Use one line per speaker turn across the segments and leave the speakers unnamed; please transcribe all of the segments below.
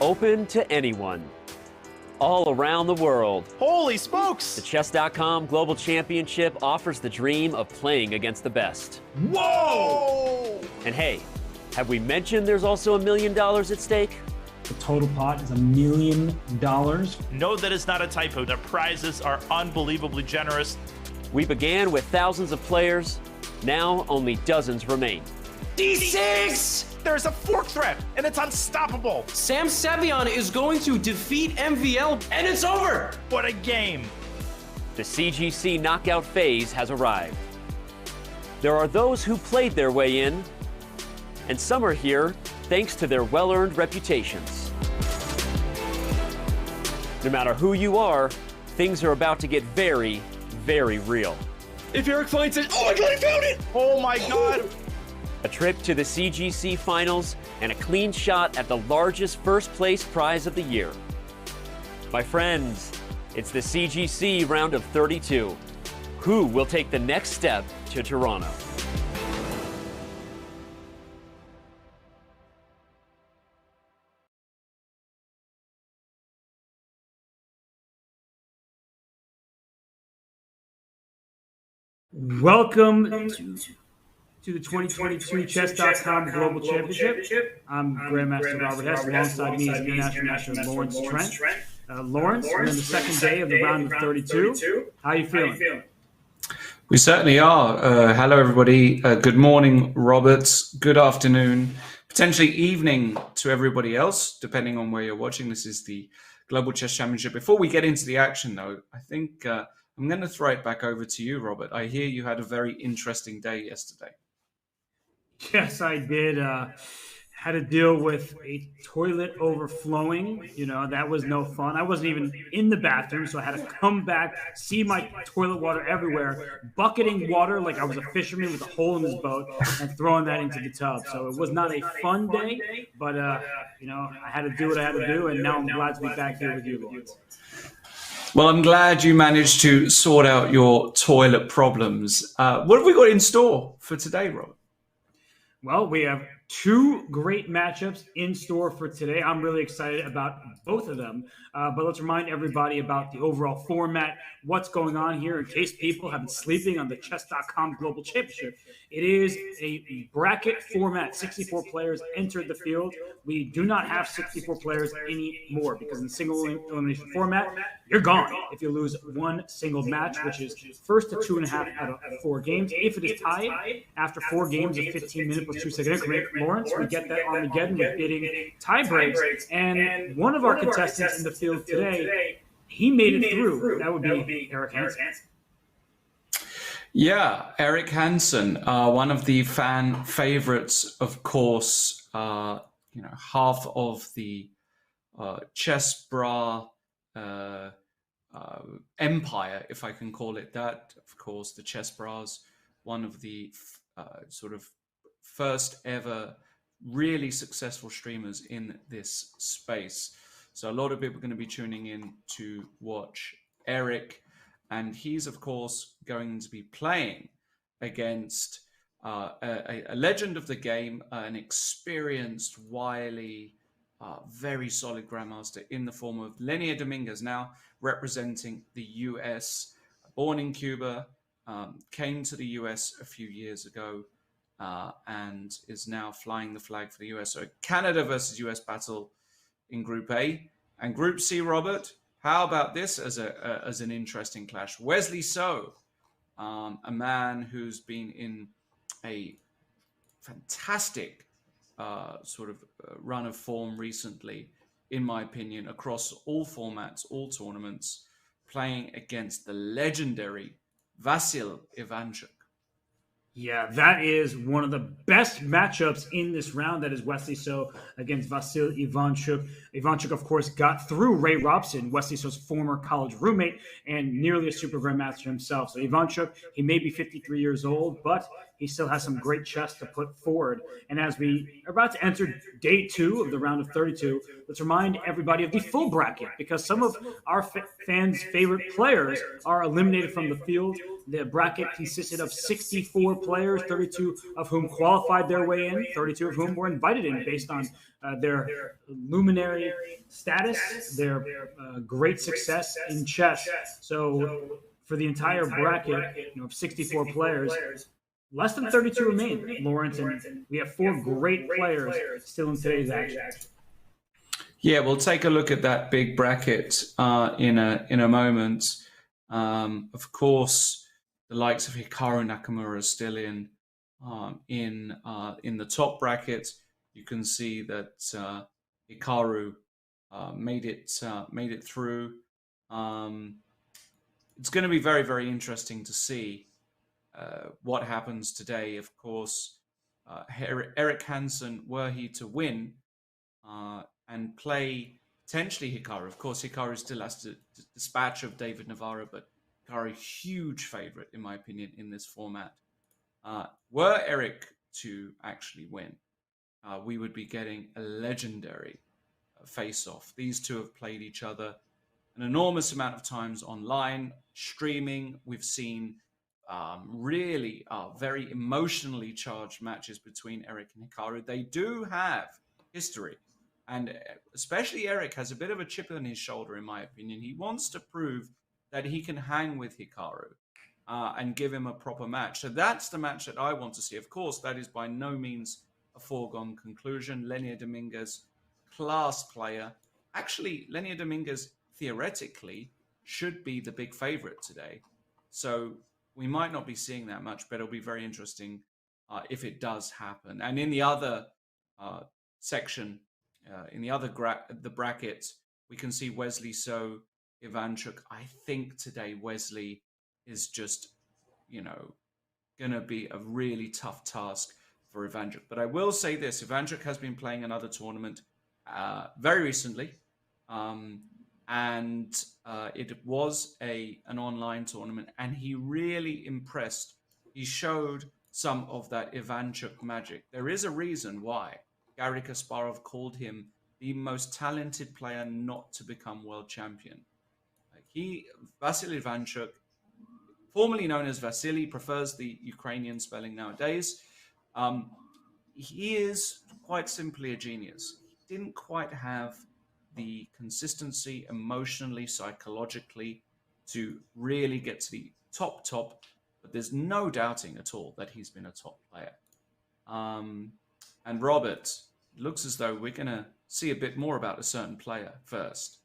Open to anyone, all around the world.
Holy smokes!
The Chess.com Global Championship offers the dream of playing against the best.
Whoa!
And hey, have we mentioned there's also $1 million at stake?
The total pot is $1 million.
No, that is not a typo. The prizes are unbelievably generous.
We began with thousands of players. Now only dozens remain.
D6!
There's a fork threat, and it's unstoppable.
Sam Savion is going to defeat MVL, and it's over!
What a game.
The CGC knockout phase has arrived. There are those who played their way in, and some are here thanks to their well-earned reputations. No matter who you are, things are about to get very, very real.
If Eric finds it, oh my god, he found it!
Oh my god!
A trip to the CGC finals and a clean shot at the largest first place prize of the year. My friends, it's the CGC round of 32. Who will take the next step to Toronto?
Welcome to the 2022 Chess.com Global Championship. I'm Grandmaster Robert Hess. Alongside me is International National Lawrence Trent. Lawrence, we're in the second day of the round of 32. How are you feeling?
We certainly are. Hello, everybody. Good morning, Roberts. Good afternoon, potentially evening to everybody else, depending on where you're watching. This is the Global Chess Championship. Before we get into the action, though, I think I'm going to throw it back over to you, Robert. I hear you had a very interesting day yesterday.
Yes, I did. Had to deal with a toilet overflowing. You know, that was no fun. I wasn't even in the bathroom, so I had to come back, see my toilet water everywhere, bucketing water like I was a fisherman with a hole in his boat and throwing that into the tub. So it was not a fun day, but, you know, I had to do what I had to do, and now I'm glad to be back here with you, Lawrence.
Well, I'm glad you managed to sort out your toilet problems. What have we got in store for today, Robert?
Well, we have two great matchups in store for today. I'm really excited about both of them. But let's remind everybody about the overall format, what's going on here in case people have been sleeping on the Chess.com Global Championship. It is a bracket format. 64 players entered the field. We do not have 64 players anymore because in the single elimination format, you're gone if you lose one single match, which is first to 2.5 out of 4 games. If it is tied after 4 games of 15 minutes plus 2-second increment, Lawrence, we get that Armageddon with bidding tie breaks. And one of our contestants in the field today, he made it through. That would be Eric Hansen.
Yeah, Eric Hansen, one of the fan favorites, of course. You know, half of the chess bra empire, if I can call it that. Of course, the chess bras, one of the sort of first ever really successful streamers in this space. So a lot of people are going to be tuning in to watch Eric, and he's of course going to be playing against a legend of the game, an experienced, wily, very solid grandmaster in the form of Lenier Dominguez, now representing the US, born in Cuba, came to the US a few years ago, and is now flying the flag for the US. So Canada versus US battle in Group A. And Group C, Robert, how about this as an interesting clash? Wesley So, a man who's been in a fantastic sort of run of form recently, in my opinion, across all formats, all tournaments, playing against the legendary Vasyl Ivanchuk.
Yeah, that is one of the best matchups in this round. That is Wesley So against Vasyl Ivanchuk. Ivanchuk, of course, got through Ray Robson, Wesley So's former college roommate and nearly a super grandmaster himself. So Ivanchuk, he may be 53 years old, but he still has some great chess to put forward. And as we are about to enter day 2 of the round of 32, let's remind everybody of the full bracket, because some of our fans' favorite players are eliminated from the field. The bracket consisted of 64 players, 32 of whom qualified their way in, 32 of whom were invited in based on their luminary status, their great success in chess. So for the entire bracket, of 64 players, less than 32 remain, Lawrence, and we have 4 great players still in today's action.
Yeah, we'll take a look at that big bracket in a moment. Of course, the likes of Hikaru Nakamura are still in the top bracket. You can see that Hikaru made it through. It's going to be very, very interesting to see what happens today. Of course, Eric Hansen, were he to win and play potentially Hikaru. Of course, Hikaru still has to dispatch of David Navarro, but Hikaru, huge favorite, in my opinion, in this format. Were Eric to actually win, we would be getting a legendary face-off. These two have played each other an enormous amount of times online, streaming. We've seen really very emotionally charged matches between Eric and Hikaru. They do have history, and especially Eric has a bit of a chip on his shoulder, in my opinion. He wants to prove that he can hang with Hikaru and give him a proper match. So that's the match that I want to see. Of course, that is by no means a foregone conclusion. Lenia Dominguez, class player. Actually, Lenia Dominguez, theoretically, should be the big favorite today. So we might not be seeing that much, but it'll be very interesting if it does happen. And in the other section, in the bracket, we can see Wesley So, Ivanchuk. I think today Wesley is just, going to be a really tough task for Ivanchuk. But I will say this, Ivanchuk has been playing another tournament very recently. And it was an online tournament, and he really impressed. He showed some of that Ivanchuk magic. There is a reason why Garry Kasparov called him the most talented player not to become world champion. Vasily Ivanchuk, formerly known as Vasily, prefers the Ukrainian spelling nowadays. He is quite simply a genius. He didn't quite have the consistency emotionally, psychologically, to really get to the top, but there's no doubting at all that he's been a top player. And Robert, it looks as though we're going to see a bit more about a certain player first.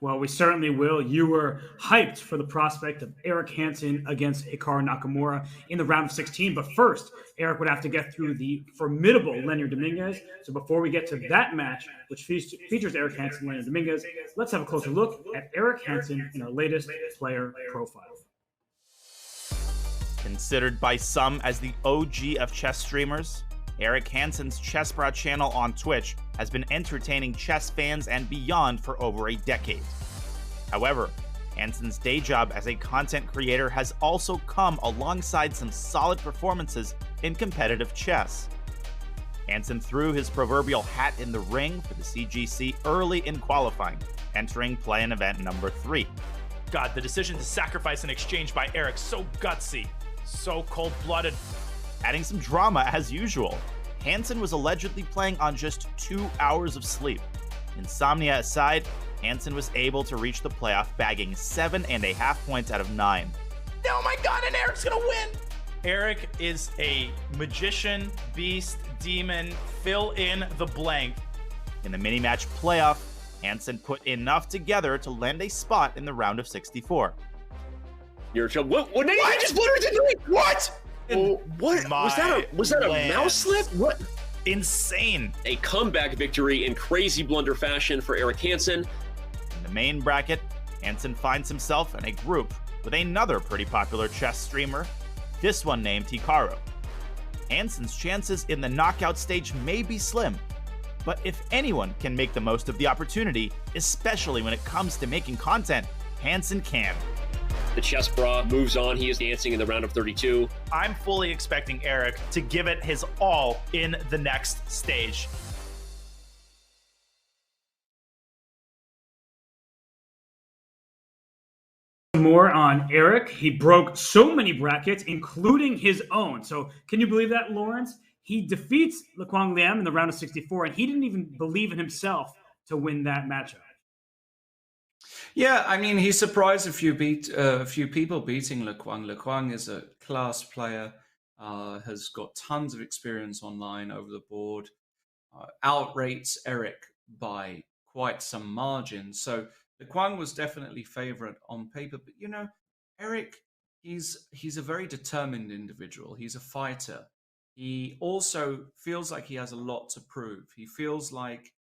Well, we certainly will. You were hyped for the prospect of Eric Hansen against Hikaru Nakamura in the round of 16. But first, Eric would have to get through the formidable Lenia Dominguez. So before we get to that match, which features Eric Hansen and Lenia Dominguez, let's have a closer look at Eric Hansen in our latest player profile.
Considered by some as the OG of chess streamers, Eric Hansen's Chessbra channel on Twitch has been entertaining chess fans and beyond for over a decade. However, Hansen's day job as a content creator has also come alongside some solid performances in competitive chess. Hansen threw his proverbial hat in the ring for the CGC early in qualifying, entering play-in event number 3.
God, the decision to sacrifice an exchange by Eric, so gutsy, so cold-blooded.
Adding some drama as usual, Hansen was allegedly playing on just 2 hours of sleep. Insomnia aside, Hansen was able to reach the playoff, bagging 7.5 points out of 9.
Oh my God, and Eric's gonna win! Eric is a magician, beast, demon, fill in the blank.
In the mini-match playoff, Hansen put enough together to land a spot in the round of 64.
What did he just literally do? What? What was that a mouse slip? What?
Insane.
A comeback victory in crazy blunder fashion for Eric Hansen.
In the main bracket, Hansen finds himself in a group with another pretty popular chess streamer, this one named Hikaru. Hansen's chances in the knockout stage may be slim, but if anyone can make the most of the opportunity, especially when it comes to making content, Hansen can.
The chess bra moves on. He is dancing in the round of 32.
I'm fully expecting Eric to give it his all in the next stage.
More on Eric. He broke so many brackets, including his own. So can you believe that, Lawrence? He defeats Lequang Liam in the round of 64, and he didn't even believe in himself to win that matchup.
Yeah, I mean, he surprised a few people beating Lequang. Lequang is a class player, has got tons of experience online over the board, outrates Eric by quite some margin. So Lequang was definitely favorite on paper, but you know, Eric, he's a very determined individual. He's a fighter. He also feels like he has a lot to prove. He feels like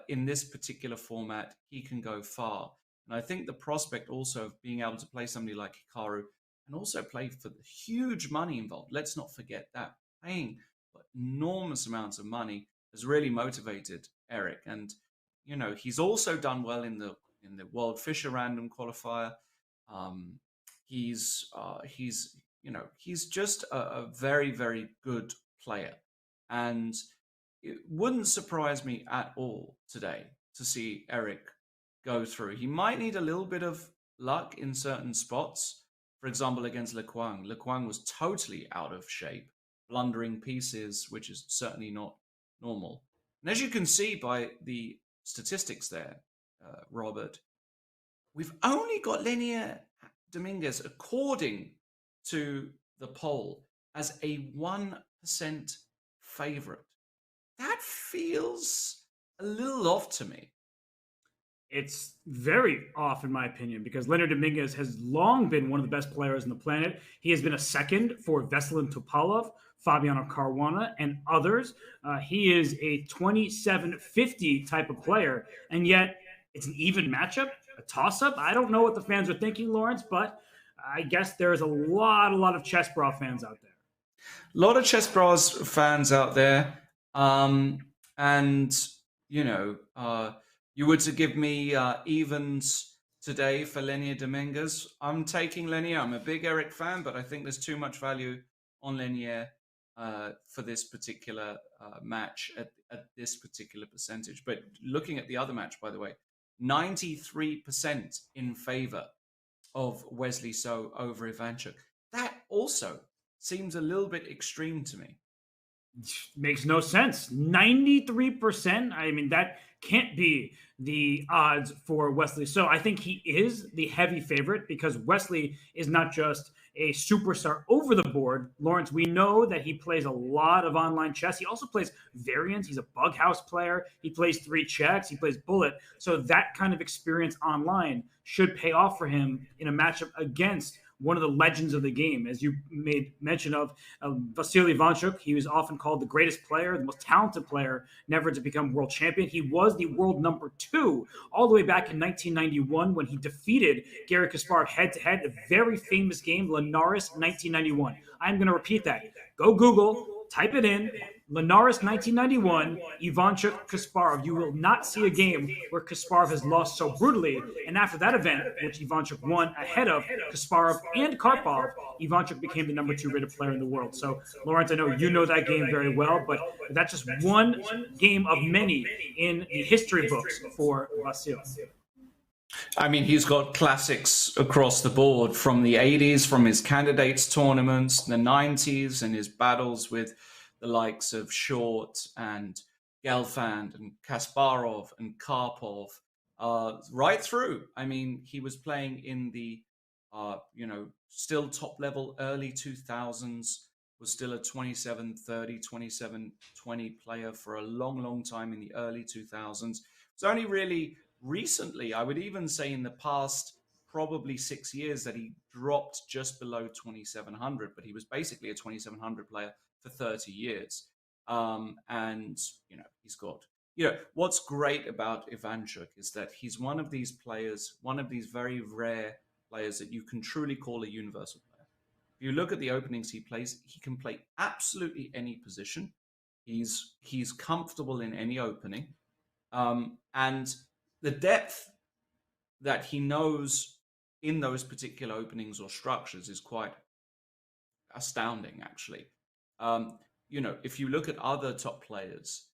in this particular format, he can go far. And I think the prospect also of being able to play somebody like Hikaru and also play for the huge money involved. Let's not forget that paying enormous amounts of money has really motivated Eric. And, you know, he's also done well in the World Fisher Random Qualifier. He's just a very, very good player. And it wouldn't surprise me at all today to see Eric go through. He might need a little bit of luck in certain spots. For example, against Lequang. Lequang was totally out of shape, blundering pieces, which is certainly not normal. And as you can see by the statistics there, Robert, we've only got Linear Dominguez, according to the poll, as a 1% favorite. That feels a little off to me.
It's very off, in my opinion, because Leonard Dominguez has long been one of the best players on the planet. He has been a second for Veselin Topalov, Fabiano Caruana, and others. He is a 27-50 type of player, and yet it's an even matchup, a toss-up. I don't know what the fans are thinking, Lawrence, but I guess there's a lot of Chess Bra fans out there.
A lot of Chess Bras fans out there, and you know, you were to give me evens today for Lenier Dominguez. I'm taking Lenier. I'm a big Eric fan, but I think there's too much value on Lenier for this particular match at this particular percentage. But looking at the other match, by the way, 93% in favor of Wesley So over Ivanchuk. That also seems a little bit extreme to me.
Makes no sense. 93%. I mean, that can't be the odds for Wesley. So I think he is the heavy favorite because Wesley is not just a superstar over the board. Lawrence, we know that he plays a lot of online chess. He also plays variants. He's a bug house player. He plays 3 checks. He plays bullet. So that kind of experience online should pay off for him in a matchup against one of the legends of the game. As you made mention of, Vasily Ivanchuk, he was often called the greatest player, the most talented player never to become world champion. He was the world number 2 all the way back in 1991 when he defeated Garry Kasparov head-to-head, a very famous game, Linares 1991. I'm going to repeat that. Go Google, type it in, Linares 1991, Ivanchuk Kasparov. You will not see a game where Kasparov has lost so brutally. And after that event, which Ivanchuk won ahead of Kasparov and Karpov, Ivanchuk became the number 2 rated player in the world. So, Lawrence, I know you know that game very well, but that's just one game of many in the history books for Vasil.
I mean, he's got classics across the board from the 80s, from his candidates tournaments, the 90s, and his battles with the likes of Short and Gelfand and Kasparov and Karpov, right through. I mean, he was playing in the, still top level early 2000s, was still a 27-30, 27-20 player for a long, long time in the early 2000s. It's only really recently, I would even say in the past probably 6 years, that he dropped just below 2700, but he was basically a 2700 player for 30 years. And, he's got, what's great about Ivanchuk is that he's one of these players, one of these very rare players that you can truly call a universal player. If you look at the openings he plays, he can play absolutely any position. He's comfortable in any opening. And the depth that he knows in those particular openings or structures is quite astounding, actually. If you look at other top players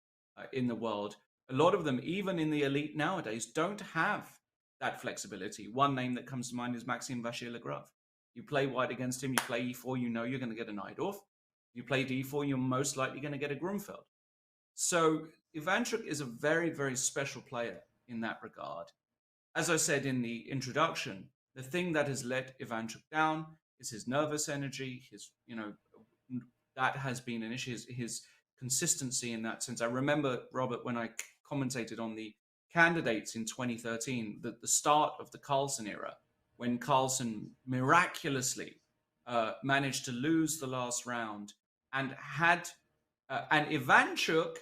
in the world, a lot of them, even in the elite nowadays, don't have that flexibility. One name that comes to mind is Maxime Vachier-Lagrave. You play white against him, you play e4, you know you're going to get a Najdorf. You play d4, you're most likely going to get a Grunfeld. So Ivanchuk is a very, very special player in that regard. As I said in the introduction, the thing that has let Ivanchuk down is his nervous energy, that has been an issue, his consistency in that sense. I remember, Robert, when I commentated on the candidates in 2013, the start of the Carlsen era, when Carlsen miraculously managed to lose the last round and Ivanchuk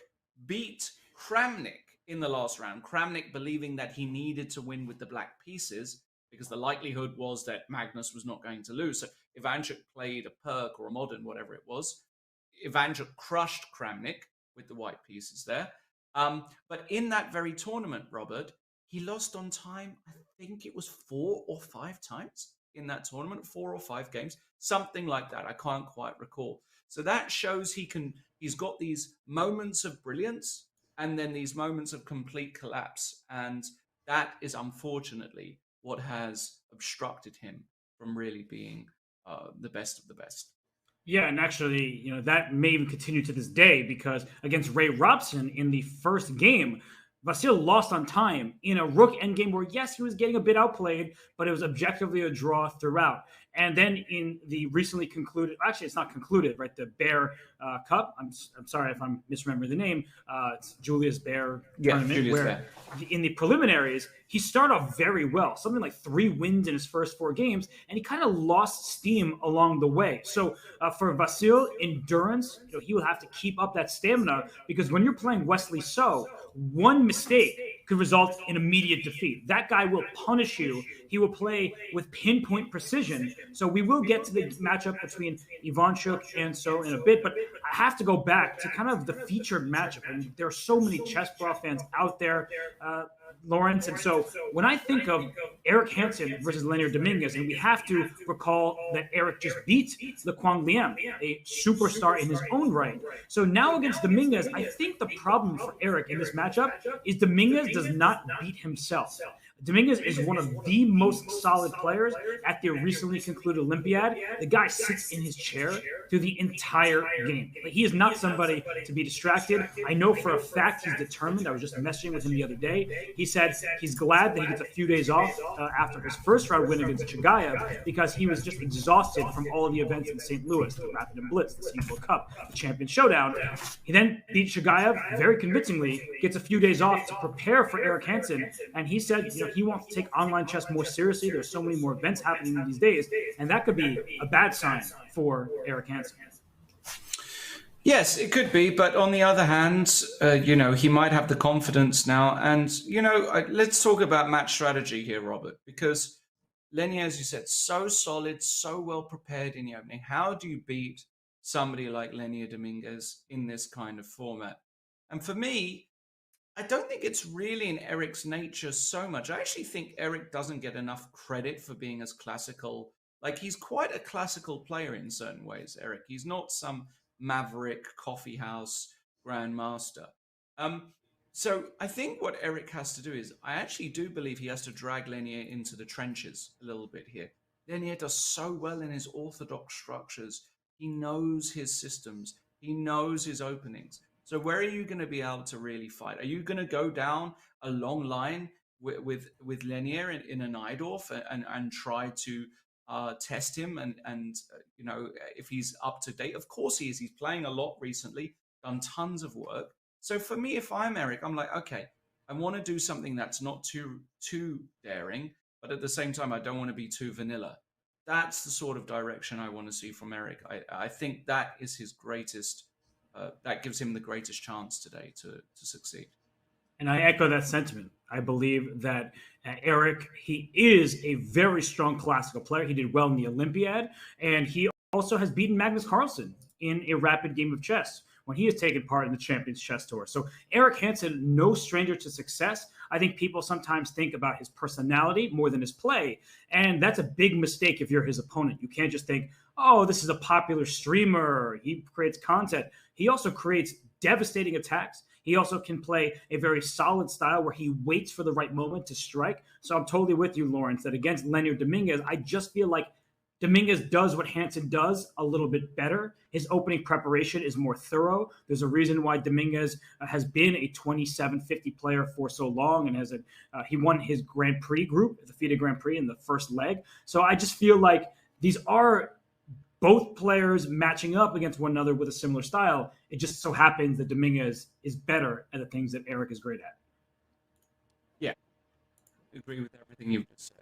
beat Kramnik in the last round. Kramnik believing that he needed to win with the black pieces because the likelihood was that Magnus was not going to lose. So Ivanchuk played a Perk or a Modern, whatever it was. Ivanchuk crushed Kramnik with the white pieces there. But in that very tournament, Robert, he lost on time, I think it was 4 or 5 times in that tournament, 4 or 5 games, something like that. I can't quite recall. So that shows he's got these moments of brilliance and then these moments of complete collapse. And that is unfortunately what has obstructed him from really being the best of the best.
Yeah, and actually, that may even continue to this day because against Ray Robson in the first game, Vasil lost on time in a rook endgame where, yes, he was getting a bit outplayed, but it was objectively a draw throughout. And then in the recently concluded, actually, it's not concluded, right? The Bear Cup. I'm sorry if I'm misremembering the name. It's Julius Baer tournament.
Julius
where
Baer.
In the preliminaries, he started off very well, something like 3 wins in his first 4 games, and he kind of lost steam along the way. So for Vasil, endurance, he will have to keep up that stamina because when you're playing Wesley So, one mistake could result in immediate defeat. That guy will punish you. He will play with pinpoint precision. So we will get to the matchup between Ivanchuk and So in a bit, but I have to go back to kind of the featured matchup. And there are so many chess bra fans out there, Lawrence. And so when I think of Eric Hansen versus Lenier Dominguez, and we have to recall that Eric just beat Le Quang Liem, a superstar in his own right. So now against Dominguez, I think the problem for Eric in this matchup is Dominguez does not beat himself. Dominguez is one of the most solid players at the recently concluded Olympiad. The guy sits in his chair through the entire game. Like, he is not somebody to be distracted. I know for a fact he's determined. I was just messaging with him the other day. He said he's glad that he gets a few days off after his first round win against Chagayev because he was just exhausted from all of the events in St. Louis, the Rapid and Blitz, the Sequel Cup, the Champion Showdown. He then beat Chagayev very convincingly, gets a few days off to prepare for Eric Hansen, and he said, he wants to take online chess more seriously. There's so many more events happening these days, and that could be a bad sign for Eric Hansen.
Yes, it could be, but on the other hand, he might have the confidence now. And, let's talk about match strategy here, Robert, because Lenier, as you said, so solid, so well prepared in the opening. How do you beat somebody like Lenier Dominguez in this kind of format? And for me, I don't think it's really in Eric's nature so much. I actually think Eric doesn't get enough credit for being as classical. Like, he's quite a classical player in certain ways, Eric. He's not some maverick coffeehouse grandmaster. So I think what Eric has to do is, I actually do believe he has to drag Lenier into the trenches a little bit here. Lenier does so well in his orthodox structures. He knows his systems. He knows his openings. So where are you going to be able to really fight? Are you going to go down a long line with Lenier in a Najdorf and try to test him and if he's up to date? Of course he is. He's playing a lot recently, done tons of work. So for me, if I'm Eric, I'm like, okay, I want to do something that's not too daring, but at the same time, I don't want to be too vanilla. That's the sort of direction I want to see from Eric. I think that is his greatest. That gives him the greatest chance today to succeed.
And I echo that sentiment. I believe that Eric, he is a very strong classical player. He did well in the Olympiad, and he also has beaten Magnus Carlsen in a rapid game of chess when he has taken part in the Champions Chess Tour. So Eric Hansen, no stranger to success. I think people sometimes think about his personality more than his play. And that's a big mistake if you're his opponent. You can't just think, oh, this is a popular streamer. He creates content. He also creates devastating attacks. He also can play a very solid style where he waits for the right moment to strike. So I'm totally with you, Lawrence, that against Leonard Dominguez, I just feel like Dominguez does what Hansen does a little bit better. His opening preparation is more thorough. There's a reason why Dominguez has been a 2750 player for so long, and he won his Grand Prix group, the FIDE Grand Prix, in the first leg. So I just feel like these are both players matching up against one another with a similar style. It just so happens that Dominguez is better at the things that Eric is great at.
Yeah, I agree with everything you've just said.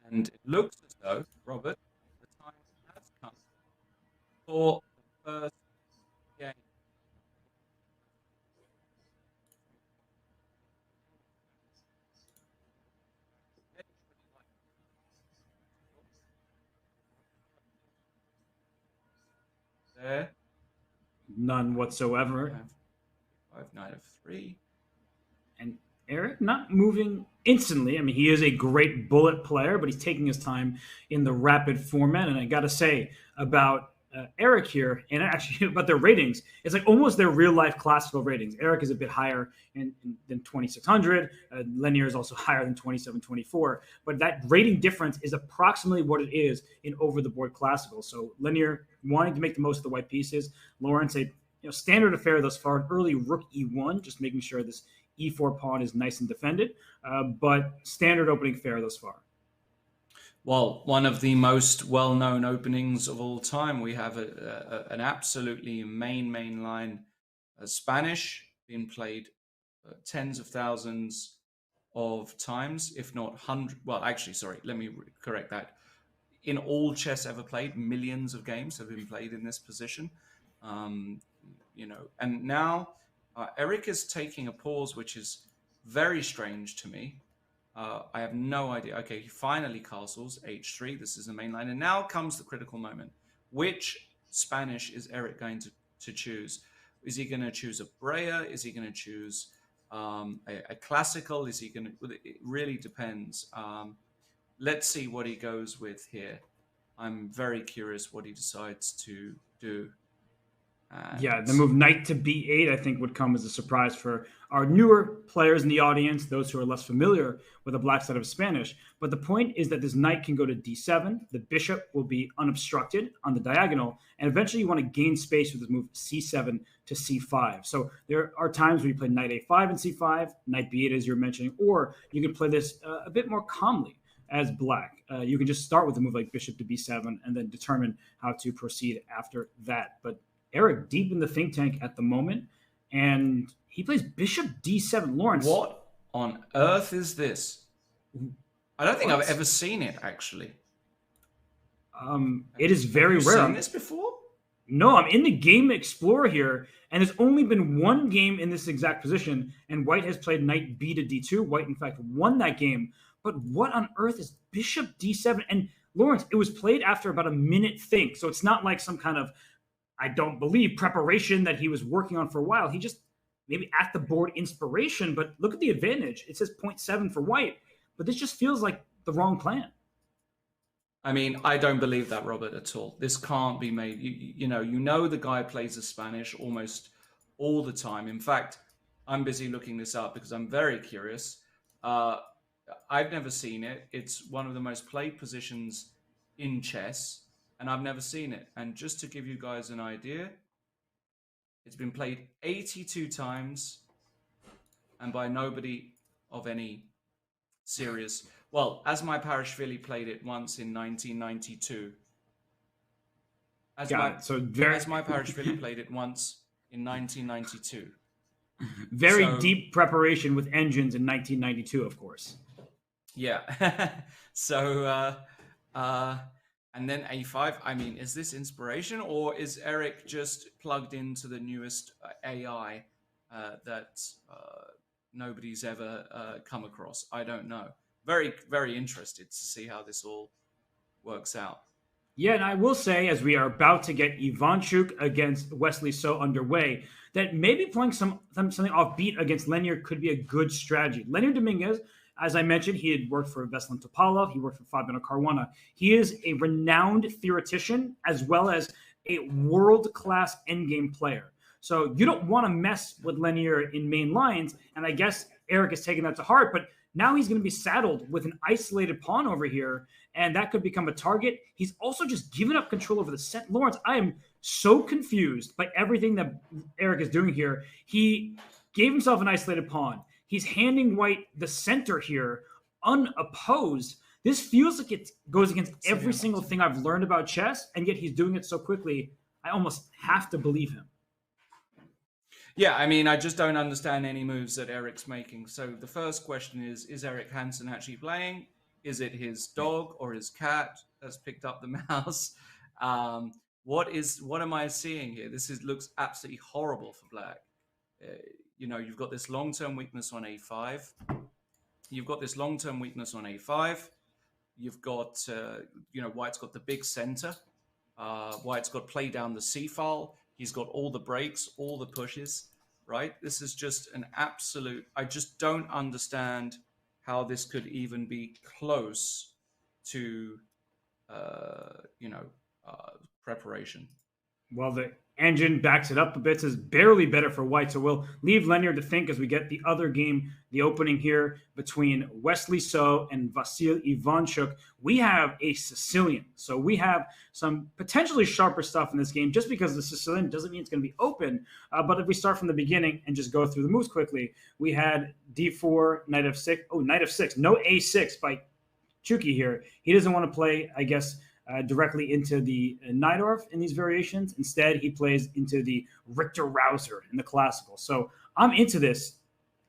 And it looks as though, Robert, the time has come for the first game. There.
None whatsoever.
Five, knight of 3.
And Eric not moving instantly. I mean, he is a great bullet player, but he's taking his time in the rapid format. And I got to say about Eric here, and actually about their ratings, it's like almost their real life classical ratings. Eric is a bit higher than 2600. Lenier is also higher than 2724. But that rating difference is approximately what it is in over the board classical. So Lenier wanting to make the most of the white pieces. Lawrence, standard affair thus far. An early rook e1, just making sure this e4 pawn is nice and defended, but standard opening fair thus far.
Well, one of the most well-known openings of all time. We have an absolutely main line Spanish being played tens of thousands of times, if not hundreds. Well, actually, sorry, let me correct that. In all chess ever played, millions of games have been played in this position. And now Eric is taking a pause, which is very strange to me. I have no idea. Okay, he finally castles h3. This is the main line. And now comes the critical moment. Which Spanish is Eric going to choose? Is he going to choose a Brea? Is he going to choose a classical? Is he going to... It really depends. Let's see what he goes with here. I'm very curious what he decides to do.
Yeah, the move knight to b8, I think, would come as a surprise for our newer players in the audience, those who are less familiar with the black side of Spanish. But the point is that this knight can go to d7. The bishop will be unobstructed on the diagonal. And eventually you want to gain space with this move c7 to c5. So there are times where you play knight a5 and c5, knight b8 as you're mentioning, or you can play this a bit more calmly as black. You can just start with a move like bishop to b7 and then determine how to proceed after that. But Eric deep in the think tank at the moment, and he plays bishop d7. Lawrence,
what on earth is this? I don't think I've ever seen it, actually.
It is very rare.
Have you seen this before?
No, I'm in the Game Explorer here, and there's only been one game in this exact position, and White has played knight b to d2. White, in fact, won that game. But what on earth is bishop d7? And Lawrence, it was played after about a minute think, so it's not like some kind of, I don't believe, preparation that he was working on for a while. He just maybe at the board inspiration, but look at the advantage. It says 0.7 for White, but this just feels like the wrong plan.
I mean, I don't believe that, Robert, at all. This can't be made. You know the guy plays the Spanish almost all the time. In fact, I'm busy looking this up because I'm very curious. I've never seen it. It's one of the most played positions in chess, and I've never seen it. And just to give you guys an idea, it's been played 82 times and by nobody of any serious... Well, Asmai Parashvili played it once in 1992. Asmai Parashvili played it once in 1992.
Very deep preparation with engines in 1992, of course.
Yeah. And then A5, I mean, is this inspiration or is Eric just plugged into the newest AI that nobody's ever come across? I don't know. Very, very interested to see how this all works out.
Yeah, and I will say, as we are about to get Ivanchuk against Wesley So underway, that maybe playing something offbeat against Lenier could be a good strategy. Lenier Dominguez, as I mentioned, he had worked for Veselin Topalov, he worked for Fabiano Caruana. He is a renowned theoretician as well as a world-class endgame player. So you don't want to mess with Lenier in main lines, and I guess Eric is taking that to heart, but now he's going to be saddled with an isolated pawn over here, and that could become a target. He's also just given up control over the set. Lawrence, I am so confused by everything that Eric is doing here. He gave himself an isolated pawn. He's handing white the center here unopposed. This feels like it goes against every single thing I've learned about chess, and yet he's doing it so quickly. I almost have to believe him.
Yeah, I mean, I just don't understand any moves that Eric's making. So the first question is Eric Hansen actually playing? Is it his dog or his cat that's picked up the mouse? What am I seeing here? Looks absolutely horrible for black. You've got this long-term weakness on a5. You've got this long-term weakness on a5. You've got, White's got the big center. White's got play down the c file. He's got all the breaks, all the pushes, right? This is just an absolute... I just don't understand how this could even be close to, preparation.
Well, the engine backs it up a bit, says barely better for White. So we'll leave Lenier to think as we get the other game, the opening here between Wesley So and Vasil Ivanchuk. We have a Sicilian. So we have some potentially sharper stuff in this game. Just because the Sicilian doesn't mean it's going to be open. But if we start from the beginning and just go through the moves quickly, we had d4, knight f6. Oh, knight f6. No a6 by Chucky here. He doesn't want to play, I guess, directly into the Najdorf in these variations. Instead, he plays into the Richter-Rauser in the classical. So I'm into this,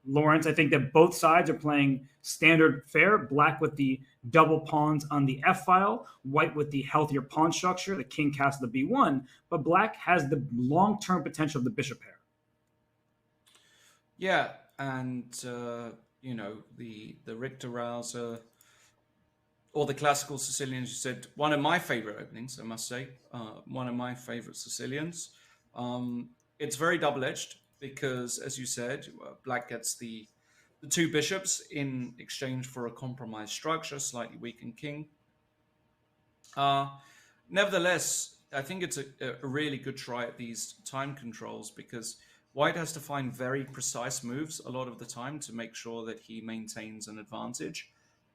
Lawrence. I think that both sides are playing standard fair. Black with the double pawns on the F file, White with the healthier pawn structure, the king castle the B1, but Black has the long-term potential of the bishop pair.
Yeah, and, the Richter-Rauser... or the classical Sicilians, you said, one of my favorite openings, I must say, one of my favorite Sicilians. It's very double-edged because, as you said, Black gets the two bishops in exchange for a compromised structure, slightly weakened king. Nevertheless, I think it's a really good try at these time controls because White has to find very precise moves a lot of the time to make sure that he maintains an advantage.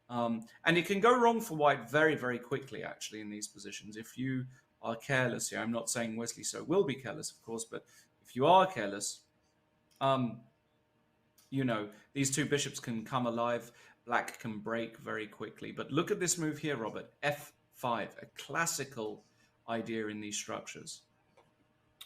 And it can go wrong for White very, very quickly, actually, in these positions. If you are careless here, I'm not saying Wesley So will be careless, of course, but if you are careless, these two bishops can come alive. Black can break very quickly. But look at this move here, Robert. F5, a classical idea in these structures.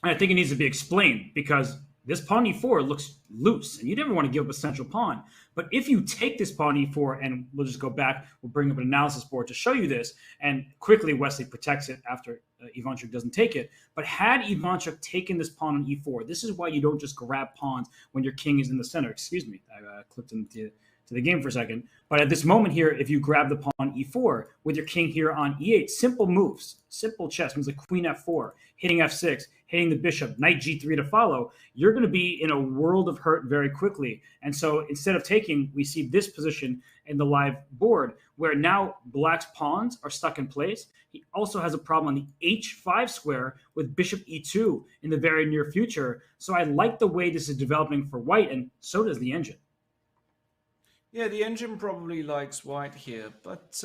I think it needs to be explained because this pawn e4 looks loose, and you never want to give up a central pawn. But if you take this pawn e4, and we'll just go back, we'll bring up an analysis board to show you this, and quickly Wesley protects it after Ivanchuk doesn't take it. But had Ivanchuk taken this pawn on e4, this is why you don't just grab pawns when your king is in the center. Excuse me, I clicked into the game for a second. But at this moment here, if you grab the pawn e4 with your king here on e8, simple moves, simple chess, moves like queen f4, hitting f6, hitting the bishop, knight g3 to follow, you're going to be in a world of hurt very quickly. And so instead of taking, we see this position in the live board where now Black's pawns are stuck in place. He also has a problem on the h5 square with bishop e2 in the very near future. So I like the way this is developing for White, and so does the engine.
Yeah, the engine probably likes White here, but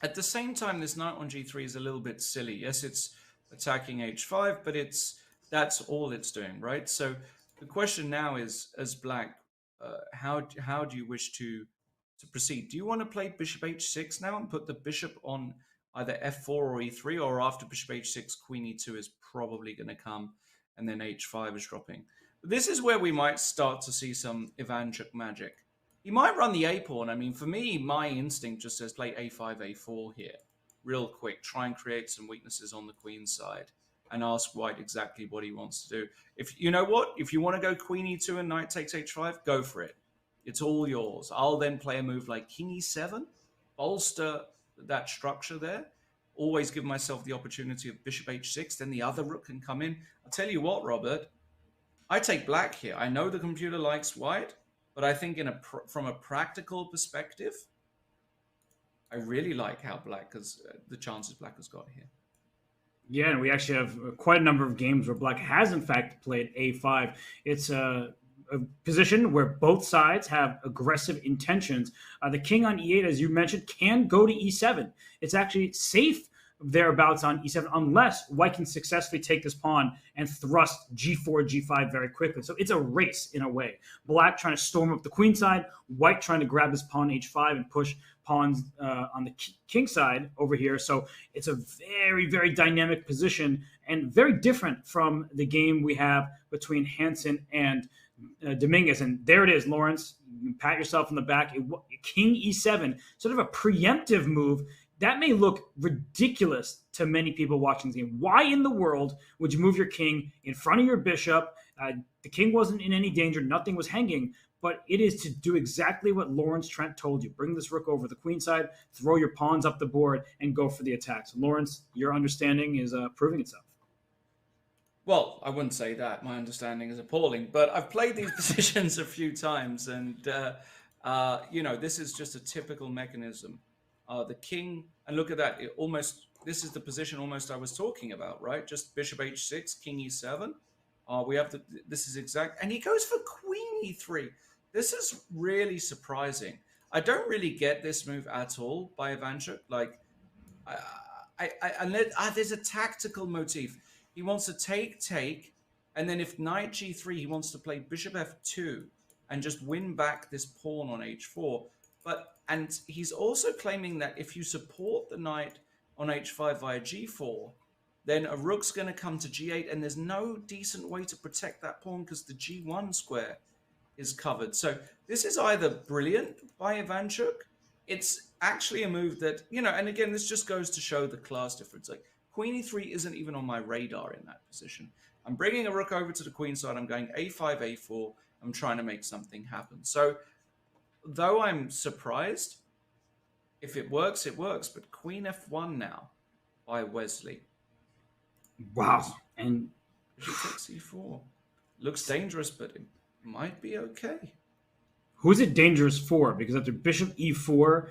at the same time, this knight on g3 is a little bit silly. Yes, it's attacking h5, but that's all it's doing, right? So the question now is, as Black, how do you wish to proceed? Do you want to play bishop h6 now and put the bishop on either f4 or e3, or after bishop h6, queen e2 is probably going to come, and then h5 is dropping? This is where we might start to see some Ivanchuk magic. He might run the a-pawn. I mean, for me, my instinct just says play a5, a4 here. Real quick, try and create some weaknesses on the queen side and ask White exactly what he wants to do. If you know what, if you want to go queen e2 and knight takes h5, go for it. It's all yours. I'll then play a move like king e7, bolster that structure there. always give myself the opportunity of bishop h6, then the other rook can come in. I'll tell you what, Robert, I take black here. I know the computer likes white, but I think from a practical perspective, I really like how black, because the chances black has got here.
Yeah, and we actually have quite a number of games where black has, in fact, played a5. It's a position where both sides have aggressive intentions. The king on e8, as you mentioned, can go to e7. It's actually safe thereabouts on e7 unless white can successfully take this pawn and thrust g4, g5 very quickly. So it's a race in a way. Black trying to storm up the queen side, white trying to grab this pawn h5 and push pawns on the king side over here. So it's a very, very dynamic position and very different from the game we have between Hansen and Dominguez. And there it is, Lawrence. You can pat yourself on the back. King e7, sort of a preemptive move. That may look ridiculous to many people watching the game. Why in the world would you move your king in front of your bishop? The king wasn't in any danger. Nothing was hanging. But it is to do exactly what Lawrence Trent told you. Bring this rook over the queen side, throw your pawns up the board, and go for the attack. So, Lawrence, your understanding is proving itself.
Well, I wouldn't say that. My understanding is appalling. But I've played these positions a few times. And, this is just a typical mechanism. The king, and look at that. This is the position almost I was talking about, right? Just bishop h6, king e7. This is exact. And he goes for queen e3. This is really surprising. I don't really get this move at all by Ivanchuk. Like, there's a tactical motif. He wants to take, and then if knight g3, he wants to play bishop f2 and just win back this pawn on h4. And he's also claiming that if you support the knight on h5 via g4, then a rook's going to come to g8, and there's no decent way to protect that pawn because the g1 square is covered. So this is either brilliant by Ivanchuk. It's actually a move that, and again, this just goes to show the class difference. Like, queen e3 isn't even on my radar in that position. I'm bringing a rook over to the queen side. I'm going a5, a4. I'm trying to make something happen. So though I'm surprised, if it works, it works. But queen f1 now by Wesley.
Wow. And
bishop takes e4. Looks dangerous, but it might be okay.
Who is it dangerous for? Because after bishop e4,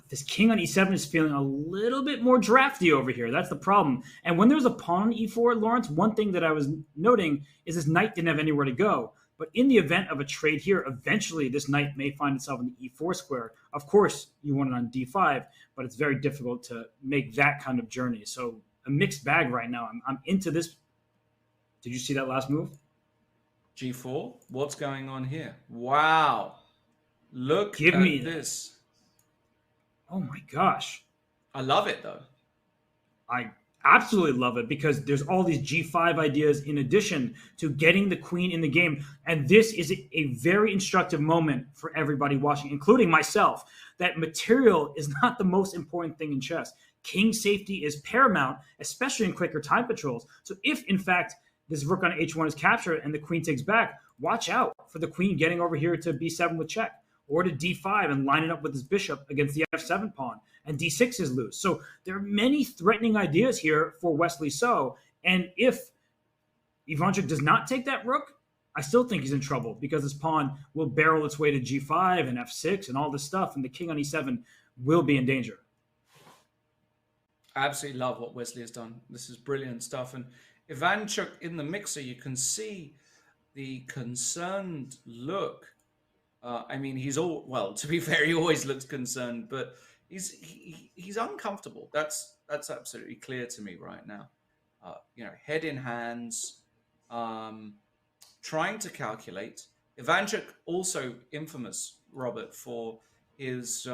this king on e7 is feeling a little bit more drafty over here. That's the problem. And when there's a pawn on e4, Lawrence, one thing that I was noting is this knight didn't have anywhere to go. But in the event of a trade here, eventually this knight may find itself in the e4 square. Of course, you want it on d5, but it's very difficult to make that kind of journey. So a mixed bag right now. I'm into this. Did you see that last move?
g4? What's going on here? Wow. Look
at
this.
Oh my gosh.
I love it though.
I absolutely love it because there's all these g5 ideas in addition to getting the queen in the game. And this is a very instructive moment for everybody watching, including myself, that material is not the most important thing in chess. King safety is paramount, especially in quicker time patrols. So if, in fact, this rook on h1 is captured and the queen takes back, watch out for the queen getting over here to b7 with check, or to d5 and line it up with his bishop against the f7 pawn, and d6 is loose. So there are many threatening ideas here for Wesley So, and if Ivanchuk does not take that rook, I still think he's in trouble because his pawn will barrel its way to g5 and f6 and all this stuff, and the king on e7 will be in danger.
I absolutely love what Wesley has done. This is brilliant stuff. And Ivanchuk in the mixer, you can see the concerned look. To be fair, he always looks concerned, but he's uncomfortable. That's absolutely clear to me right now. Head in hands, trying to calculate. Ivanchuk also infamous, Robert, for his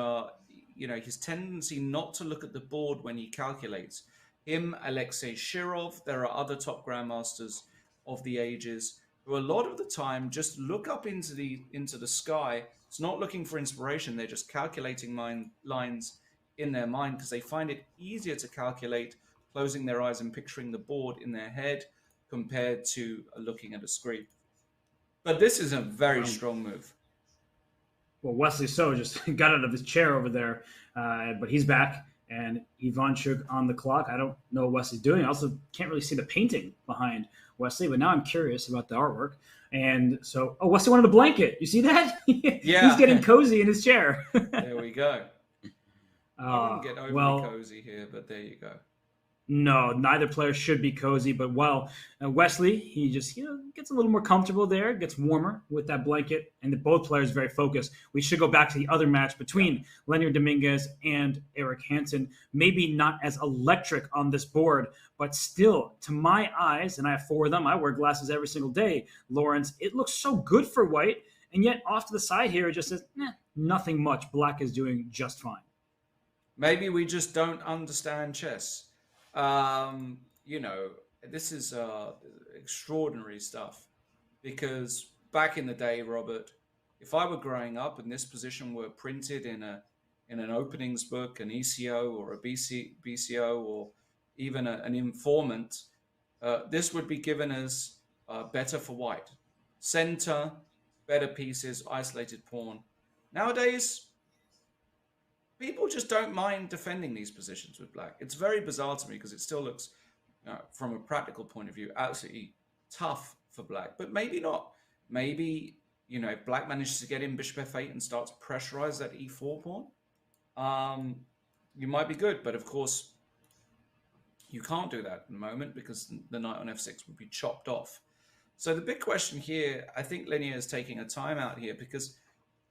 his tendency not to look at the board when he calculates. Him, Alexei Shirov, there are other top grandmasters of the ages who a lot of the time just look up into the sky. It's not looking for inspiration. They're just calculating lines in their mind because they find it easier to calculate closing their eyes and picturing the board in their head compared to looking at a screen. But this is a very strong move.
Well, Wesley So just got out of his chair over there, but he's back. and Ivanchuk on the clock. I don't know what Wesley's doing. I also can't really see the painting behind Wesley, but now I'm curious about the artwork. And so, oh, Wesley wanted a blanket. You see that?
Yeah.
He's getting cozy in his chair.
There we go. I wouldn't get overly cozy here, but there you go.
No, neither player should be cozy, but Wesley, he just gets a little more comfortable there, gets warmer with that blanket, and both players very focused. We should go back to the other match between Lenier Dominguez and Eric Hansen. Maybe not as electric on this board, but still, to my eyes, and I have 4 of them, I wear glasses every single day, Lawrence, it looks so good for white, and yet off to the side here, it just says, nothing much. Black is doing just fine.
Maybe we just don't understand chess. This is extraordinary stuff, because back in the day, Robert, if I were growing up and this position were printed in an openings book, an ECO or a BCO, or even an informant, this would be given as better for white. Center, better pieces, isolated pawn. Nowadays, people just don't mind defending these positions with black. It's very bizarre to me because it still looks, from a practical point of view, absolutely tough for black. But maybe not. Maybe, if black manages to get in bishop f8 and starts to pressurize that e4 pawn, you might be good. But of course, you can't do that at the moment because the knight on f6 would be chopped off. So the big question here, I think Lenier is taking a timeout here because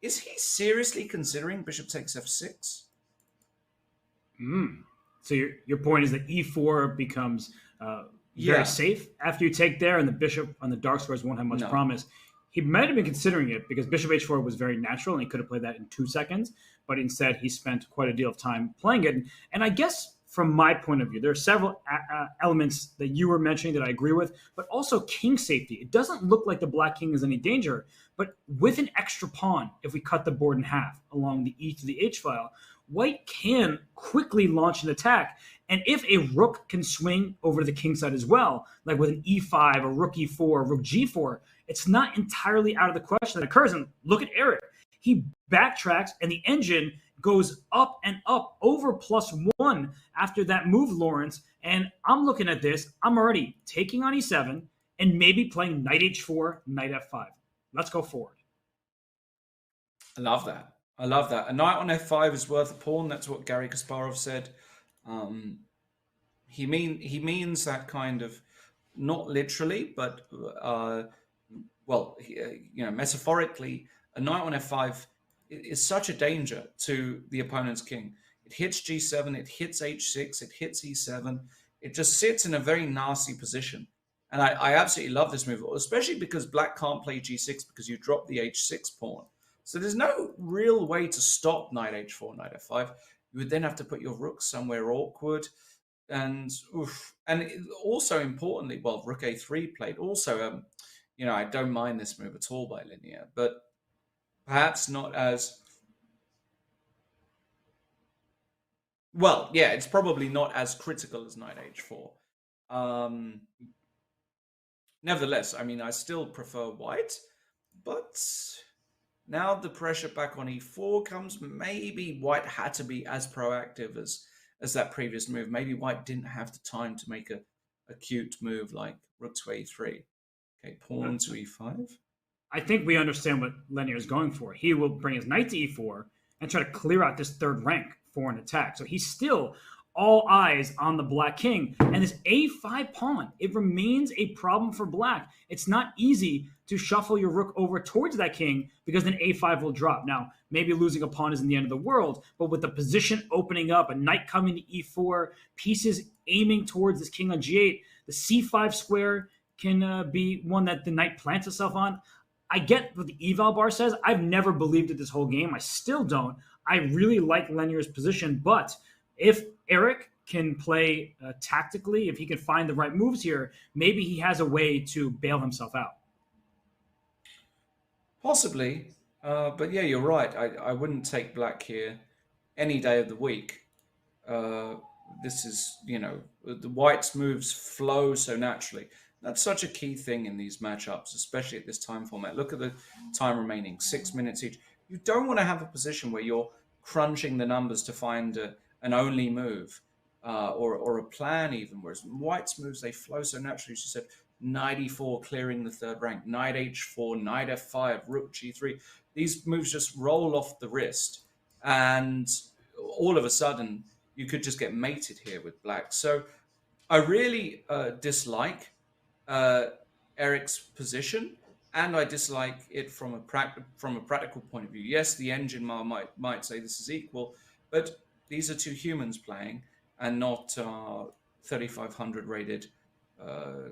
is he seriously considering bishop takes f6?
So your point is that e4 becomes very safe after you take there, and the bishop on the dark squares won't have much promise. He might have been considering it because bishop h4 was very natural, and he could have played that in 2 seconds, but instead he spent quite a deal of time playing it. And I guess from my point of view, there are several elements that you were mentioning that I agree with, but also king safety. It doesn't look like the black king is any danger, but with an extra pawn, if we cut the board in half along the e to the h file, white can quickly launch an attack. And if a rook can swing over to the king side as well, like with an e5, a rook e4, rook g4, it's not entirely out of the question that occurs. And look at Eric. He backtracks, and the engine goes up and up over +1 after that move, Lawrence. And I'm looking at this. I'm already taking on e7 and maybe playing knight h4, knight f5. Let's go forward.
I love that. I love that. A knight on f5 is worth a pawn. That's what Garry Kasparov said. He means that kind of, not literally, but metaphorically, a knight on f5 is such a danger to the opponent's king. It hits g7, it hits h6, it hits e7. It just sits in a very nasty position. And I absolutely love this move, especially because black can't play g6 because you drop the h6 pawn. So there's no real way to stop knight h4, knight f5. You would then have to put your rook somewhere awkward. And also importantly, well, rook a3 played. Also, I don't mind this move at all by Lenier, but perhaps not as well. Yeah, it's probably not as critical as knight h4. Nevertheless, I mean, I still prefer white, but now the pressure back on e4 comes. Maybe white had to be as proactive as that previous move. Maybe white didn't have the time to make a cute move like rook to a3. Okay, pawn to e5.
I think we understand what Lenier is going for. He will bring his knight to e4 and try to clear out this third rank for an attack. So he's still all eyes on the black king. And this a5 pawn, it remains a problem for black. It's not easy to shuffle your rook over towards that king because then a5 will drop. Now, maybe losing a pawn isn't the end of the world, but with the position opening up, a knight coming to e4, pieces aiming towards this king on g8, the c5 square can be one that the knight plants itself on. I get what the eval bar says. I've never believed it this whole game. I still don't. I really like Lenier's position, but if Eric can play tactically, if he can find the right moves here, maybe he has a way to bail himself out.
Possibly, but yeah, you're right. I wouldn't take black here any day of the week. This is, the white's moves flow so naturally. That's such a key thing in these matchups, especially at this time format. Look at the time remaining, 6 minutes each. You don't want to have a position where you're crunching the numbers to find an only move, or a plan even, whereas white's moves, they flow so naturally. She said knight e4 clearing the third rank, knight h4, knight f5, rook g3. These moves just roll off the wrist, and all of a sudden you could just get mated here with black. So I really dislike Eric's position, and I dislike it from a practical point of view. Yes, the engine might say this is equal, but these are two humans playing and not 3,500 rated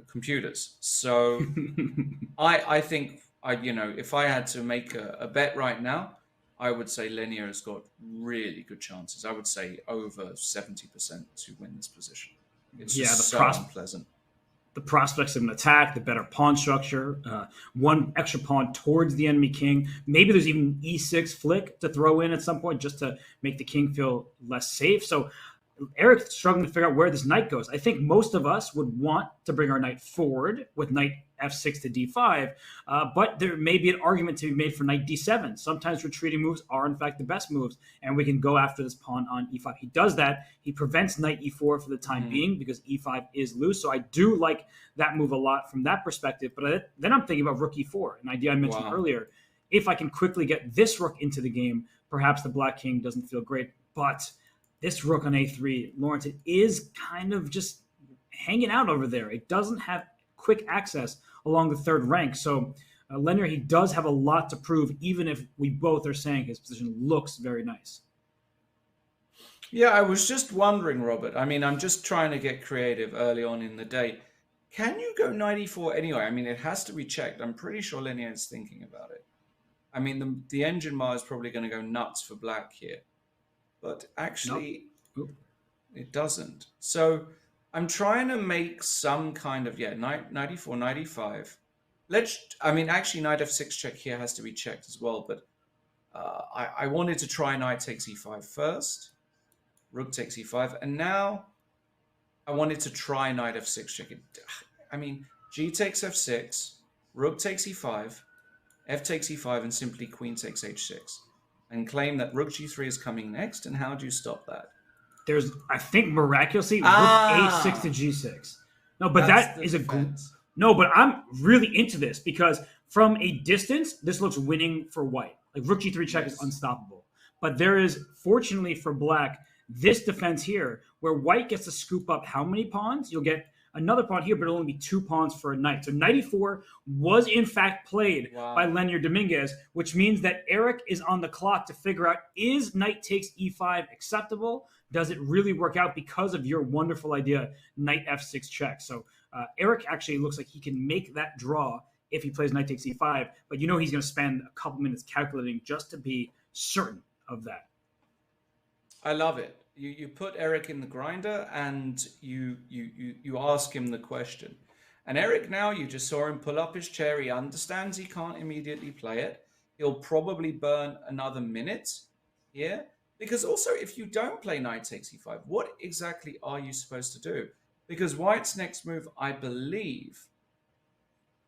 computers. So I think if I had to make a bet right now, I would say Lenier has got really good chances. I would say over 70% to win this position. It's just so unpleasant.
The prospects of an attack, the better pawn structure, one extra pawn towards the enemy king. Maybe there's even e6 flick to throw in at some point just to make the king feel less safe. So Eric's struggling to figure out where this knight goes. I think most of us would want to bring our knight forward with knight f6 to d5, but there may be an argument to be made for knight d7. Sometimes retreating moves are, in fact, the best moves, and we can go after this pawn on e5. He does that. He prevents knight e4 for the time being because e5 is loose, so I do like that move a lot from that perspective. But then I'm thinking about rook e4, an idea I mentioned earlier. If I can quickly get this rook into the game, perhaps the black king doesn't feel great, but this rook on a3, Lawrence, it is kind of just hanging out over there. It doesn't have quick access along the third rank. So Lenier, he does have a lot to prove, even if we both are saying his position looks very nice.
Yeah, I was just wondering, Robert. I mean, I'm just trying to get creative early on in the day. Can you go knight e4 anyway? I mean, it has to be checked. I'm pretty sure Lenier is thinking about it. I mean, the engine bar is probably going to go nuts for black here. But actually, it doesn't. So I'm trying to make some kind of, knight e4, knight e5. Actually, knight f6 check here has to be checked as well. But I wanted to try knight takes e5 first. Rook takes e5. And now I wanted to try knight f6 check. I mean, g takes f6, rook takes e5, f takes e5, and simply queen takes h6. And claim that rook g3 is coming next. And how do you stop that?
There's, I think, miraculously, rook h6 to g6. No, but that is no, but I'm really into this because from a distance, this looks winning for white. Like rook g3 check is unstoppable. But there is, fortunately for black, this defense here where white gets to scoop up how many pawns? You'll get another pawn here, but it'll only be 2 pawns for a knight. So knight e4 was in fact played by Lenier Dominguez, which means that Eric is on the clock to figure out, is knight takes e5 acceptable? Does it really work out because of your wonderful idea, knight f6 check? So Eric actually looks like he can make that draw if he plays knight takes e5, but he's going to spend a couple minutes calculating just to be certain of that.
I love it. You put Eric in the grinder and you ask him the question. And Eric now, you just saw him pull up his chair. He understands he can't immediately play it. He'll probably burn another minute here. Because also, if you don't play knight takes e5, what exactly are you supposed to do? Because white's next move, I believe,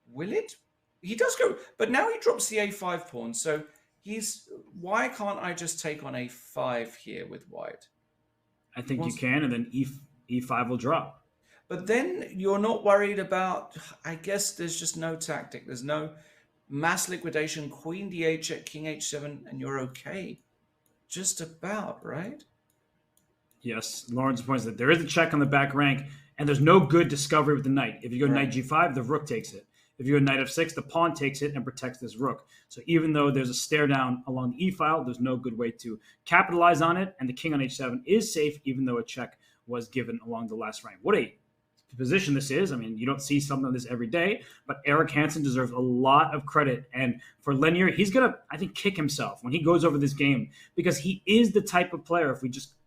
will it? He does go, but now he drops the a5 pawn. So why can't I just take on a5 here with white?
I think you can, and then e5 will drop.
But then you're not worried about, I guess there's just no tactic. There's no mass liquidation, queen d8 at king h7, and you're okay. Just about, right?
Yes, Lawrence points that there is a check on the back rank, and there's no good discovery with the knight. If you go knight g5, the rook takes it. If you go knight f6, the pawn takes it and protects this rook. So even though there's a stare down along the e-file, there's no good way to capitalize on it, and the king on h7 is safe, even though a check was given along the last rank. What a position this is. I mean, you don't see something like this every day, but Eric Hansen deserves a lot of credit. And for Lenier, he's going to, I think, kick himself when he goes over this game, because he is the type of player,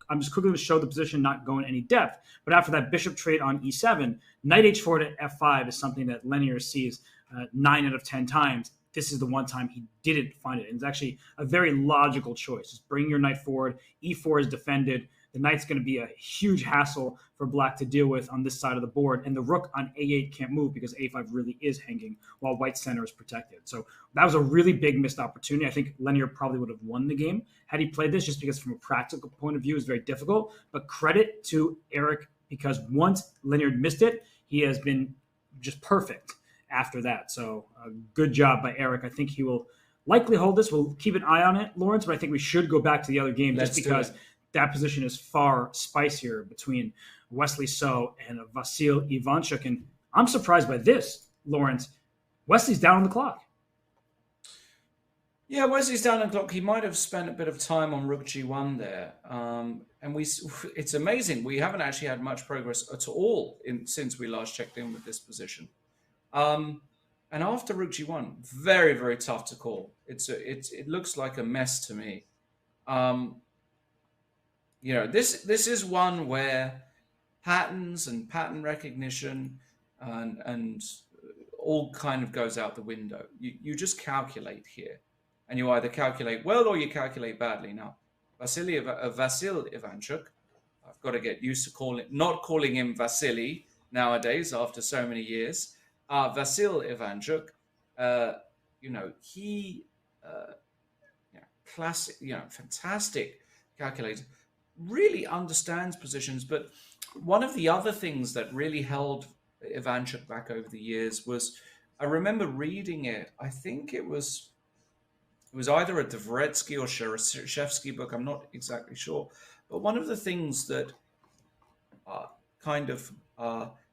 I'm just quickly going to show the position, not going any depth. But after that bishop trade on e7, knight h4 to f5 is something that Lenier sees 9 out of 10 times. This is the one time he didn't find it. And it's actually a very logical choice. Just bring your knight forward. e4 is defended. the knight's going to be a huge hassle for black to deal with on this side of the board. And the rook on a8 can't move because a5 really is hanging while white center is protected. So that was a really big missed opportunity. I think Linear probably would have won the game had he played this, just because from a practical point of view, it's very difficult. But credit to Eric, because once Linear missed it, he has been just perfect after that. So good job by Eric. I think he will likely hold this. We'll keep an eye on it, Lawrence, but I think we should go back to the other game just because that position is far spicier between Wesley So and Vasil Ivanchuk. And I'm surprised by this, Lawrence. Wesley's down on the clock.
Yeah, Wesley's down on the clock. He might have spent a bit of time on Rook G1 there. And it's amazing. We haven't actually had much progress at all since we last checked in with this position. And after Rook G1, very, very tough to call. It looks like a mess to me. This is one where patterns and pattern recognition and all kind of goes out the window. You just calculate here. And you either calculate well or you calculate badly. Now, Vasil Ivanchuk, I've got to get used to not calling him Vasily nowadays after so many years. Vasil Ivanchuk, classic, fantastic calculator, really understands positions. But one of the other things that really held Ivanchuk back over the years was, I remember reading it, I think it was either a Dvoretsky or Shereshevsky book, I'm not exactly sure. But one of the things that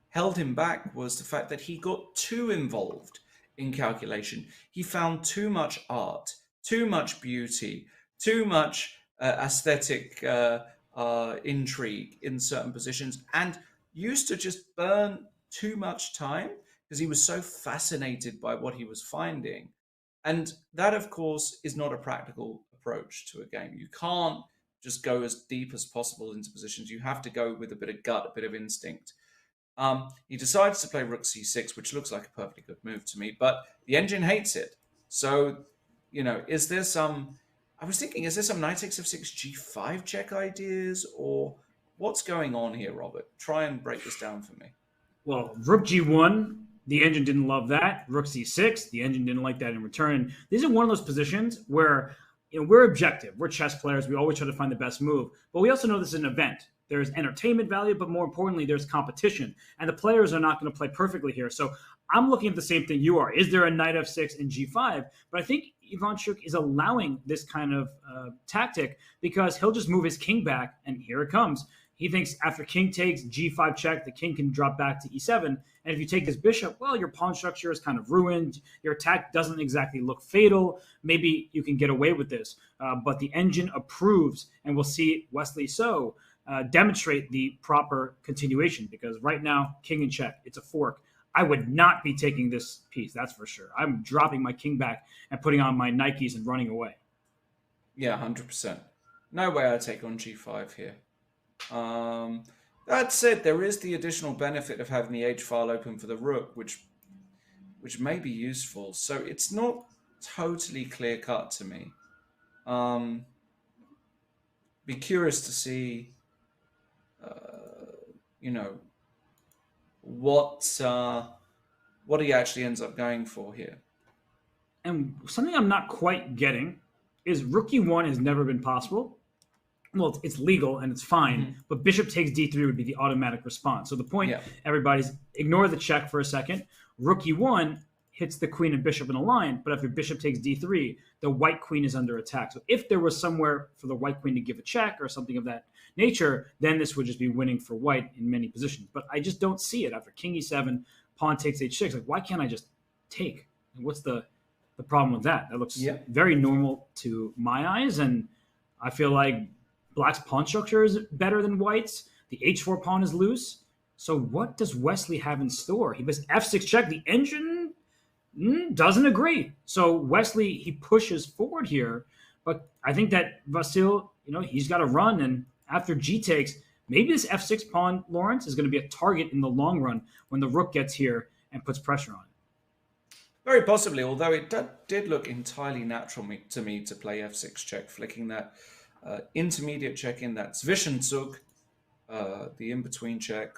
held him back was the fact that he got too involved in calculation. He found too much art, too much beauty, too much aesthetic intrigue in certain positions, and used to just burn too much time because he was so fascinated by what he was finding. And that, of course, is not a practical approach to a game. You can't just go as deep as possible into positions. You have to go with a bit of gut, a bit of instinct. He decides to play Rook C6, which looks like a perfectly good move to me, but the engine hates it. So, is there some knight takes f6, g5 check ideas, or what's going on here, Robert? Try and break this down for me.
Well, Rook G1, the engine didn't love that. Rook C6, the engine didn't like that in return. These are one of those positions where we're objective. We're chess players. We always try to find the best move. But we also know this is an event. There's entertainment value, but more importantly, there's competition. And the players are not going to play perfectly here. So I'm looking at the same thing you are. Is there a knight f6 and g5? But I think Ivanchuk is allowing this kind of tactic because he'll just move his king back, and here it comes. He thinks after king takes, g5 check, the king can drop back to e7. And if you take this bishop, well, your pawn structure is kind of ruined. Your attack doesn't exactly look fatal. Maybe you can get away with this. But the engine approves, and we'll see Wesley So demonstrate the proper continuation, because right now, king and check, it's a fork. I would not be taking this piece, that's for sure. I'm dropping my king back and putting on my Nikes and running away.
Yeah, 100%. No way I'd take on g5 here. That said, there is the additional benefit of having the h file open for the rook, which may be useful. So it's not totally clear cut to me. Be curious to see, what he actually ends up going for here.
And something I'm not quite getting is Rook E1 has never been possible. Well, it's legal and it's fine, but bishop takes d3 would be the automatic response. So the point, everybody's ignore the check for a second. Rook E1 hits the queen and bishop in a line, but if your bishop takes d3, the white queen is under attack. So if there was somewhere for the white queen to give a check or something of that nature, then this would just be winning for white in many positions. But I just don't see it. After king e7, pawn takes h6. Like, why can't I just take? What's the problem with that? That looks very normal to my eyes, and I feel like black's pawn structure is better than white's. The h4 pawn is loose. So what does Wesley have in store? He has f6 check. The engine doesn't agree. So Wesley, he pushes forward here. But I think that Vasil, he's got to run. And after g takes, maybe this f6 pawn, Lawrence, is going to be a target in the long run when the rook gets here and puts pressure on it.
Very possibly, although it did look entirely natural to me to play f6 check, flicking that intermediate check in that Zwischenzug, the in-between check,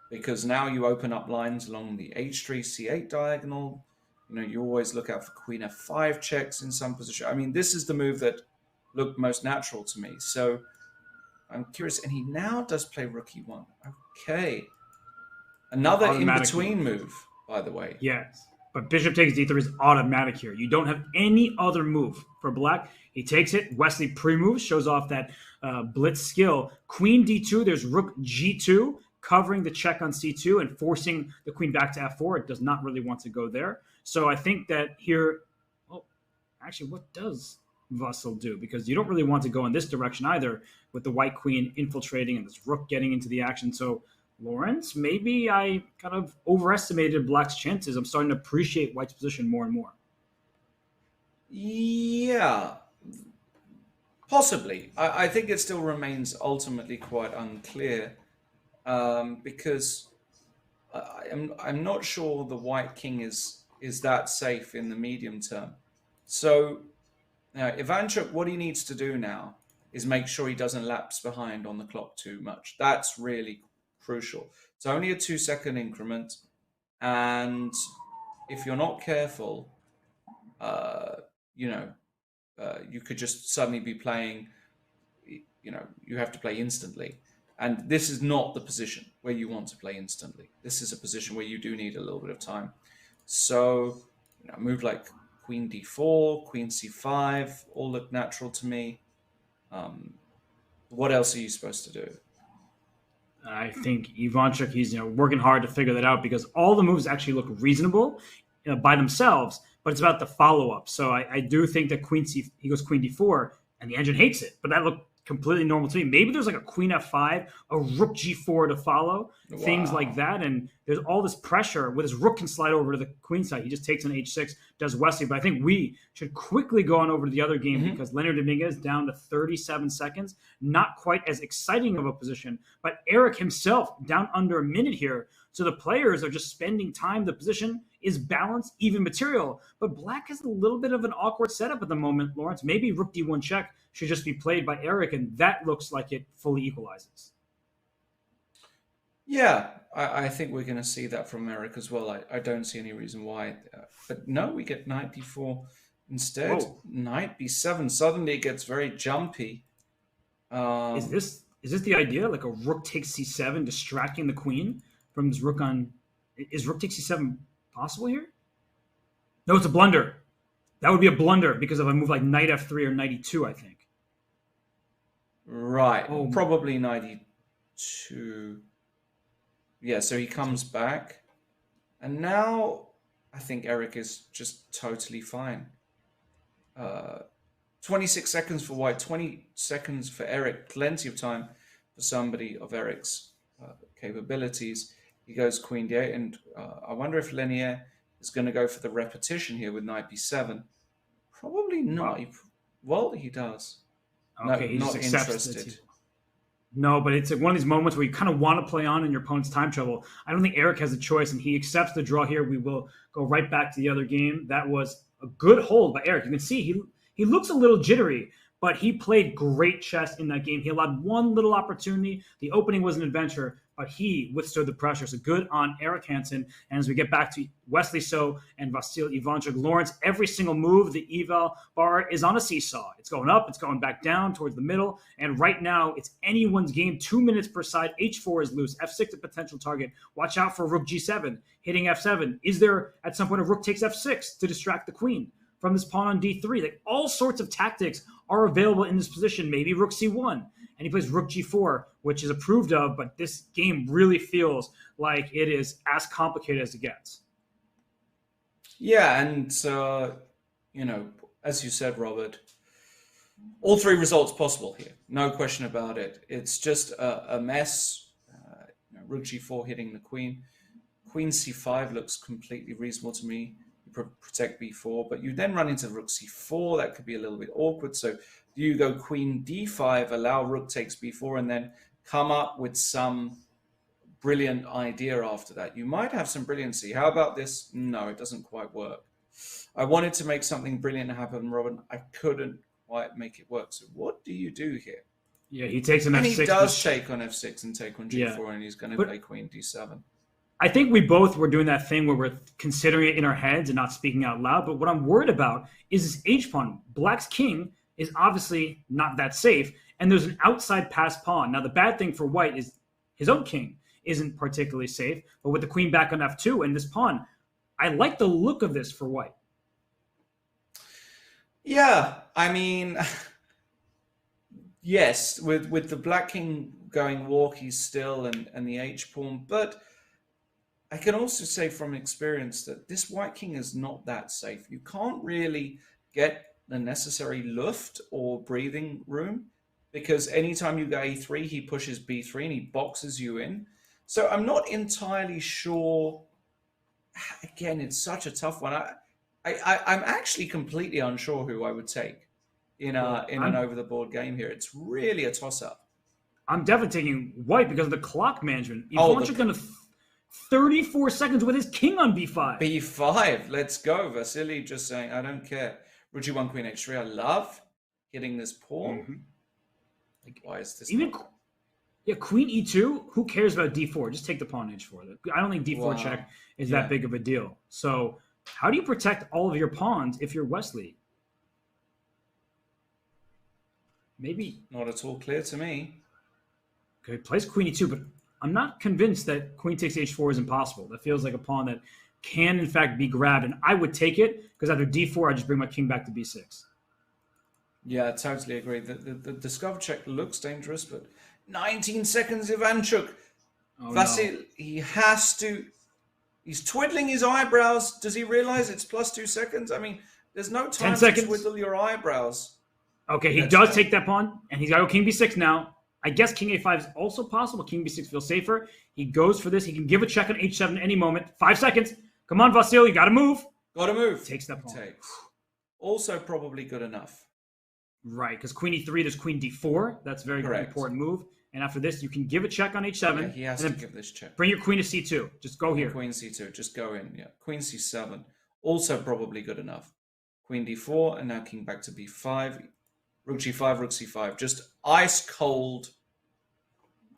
because now you open up lines along the h3, c8 diagonal. You know, you always look out for queen f5 checks in some position. I mean, this is the move that looked most natural to me. So I'm curious. And he now does play rook e1. Okay. Another in-between move, by the way.
Yes. But bishop takes d3 is automatic here. You don't have any other move for black. He takes it. Wesley pre-moves, shows off that blitz skill. Queen d2, there's rook g2, covering the check on c2 and forcing the queen back to f4. It does not really want to go there. So I think that here, well, actually, what does Vasil do? Because you don't really want to go in this direction either, with the white queen infiltrating and this rook getting into the action. So Lawrence, maybe I kind of overestimated black's chances. I'm starting to appreciate white's position more and more.
Yeah, possibly. I think it still remains ultimately quite unclear, because I'm not sure the white king is that safe in the medium term. So Ivanchuk, what he needs to do now is make sure he doesn't lapse behind on the clock too much. That's really crucial. It's only a 2-second increment, and if you're not careful, you could just suddenly be playing, you have to play instantly. And this is not the position where you want to play instantly. This is a position where you do need a little bit of time. So, a move like queen d4, queen c5, all look natural to me. What else are you supposed to do?
I think Ivanchuk, he's working hard to figure that out, because all the moves actually look reasonable by themselves, but it's about the follow-up. So I do think that he goes queen d4, and the engine hates it, but that looked completely normal to me. Maybe there's like a queen f5, a rook g4 to follow, things like that, and there's all this pressure where this rook can slide over to the queen side. He just takes on h6, does Wesley, but I think we should quickly go on over to the other game, because Leonard Dominguez down to 37 seconds, not quite as exciting of a position, but Eric himself down under a minute here. So the players are just spending time. The position is balanced, even material. But black has a little bit of an awkward setup at the moment, Lawrence. Maybe rook d1 check should just be played by Eric, and that looks like it fully equalizes.
Yeah, I think we're going to see that from Eric as well. I don't see any reason why. But no, we get knight d4 instead. Whoa. Knight b7. Suddenly it gets very jumpy.
Is this the idea? Like a rook takes c7, distracting the queen from this rook on... Is rook takes c7 possible here? No, it's a blunder. That would be a blunder because of a move like knight f3 or knight e2, I think.
Right. Oh, probably knight e2. Yeah, so he comes back. And now I think Eric is just totally fine. 26 seconds for white, 20 seconds for Eric. Plenty of time for somebody of Eric's capabilities. He goes queen d8, and I wonder if Lenier is going to go for the repetition here with knight b7. Probably not. Wow. Well, he does.
Okay,
no,
he
not
just
interested.
No, but it's one of these moments where you kind of want to play on in your opponent's time trouble. I don't think Eric has a choice, and he accepts the draw here. We will go right back to the other game. That was a good hold by Eric. You can see he looks a little jittery, but he played great chess in that game. He allowed one little opportunity. The opening was an adventure, but he withstood the pressure. So good on Eric Hansen. And as we get back to Wesley So and Vasil Ivanchuk, Lawrence, every single move, the eval bar is on a seesaw. It's going up, it's going back down towards the middle. And right now, it's anyone's game. 2 minutes per side. H4 is loose. F6 a potential target. Watch out for rook g7, hitting f7. Is there, at some point, a rook takes f6 to distract the queen from this pawn on d3? Like, all sorts of tactics are available in this position. Maybe rook c1. And he plays rook g4, which is approved of, but this game really feels like it is as complicated as it gets.
Yeah, and, as you said, Robert, all three results possible here. No question about it. It's just a mess. Rook g4 hitting the queen. Queen c5 looks completely reasonable to me. You protect b4, but you then run into rook c4. That could be a little bit awkward. So you go queen d5, allow rook takes b4, and then come up with some brilliant idea after that. You might have some brilliancy. How about this? No, it doesn't quite work. I wanted to make something brilliant happen, Robin. I couldn't quite make it work. So what do you do here?
Yeah, he takes an
and
f6.
He does take on f6 and take on g4,
Yeah.
and he's going to play queen d7.
I think we both were doing that thing where we're considering it in our heads and not speaking out loud. But what I'm worried about is this h-pawn. Black's king is obviously not that safe, and there's an outside pass pawn. Now, the bad thing for white is his own king isn't particularly safe, but with the queen back on f2 and this pawn, I like the look of this for white.
Yeah, I mean, yes, with the black king going walkie still and the h-pawn, but I can also say from experience that this white king is not that safe. You can't really get the necessary luft or breathing room, because anytime you go a3, he pushes b3 and he boxes you in. So I'm not entirely sure. Again, it's such a tough one. I'm actually completely unsure who I would take in an over-the-board game here. It's really a toss-up.
I'm definitely taking white because of the clock management. Ivanchuk going to 34 seconds with his king on b5.
b5, let's go. Vasily just saying, I don't care. Rook g1, queen h3, I love hitting this pawn. Like, why is this
Yeah, queen e2, who cares about d4? Just take the pawn h4. I don't think d4 check is that big of a deal. So how do you protect all of your pawns if you're Wesley? Maybe.
Not at all clear to me.
Okay, plays queen e2, but I'm not convinced that queen takes h4 is impossible. That feels like a pawn that can, in fact, be grabbed. And I would take it because after d4, I just bring my king back to b6.
Yeah, I totally agree. The discover check looks dangerous, but 19 seconds, Ivanchuk. Vasil, he has to... He's twiddling his eyebrows. Does he realize it's +2 seconds? I mean, there's no time to twiddle your eyebrows.
Okay, he does take that pawn, and he's got to go king b6 now. I guess king a5 is also possible. King b6 feels safer. He goes for this. He can give a check on h7 at any moment. 5 seconds. Come on, Vasil, you got to move.
Got to move.
Takes that pawn.
Also probably good enough.
Right, because queen e3, there's queen d4. That's a very important move. And after this, you can give a check on h7.
Yeah, he has to give this check.
Bring your queen to c2. Just go here.
Queen c2, just go in. Yeah, queen c7, also probably good enough. Queen d4, and now king back to b5. Rook g5, rook c5. Just ice cold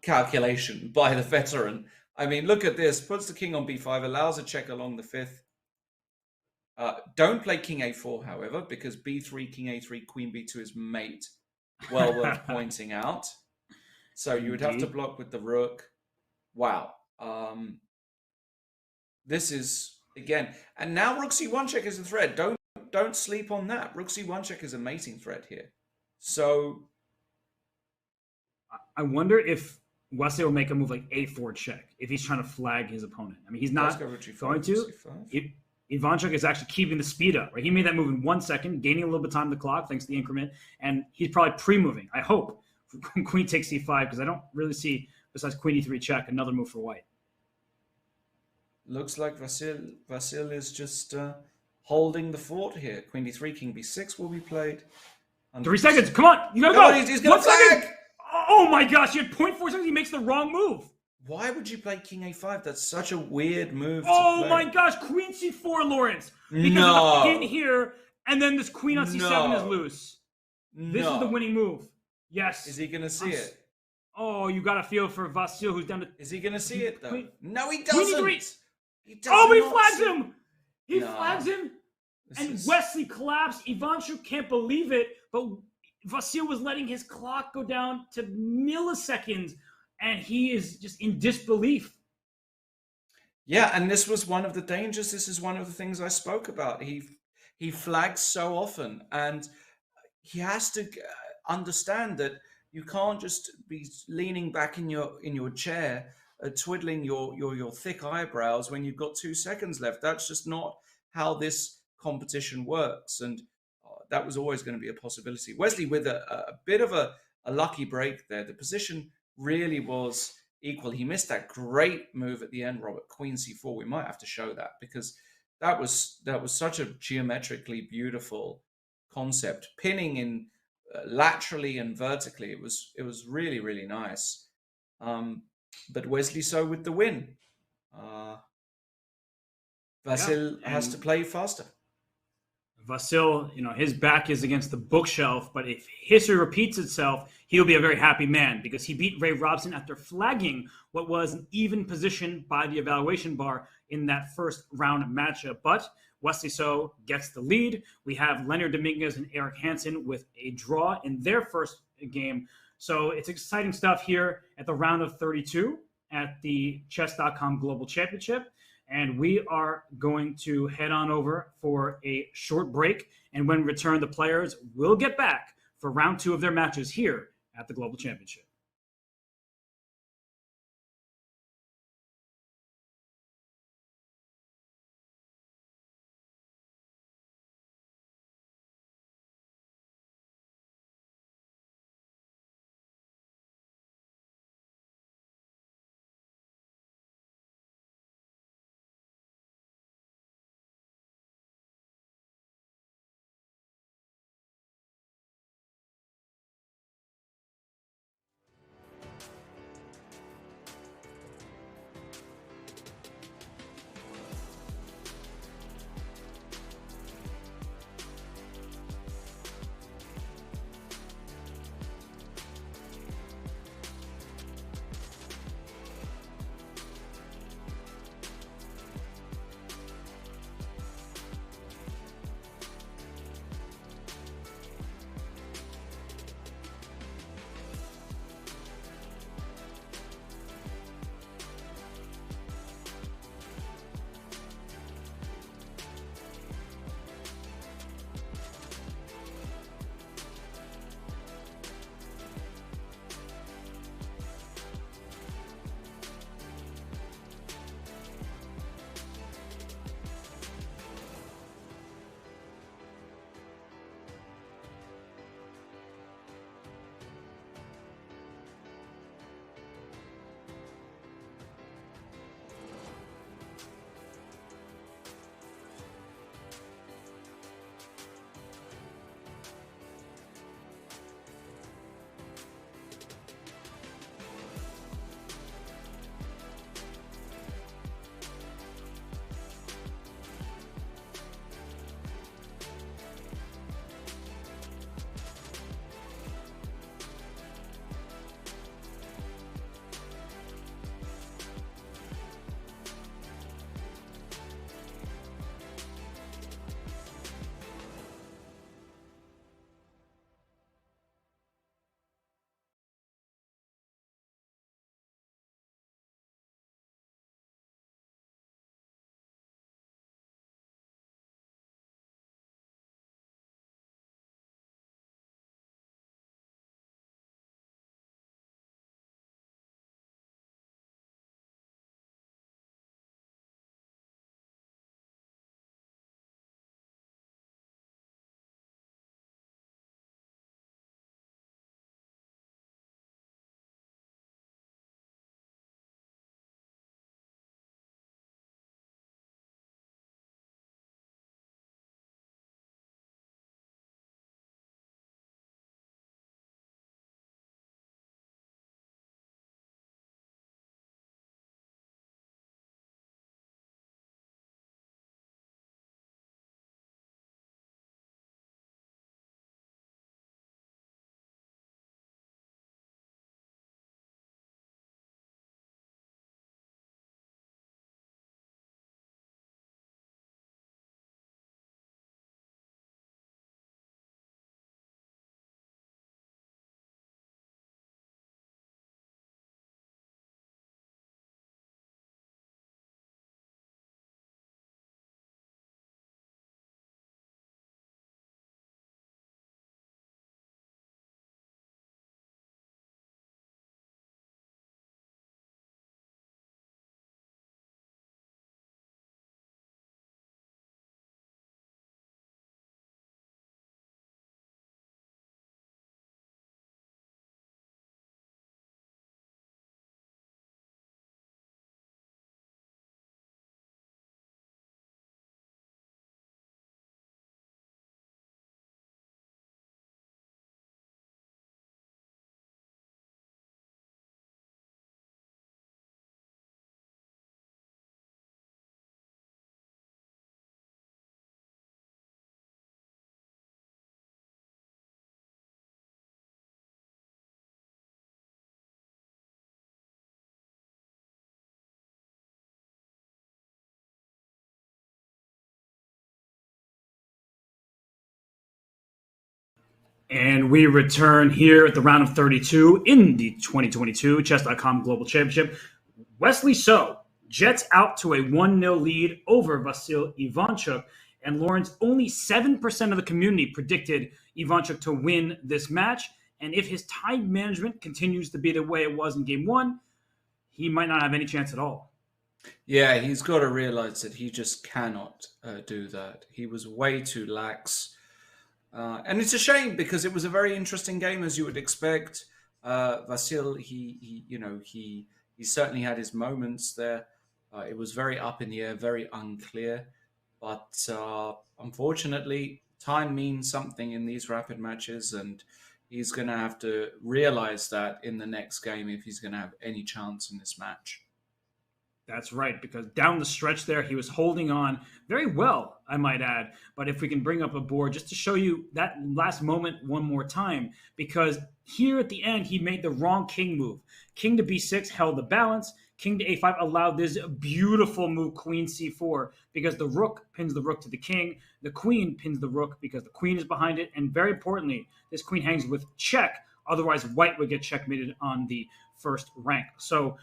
calculation by the veteran. I mean, look at this. Puts the king on b5, allows a check along the 5th. Don't play king a4, however, because b3, king a3, queen b2 is mate. Well worth pointing out. So you would have to block with the rook. Wow. This is, again, and now rook c1 check is a threat. Don't sleep on that. Rook c1 check is a mating threat here. So
I wonder if Wesley will make a move like a4 check if he's trying to flag his opponent. I mean, he's not going to. Ivanchuk is actually keeping the speed up. Right? He made that move in 1 second, gaining a little bit of time on the clock thanks to the increment, and he's probably pre-moving. I hope queen takes c5 because I don't really see, besides queen e3 check, another move for white.
Looks like Vasil is just holding the fort here. Queen d3, king b6 will be played.
3 seconds. Come on. You got to go.
He's going to flag.
Oh, my gosh. You had 0.4 seconds. He makes the wrong move.
Why would you play king a5? That's such a weird move.
Oh, my gosh. Queen c4, Lawrence. Because of the pin here, and then this queen on c7 is loose. This is the winning move. Yes.
Is he going to see it?
Oh, you got to feel for Vasil, who's down to...
Is he going to see it, though? No, he doesn't.
He but he flags him. He flags him. And Wesley collapsed. Ivanchuk can't believe it. But Vasil was letting his clock go down to milliseconds. And he is just in disbelief.
Yeah, and this was one of the dangers. This is one of the things I spoke about. He flags so often. And he has to understand that you can't just be leaning back in your chair, twiddling your thick eyebrows when you've got 2 seconds left. That's just not how this competition works, and that was always going to be a possibility. Wesley with a bit of a lucky break there. The position really was equal. He missed that great move at the end, Robert. Queen c4. We might have to show that because that was such a geometrically beautiful concept, pinning in laterally and vertically. It was really, really nice. But Wesley so with the win. Vasil has to play faster.
Vasil, his back is against the bookshelf, but if history repeats itself, he'll be a very happy man because he beat Ray Robson after flagging what was an even position by the evaluation bar in that first round matchup. But Wesley So gets the lead. We have Leonard Dominguez and Eric Hansen with a draw in their first game. So it's exciting stuff here at the round of 32 at the Chess.com Global Championship. And we are going to head on over for a short break. And when we return, the players will get back for round 2 of their matches here at the Global Championship. And we return here at the round of 32 in the 2022 Chess.com Global Championship. Wesley So jets out to a 1-0 lead over Vasyl Ivanchuk. And Lawrence, only 7% of the community predicted Ivanchuk to win this match. And if his time management continues to be the way it was in game one, he might not have any chance at all.
Yeah, he's got to realize that he just cannot do that. He was way too lax. And it's a shame because it was a very interesting game, as you would expect. Vasyl, he certainly had his moments there. It was very up in the air, very unclear. But unfortunately, time means something in these rapid matches, and he's going to have to realize that in the next game if he's going to have any chance in this match.
That's right, because down the stretch there, he was holding on very well, I might add. But if we can bring up a board just to show you that last moment one more time, because here at the end, he made the wrong king move. King to b6 held the balance. King to a5 allowed this beautiful move, queen c4, because the rook pins the rook to the king. The queen pins the rook because the queen is behind it. And very importantly, this queen hangs with check. Otherwise, white would get checkmated on the first rank. So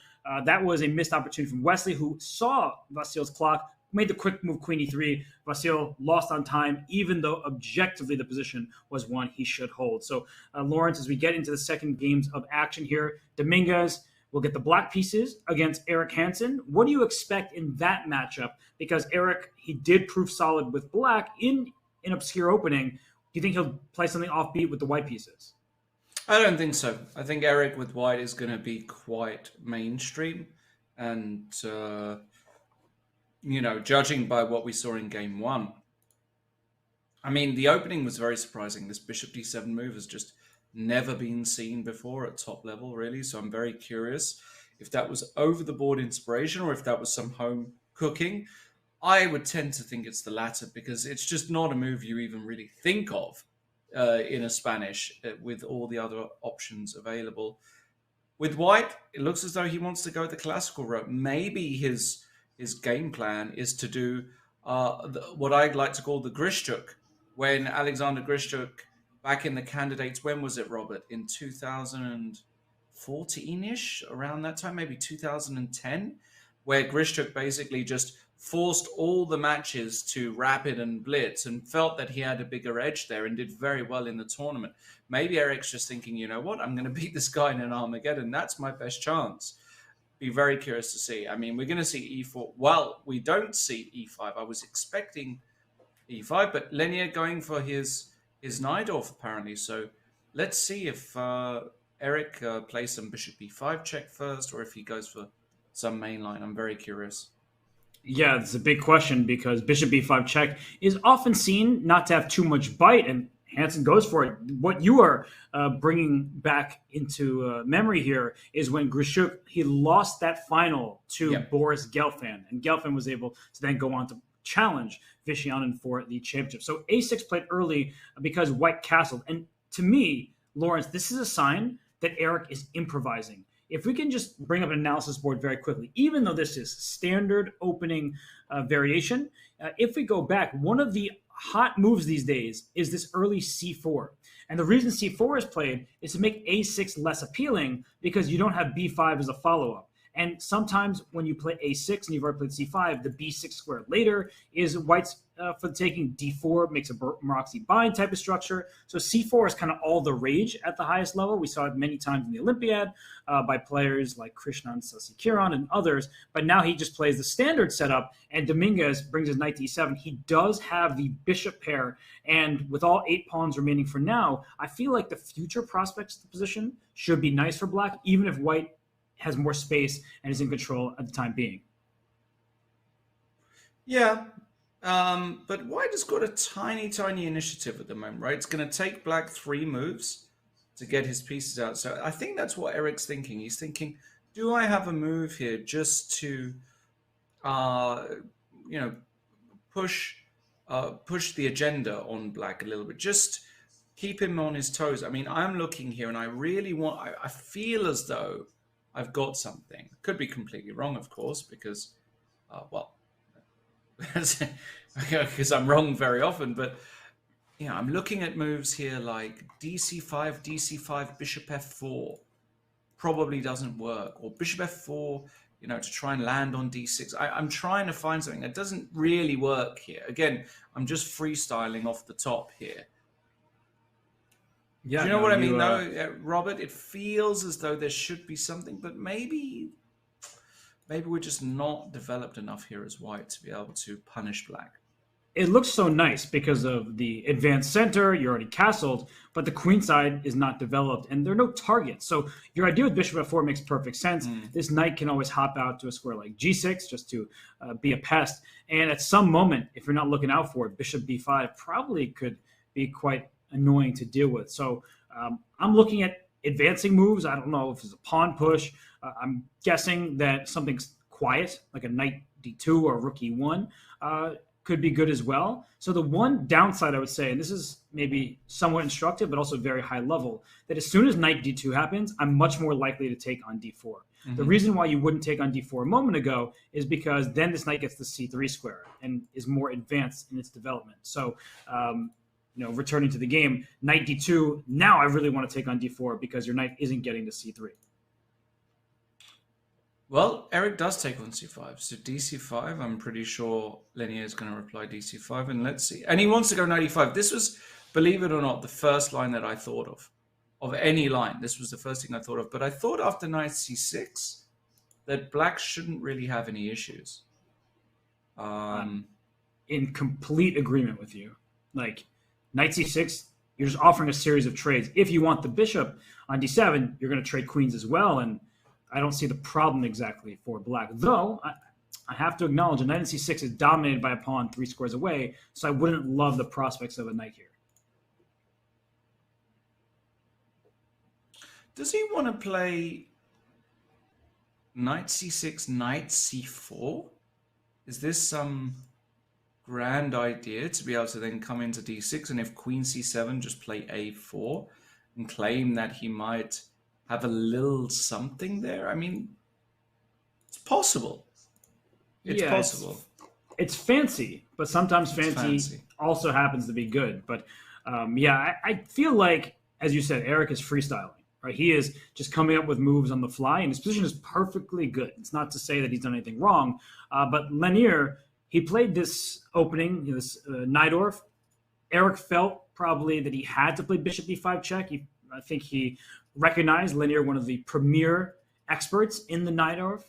that was a missed opportunity from Wesley, who saw Vasyl's clock, made the quick move queen e3. Vasyl lost on time, even though objectively the position was one he should hold. So Lawrence, as we get into the second games of action here, Dominguez will get the black pieces against Eric Hansen. What do you expect in that matchup? Because Eric, he did prove solid with black in an obscure opening. Do you think he'll play something offbeat with the white pieces?
I don't think so. I think Eric with white is going to be quite mainstream. And, judging by what we saw in game one, I mean, the opening was very surprising. This bishop d7 move has just never been seen before at top level, really. So I'm very curious if that was over the board inspiration or if that was some home cooking. I would tend to think it's the latter because it's just not a move you even really think of in a Spanish with all the other options available. With white, it looks as though he wants to go the classical route. Maybe his game plan is to do what I'd like to call the Grishchuk. When Alexander Grishchuk, back in the candidates, when was it, Robert? In 2014-ish, around that time, maybe 2010, where Grishchuk basically just forced all the matches to rapid and blitz and felt that he had a bigger edge there and did very well in the tournament. Maybe Eric's just thinking, you know what, I'm going to beat this guy in an Armageddon. That's my best chance. Be very curious to see. I mean, we're going to see e4. Well, we don't see e5. I was expecting e5, but Lenier going for his knight off, apparently. So let's see if Eric plays some bishop b5 check first or if he goes for some main line. I'm very curious.
Yeah, it's a big question because bishop b5 check is often seen not to have too much bite, and Hansen goes for it. What you are bringing back into memory here is when Grishchuk, he lost that final to Boris Gelfand, and Gelfand was able to then go on to challenge Vishyanin for the championship. So a6 played early because white castled. And to me, Lawrence, this is a sign that Eric is improvising. If we can just bring up an analysis board very quickly, even though this is standard opening variation, if we go back, one of the hot moves these days is this early c4. And the reason c4 is played is to make a6 less appealing because you don't have b5 as a follow-up. And sometimes when you play a6 and you've already played c5, the b6 square later is white's for the taking. D4 makes a Maroczy bind type of structure. So c4 is kind of all the rage at the highest level. We saw it many times in the Olympiad by players like Krishnan Sasikiran and others. But now he just plays the standard setup, and Dominguez brings his knight to e7. He does have the bishop pair, and with all 8 pawns remaining for now, I feel like the future prospects of the position should be nice for black, even if white has more space and is in control at the time being.
Yeah, but white has got a tiny initiative at the moment, right? It's going to take black 3 moves to get his pieces out. So I think that's what Eric's thinking. He's thinking, do I have a move here just to, push the agenda on black a little bit, just keep him on his toes? I mean, I'm looking here and I really I feel as though I've got something. Could be completely wrong, of course, because, because I'm wrong very often. But Yeah, I'm looking at moves here like dc5, dc5, bishop f4 probably doesn't work, or bishop f4, you know, to try and land on d6. I'm trying to find something that doesn't really work here. Again, I'm just freestyling off the top here.
Yeah,
do you know what I mean, though, Robert? It feels as though there should be something, but maybe we're just not developed enough here as white to be able to punish black.
It looks so nice because of the advanced center. You're already castled, but the queen side is not developed, and there are no targets. So your idea with bishop f4 makes perfect sense. This knight can always hop out to a square like g6 just to be a pest. And at some moment, if you're not looking out for it, bishop b5 probably could be quite annoying to deal with. So I'm looking at advancing moves. I don't know if it's a pawn push. I'm guessing that something's quiet, like a knight d2 or rook e1, could be good as well. So the one downside I would say, and this is maybe somewhat instructive, but also very high level, that as soon as knight d2 happens, I'm much more likely to take on d4. The reason why you wouldn't take on d4 a moment ago is because then this knight gets the c3 square and is more advanced in its development. So, you know, returning to the game, knight d2, now I really want to take on d4 because your knight isn't getting to c3.
Well, Eric does take on c5. So dc5, I'm pretty sure Linear is going to reply dc5. And let's see. And he wants to go knight e5. This was, believe it or not, the first line that I thought of any line. This was the first thing I thought of. But I thought after knight c6 that black shouldn't really have any issues.
I'm in complete agreement with you. Like, knight c6, you're just offering a series of trades. If you want the bishop on d7, you're going to trade queens as well. And I don't see the problem exactly for black. Though, I have to acknowledge a knight in c6 is dominated by a pawn 3 squares away, so I wouldn't love the prospects of a knight here.
Does he want to play knight c6, knight c4? Is this some grand idea to be able to then come into d6, and if queen c7, just play a4 and claim that he might have a little something there? I mean, it's possible. It's possible.
It's fancy, but sometimes fancy also happens to be good. But I feel like, as you said, Eric is freestyling, right? He is just coming up with moves on the fly, and his position is perfectly good. It's not to say that he's done anything wrong, but Lanier, he played this opening, this Najdorf. Eric felt probably that he had to play bishop e5 check. I think he recognized Linear, one of the premier experts in the Najdorf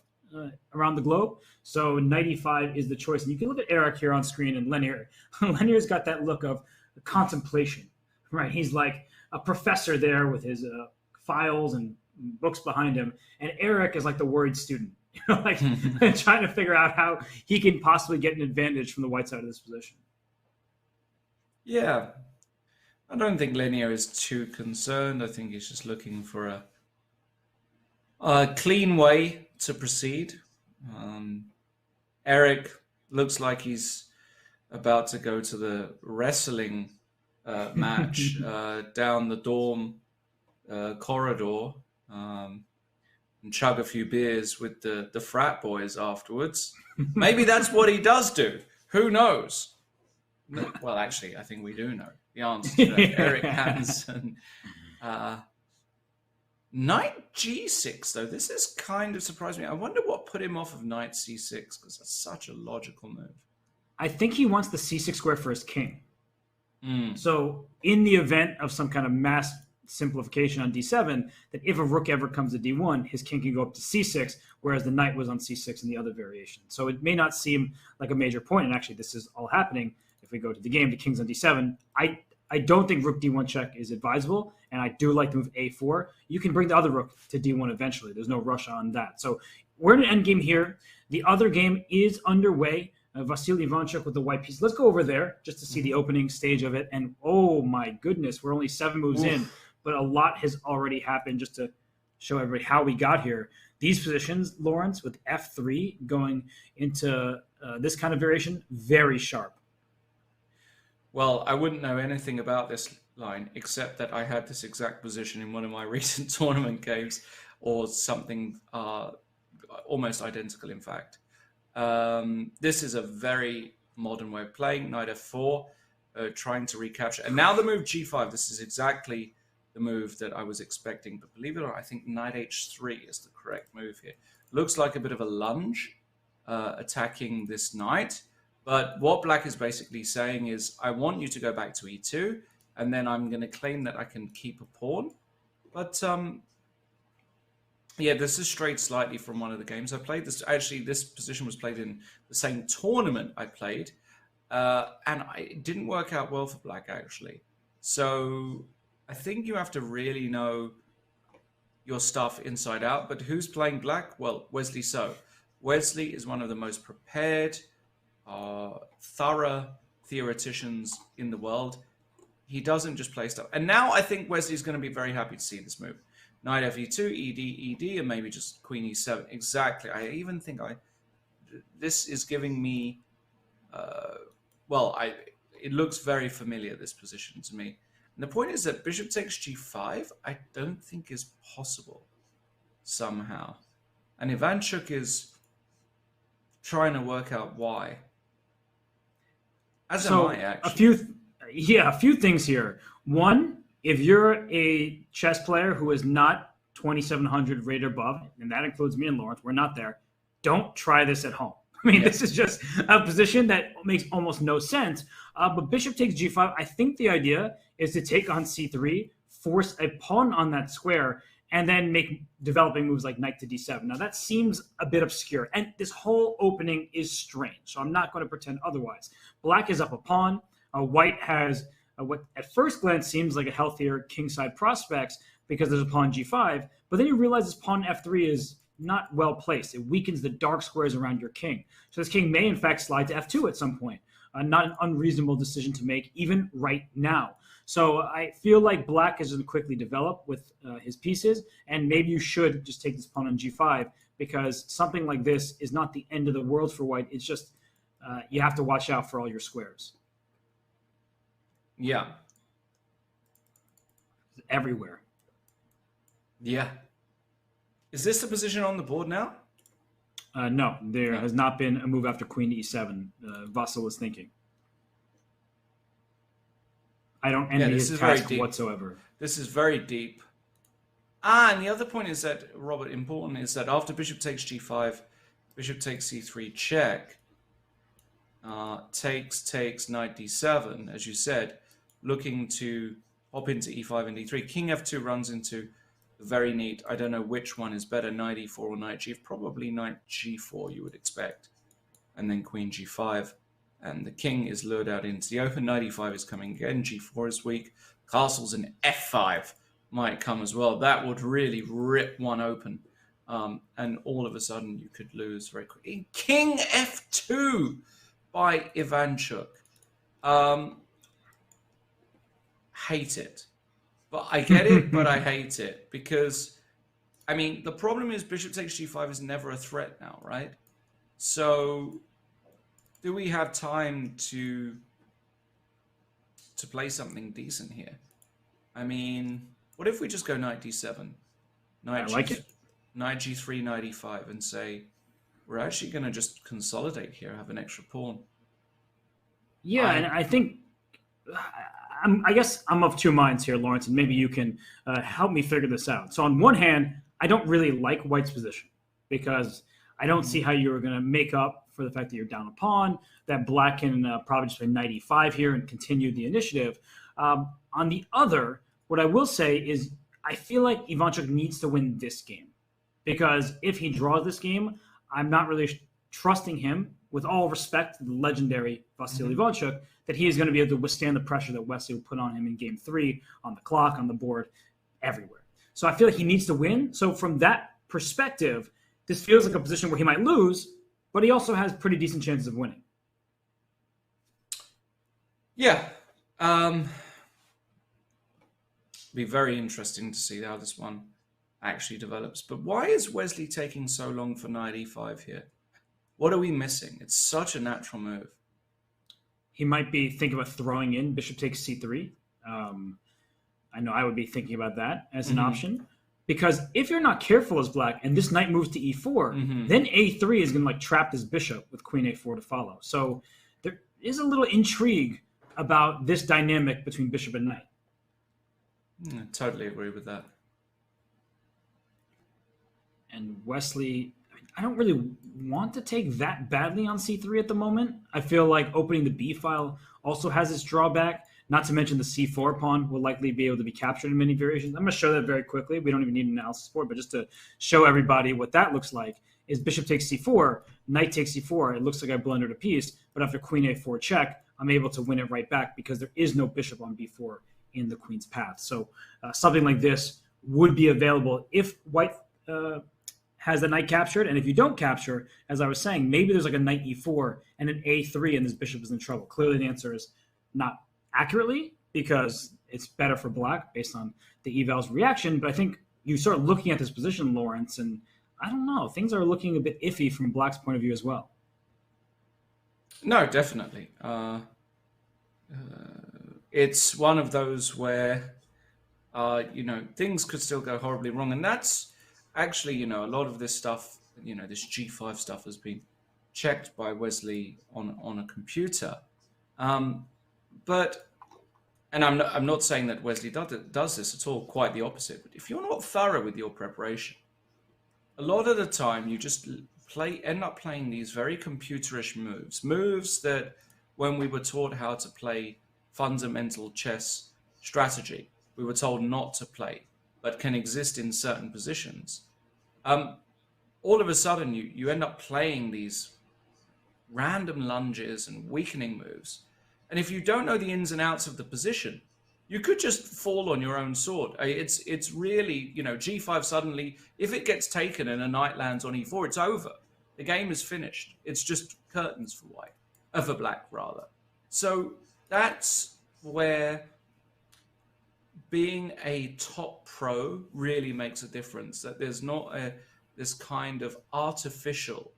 around the globe. So knight e5 is the choice. And you can look at Eric here on screen, and Linear's got that look of contemplation, right? He's like a professor there with his files and books behind him. And Eric is like the worried student, like trying to figure out how he can possibly get an advantage from the white side of this position.
Yeah. I don't think Linear is too concerned. I think he's just looking for a clean way to proceed. Eric looks like he's about to go to the wrestling match down the dorm corridor and chug a few beers with the frat boys afterwards. Maybe that's what he does do. Who knows? Well, actually, I think we do know the answer to that. Eric Hansen. Knight g6, though. This has kind of surprised me. I wonder what put him off of knight c6, because that's such a logical move.
I think he wants the c6 square for his king. So in the event of some kind of mass simplification on d7, that if a rook ever comes to d1, his king can go up to c6, whereas the knight was on c6 in the other variation. So it may not seem like a major point, and actually this is all happening. If we go to the game, the king's on d7. I don't think rook d1 check is advisable, and I do like the move a4. You can bring the other rook to d1 eventually. There's no rush on that. So we're in an endgame here. The other game is underway. Vasily Ivanchuk with the white piece. Let's go over there just to see the opening stage of it. And oh my goodness, we're only 7 moves in, but a lot has already happened. Just to show everybody how we got here. These positions, Lawrence, with f3 going into this kind of variation, very sharp.
Well, I wouldn't know anything about this line except that I had this exact position in one of my recent tournament games, or something almost identical, in fact. This is a very modern way of playing. Knight f4. trying to recapture. And now the move g5. This is exactly the move that I was expecting. But believe it or not, I think knight h3 is the correct move here. Looks like a bit of a lunge attacking this knight. But what black is basically saying is, I want you to go back to e2, and then I'm going to claim that I can keep a pawn. But yeah, this is strayed slightly from one of the games I played. Actually, this position was played in the same tournament I played, and it didn't work out well for black, actually. So I think you have to really know your stuff inside out. But who's playing black? Well, Wesley So. Wesley is one of the most prepared, thorough theoreticians in the world. He doesn't just play stuff. And now I think Wesley's going to be very happy to see this move. Knight fe2, ed, and maybe just queen e7. Exactly. I even think this is giving me, it looks very familiar, this position to me. And the point is that bishop takes g5, I don't think is possible somehow. And Ivanchuk is trying to work out why. As am I, actually.
A few things here. One, if you're a chess player who is not 2,700 rated above, and that includes me and Lawrence, we're not there, don't try this at home. I mean, This is just a position that makes almost no sense. But bishop takes g5, I think the idea is to take on c3, force a pawn on that square, and then make developing moves like knight to d7. Now, that seems a bit obscure, and this whole opening is strange, so I'm not going to pretend otherwise. Black is up a pawn. White has what at first glance seems like a healthier kingside prospects because there's a pawn g5, but then you realize this pawn f3 is not well placed. It weakens the dark squares around your king. So this king may in fact slide to f2 at some point. Not an unreasonable decision to make even right now. So I feel like black is going to quickly develop with his pieces, and maybe you should just take this pawn on g5 because something like this is not the end of the world for white. It's just you have to watch out for all your squares.
Yeah.
Everywhere.
Yeah. Is this the position on the board now?
No, there has not been a move after queen to e7. Vassal is thinking. I don't envy his task whatsoever.
This is very deep. And the other point is that, Robert, important is that after bishop takes g5, bishop takes c3 check, takes knight d7, as you said, looking to hop into e5 and d3. King f2 runs into very neat, I don't know which one is better, knight e4 or knight g4. Probably knight g4 you would expect. And then queen g5. And the king is lured out into the open. Knight e5 is coming again. g4 is weak. Castles in f5 might come as well. That would really rip one open. And all of a sudden you could lose very quickly. King f2 by Ivanchuk. Hate it. But I get it, but I hate it. Because, I mean, the problem is bishop takes g5 is never a threat now, right? So, do we have time to play something decent here? I mean, what if we just go knight d7? Knight g3, knight e5, and say, we're actually going to just consolidate here, have an extra pawn.
Yeah, and I think... I guess I'm of two minds here, Lawrence, and maybe you can help me figure this out. So on one hand, I don't really like white's position because I don't see how you're going to make up for the fact that you're down a pawn, that black can probably just play knight e5 here and continue the initiative. On the other, what I will say is I feel like Ivanchuk needs to win this game because if he draws this game, I'm not really trusting him, with all respect to the legendary Vasily Ivanchuk, that he is going to be able to withstand the pressure that Wesley will put on him in game 3, on the clock, on the board, everywhere. So I feel like he needs to win. So from that perspective, this feels like a position where he might lose, but he also has pretty decent chances of winning.
Yeah. Be very interesting to see how this one actually develops. But why is Wesley taking so long for knight e5 here? What are we missing? It's such a natural move.
He might be thinking about throwing in bishop takes c3. I know I would be thinking about that as an option. Because if you're not careful as black and this knight moves to e4, then a3 is going to like trap this bishop with queen a4 to follow. So there is a little intrigue about this dynamic between bishop and knight.
I totally agree with that.
And Wesley, I don't really want to take that badly on c3 at the moment. I feel like opening the b file also has its drawback, not to mention the c4 pawn will likely be able to be captured in many variations. I'm going to show that very quickly. We don't even need an analysis for it, but just to show everybody what that looks like is bishop takes c4, knight takes c4. It looks like I blundered a piece, but after queen a4 check, I'm able to win it right back because there is no bishop on b4 in the queen's path. So something like this would be available if white has the knight captured. And if you don't capture, as I was saying, maybe there's like a knight e4 and an a3 and this bishop is in trouble. Clearly the answer is not accurately because it's better for black based on the eval's reaction. But I think you start looking at this position, Lawrence, and I don't know, things are looking a bit iffy from black's point of view as well.
No, definitely. It's one of those where, things could still go horribly wrong. And that's actually, a lot of this stuff, this G5 stuff has been checked by Wesley on a computer. But I'm not saying that Wesley does this at all, quite the opposite. But if you're not thorough with your preparation, a lot of the time you just end up playing these very computerish moves that when we were taught how to play fundamental chess strategy, we were told not to play, but can exist in certain positions. All of a sudden, you end up playing these random lunges and weakening moves. And if you don't know the ins and outs of the position, you could just fall on your own sword. It's really, G5 suddenly, if it gets taken and a knight lands on E4, it's over. The game is finished. It's just curtains for white, for black rather. So that's where being a top pro really makes a difference, that there's not this kind of artificial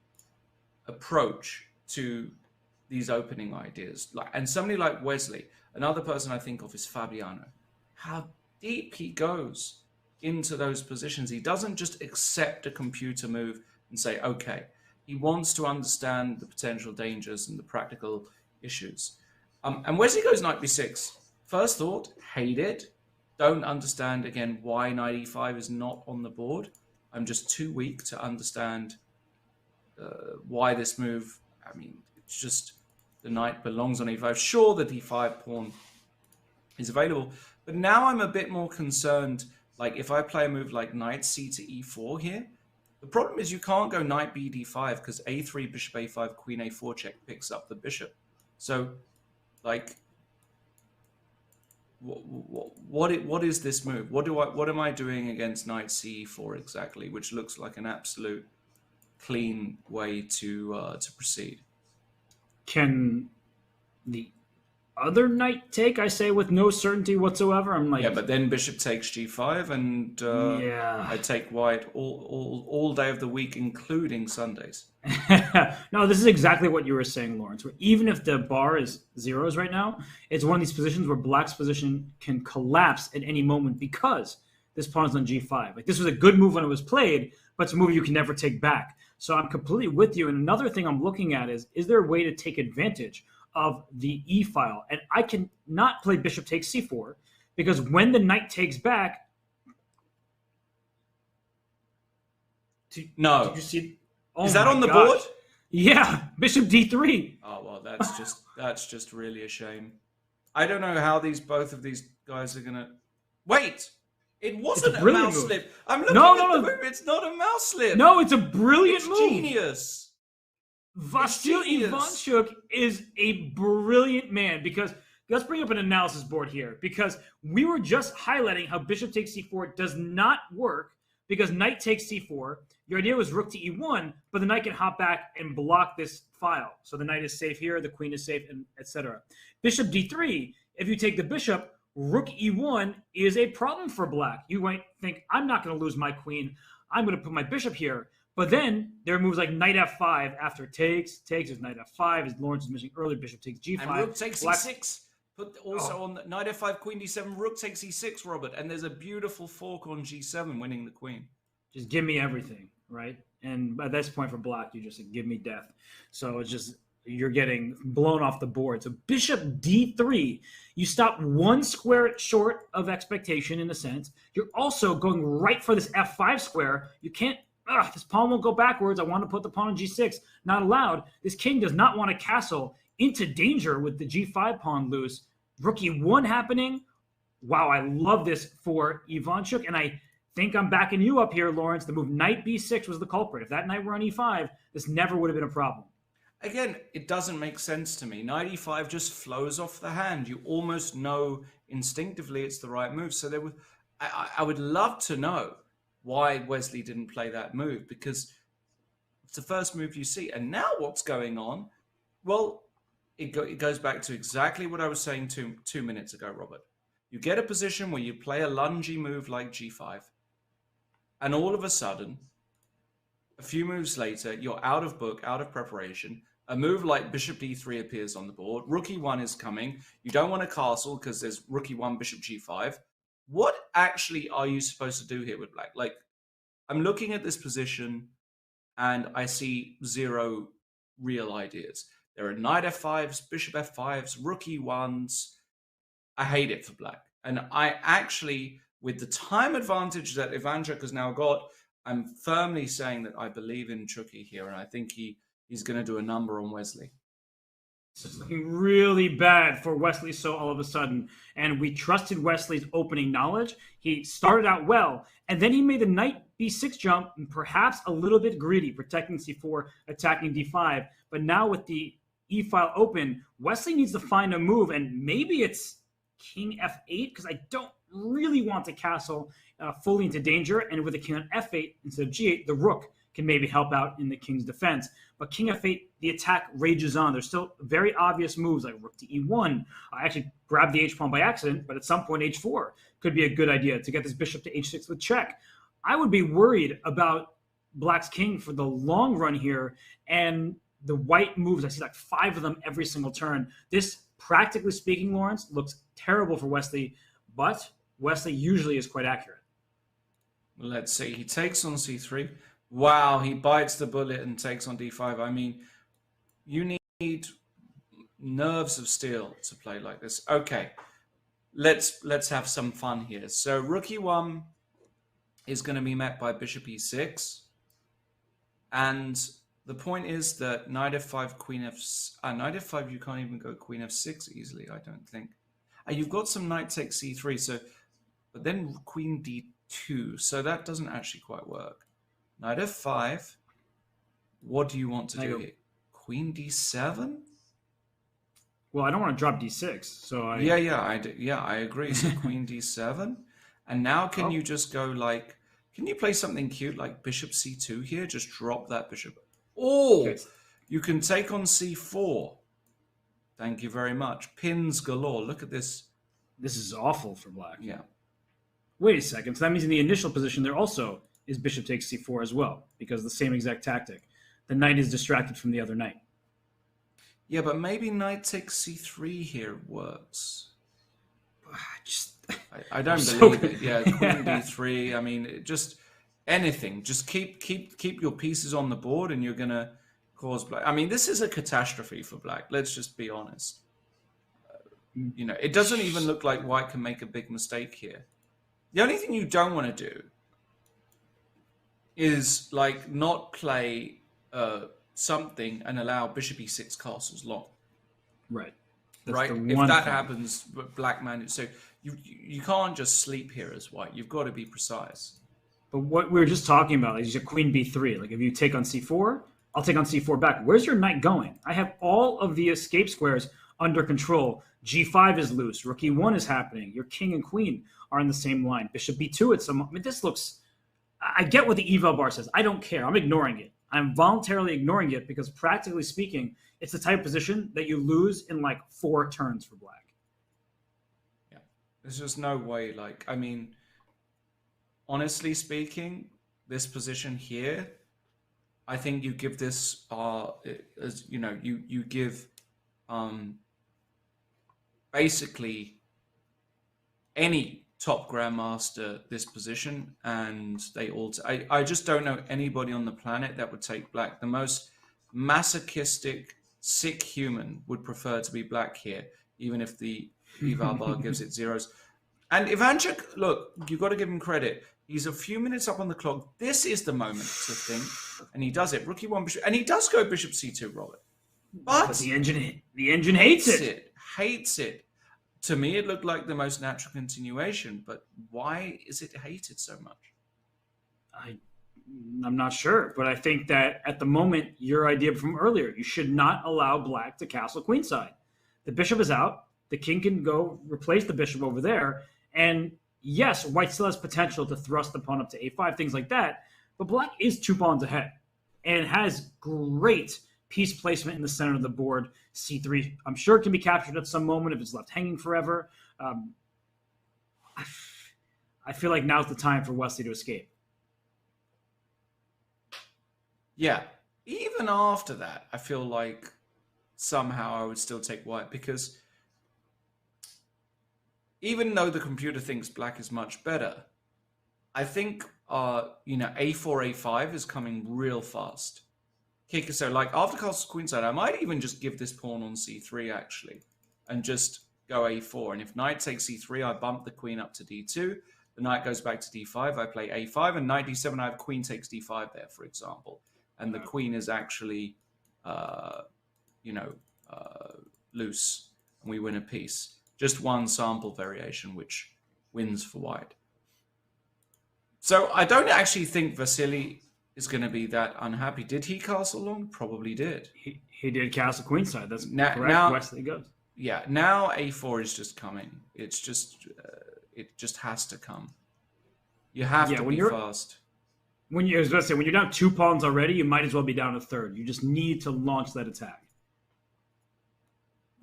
approach to these opening ideas. And somebody like Wesley, another person I think of is Fabiano. How deep he goes into those positions. He doesn't just accept a computer move and say, okay. He wants to understand the potential dangers and the practical issues. And Wesley goes knight b6. First thought, hate it. Don't understand, again, why knight e5 is not on the board. I'm just too weak to understand why this move, it's just the knight belongs on e5. Sure, the d5 pawn is available. But now I'm a bit more concerned, like if I play a move like knight c to e4 here, the problem is you can't go knight b d5 because a3, bishop a5, queen a4 check picks up the bishop. So, like, what is this move? What am I doing against knight c4 exactly? Which looks like an absolute clean way to proceed.
Can the other knight take? I say with no certainty whatsoever. I'm like,
yeah, but then bishop takes g5, and I take white all day of the week, including Sundays.
No, this is exactly what you were saying, Lawrence. Where even if the bar is zeros right now, it's one of these positions where black's position can collapse at any moment because this pawn is on g5. Like, this was a good move when it was played, but it's a move you can never take back. So I'm completely with you. And another thing I'm looking at is there a way to take advantage of the e file? And I can not play bishop takes c4 because when the knight takes back, did you see? Oh,
is that on the board?
Yeah, bishop d3.
Oh well, that's just really a shame. I don't know how both of these guys are gonna wait. It wasn't a mouse slip. I'm looking at the move. It's not a mouse slip.
No, it's a brilliant move.
Genius.
Vasyl Ivanchuk is a brilliant man because let's bring up an analysis board here because we were just highlighting how bishop takes c4 does not work because knight takes c4. Your idea was rook to e1, but the knight can hop back and block this file. So the knight is safe here, the queen is safe, and etc. Bishop d3, if you take the bishop, rook e1 is a problem for black. You might think, I'm not going to lose my queen. I'm going to put my bishop here. But then there are moves like knight f5 after takes. There's knight f5, as Lawrence was mentioning earlier, bishop takes g5.
And rook takes e6. But also on knight f5, queen d7, rook takes e6, Robert. And there's a beautiful fork on g7 winning the queen.
Just give me everything, right? And at this point for black, you just give me death. So it's just you're getting blown off the board. So bishop d3, you stop one square short of expectation in a sense. You're also going right for this f5 square. You can't, this pawn won't go backwards. I want to put the pawn on g6. Not allowed. This king does not want to castle into danger with the g5 pawn loose. Rook e1 happening. Wow, I love this for Ivanchuk, and I think I'm backing you up here, Lawrence. The move knight b6 was the culprit. If that knight were on e5, this never would have been a problem.
Again, it doesn't make sense to me. Knight e5 just flows off the hand. You almost know instinctively it's the right move. So I would love to know why Wesley didn't play that move, because it's the first move you see. And now what's going on? Well, it goes back to exactly what I was saying two minutes ago, Robert. You get a position where you play a lungy move like g5, and all of a sudden, a few moves later, you're out of book, out of preparation. A move like bishop d3 appears on the board. Rook e1 is coming. You don't want to castle because there's rook e1, bishop g5. What actually are you supposed to do here with black? Like, I'm looking at this position and I see zero real ideas. There are knight f5s, bishop f5s, rook e1s. I hate it for black. And I actually, with the time advantage that Ivanchuk has now got, I'm firmly saying that I believe in Chucky here, and I think he's going to do a number on Wesley.
It's looking really bad for Wesley So all of a sudden. And we trusted Wesley's opening knowledge. He started out well, and then he made the knight b6 jump, and perhaps a little bit greedy, protecting c4, attacking d5. But now with the e-file open, Wesley needs to find a move, and maybe it's king f8, because I don't really want to castle fully into danger. And with the king on f8 instead of g8, the rook can maybe help out in the king's defense. But king f8, the attack rages on. There's still very obvious moves like rook to e1. I actually grabbed the h-pawn by accident, but at some point h4 could be a good idea to get this bishop to h6 with check. I would be worried about black's king for the long run here, and the white moves, I see like 5 of them every single turn. This, practically speaking, Lawrence, looks terrible for Wesley, but Wesley usually is quite accurate.
Let's see. He takes on c3. Wow, he bites the bullet and takes on d5. I mean, you need nerves of steel to play like this. Okay, let's have some fun here. So rook e1 is going to be met by bishop e6. And the point is that knight f5, queen knight f5, you can't even go queen f6 easily, I don't think. You've got some knight takes c3, so, but then queen d2, so that doesn't actually quite work. Knight f5, what do you want to do here? Queen d7?
Well, I don't want to drop d6, so I...
Yeah, I agree. So queen d7, and now can you just go like, can you play something cute like bishop c2 here? Just drop that bishop. Oh, you can take on c4. Thank you very much. Pins galore. Look at this.
This is awful for black.
Yeah.
Wait a second. So that means in the initial position there also is bishop takes c4 as well, because the same exact tactic. The knight is distracted from the other knight.
Yeah, but maybe knight takes c3 here works. I don't believe it. Yeah, queen d3. I mean, just anything. Just keep your pieces on the board, and you're gonna cause black. I mean, this is a catastrophe for black. Let's just be honest. You know, it doesn't even look like white can make a big mistake here. The only thing you don't want to do is like not play something and allow bishop e6 castles long.
Right.
Right. If that happens, black man. So you can't just sleep here as white. You've got to be precise.
But what we were just talking about is your queen b3. Like if you take on c4, I'll take on c4 back. Where's your knight going? I have all of the escape squares under control. g5 is loose. Rook e1 is happening. Your king and queen are in the same line. Bishop b2 at some... I mean, this looks... I get what the eval bar says. I don't care. I'm ignoring it. I'm voluntarily ignoring it because practically speaking, it's the type of position that you lose in like 4 turns for black.
Yeah. There's just no way. Like, I mean, honestly speaking, this position here, I think you give this, as you know, you give basically any top grandmaster this position, and they all... I just don't know anybody on the planet that would take black. The most masochistic sick human would prefer to be black here, even if the eval bar gives it zeros. And Ivanchuk, look, you've got to give him credit. He's a few minutes up on the clock. This is the moment to think, and he does it. Rook e1 bishop, and he does go bishop c2, Robert. But
the engine hates it.
Hates it. To me, it looked like the most natural continuation. But why is it hated so much?
I'm not sure, but I think that at the moment, your idea from earlier, you should not allow black to castle queenside. The bishop is out. The king can go replace the bishop over there. And yes, white still has potential to thrust the pawn up to a5, things like that. But black is 2 pawns ahead and has great piece placement in the center of the board. c3, I'm sure it can be captured at some moment if it's left hanging forever. I feel like now's the time for Wesley to escape.
Yeah, even after that, I feel like somehow I would still take white, because even though the computer thinks black is much better, I think, a4, a5 is coming real fast. So like after castle queenside, I might even just give this pawn on c3 actually, and just go a4. And if knight takes c3, I bump the queen up to d2. The knight goes back to d5. I play a5, and knight d7. I have queen takes d5 there, for example. And the queen is actually, loose, and we win a piece. Just one sample variation, which wins for white. So I don't actually think Vasily is going to be that unhappy. Did he castle long? Probably did.
He did castle queenside. That's correct.
Now,
Wesley goes.
Yeah, now a4 is just coming. It's just, it just has to come. You have to be fast.
When you're down 2 pawns already, you might as well be down a third. You just need to launch that attack.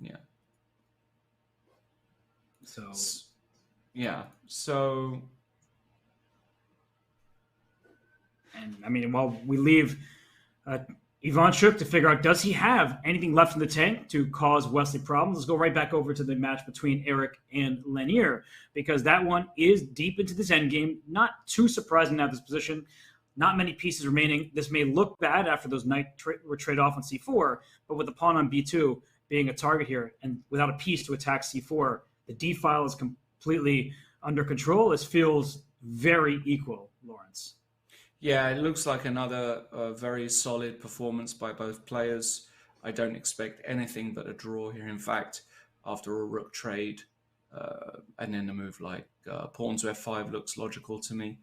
Yeah.
So.
Yeah. So.
And I mean, while we leave Ivanchuk to figure out, does he have anything left in the tank to cause Wesley problems? Let's go right back over to the match between Eric and Lanier, because that one is deep into this endgame. Not too surprising to have this position. Not many pieces remaining. This may look bad after those knight were traded off on c4, but with the pawn on b2 being a target here and without a piece to attack c4, the d file is completely under control. This feels very equal, Lawrence.
Yeah, it looks like another very solid performance by both players. I don't expect anything but a draw here. In fact, after a rook trade and then a move like pawn to f5 looks logical to me.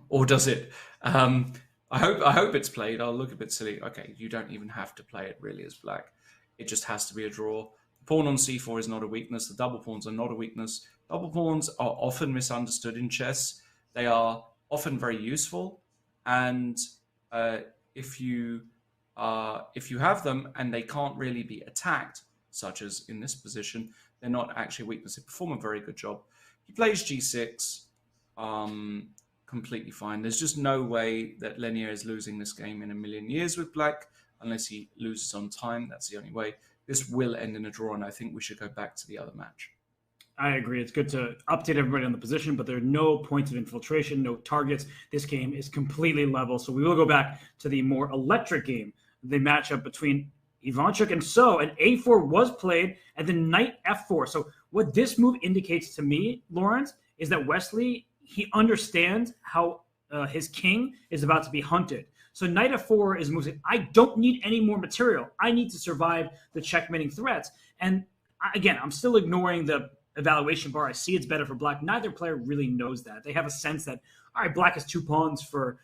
Or does it? I hope it's played. I'll look a bit silly. Okay, you don't even have to play it really as black. It just has to be a draw. Pawn on c4 is not a weakness. The double pawns are not a weakness. Double pawns are often misunderstood in chess. They are often very useful, and if you have them and they can't really be attacked, such as in this position, they're not actually a weakness. They perform a very good job. He plays g6, completely fine. There's just no way that Lanier is losing this game in a million years with black, unless he loses on time. That's the only way. This will end in a draw, and I think we should go back to the other match.
I agree. It's good to update everybody on the position, but there are no points of infiltration, no targets. This game is completely level. So we will go back to the more electric game, the matchup between Ivanchuk and So. And a4 was played, and then knight f4. So what this move indicates to me, Lawrence, is that Wesley, he understands how his king is about to be hunted. So knight f4 is moving. I don't need any more material. I need to survive the checkmating threats. And again, I'm still ignoring the evaluation bar. I see it's better for black. Neither player really knows that. They have a sense that, all right, black has 2 pawns for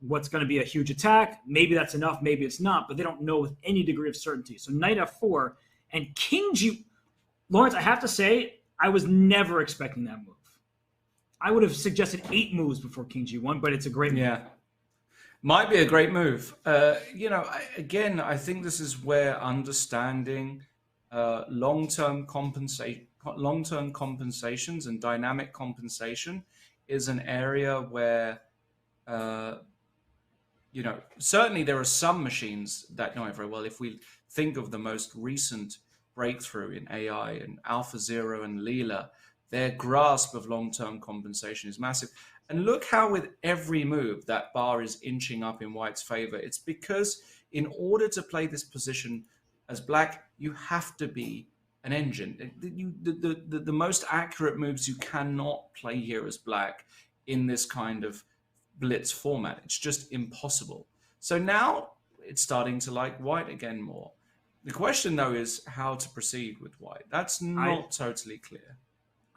what's going to be a huge attack. Maybe that's enough. Maybe it's not. But they don't know with any degree of certainty. So knight f4 and king g. Lawrence, I have to say, I was never expecting that move. I would have suggested 8 moves before king g1, but it's a great move.
Yeah. Might be a great move. Again, I think this is where understanding long-term compensations and dynamic compensation is an area where, certainly there are some machines that know it very well. If we think of the most recent breakthrough in AI and AlphaZero and Leela, their grasp of long-term compensation is massive. And look how with every move that bar is inching up in white's favor. It's because in order to play this position as black, you have to be an engine. The most accurate moves you cannot play here as black in this kind of blitz format. It's just impossible. So now it's starting to like white again more. The question, though, is how to proceed with white. That's not totally clear.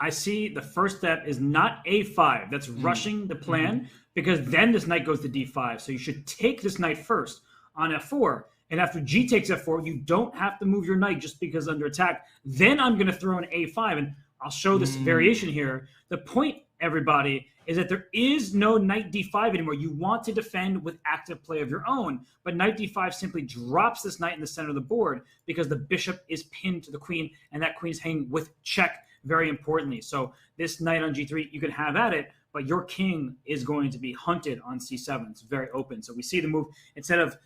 I see the first step is not a5. That's rushing the plan because then this knight goes to d5. So you should take this knight first on f4. And after g takes f4, you don't have to move your knight just because under attack. Then I'm going to throw an a5. And I'll show this variation here. The point, everybody, is that there is no knight d5 anymore. You want to defend with active play of your own. But knight d5 simply drops this knight in the center of the board because the bishop is pinned to the queen. And that queen's hanging with check. Very importantly. So this knight on g3, you can have at it, but your king is going to be hunted on c7. It's very open. So we see the move. Instead of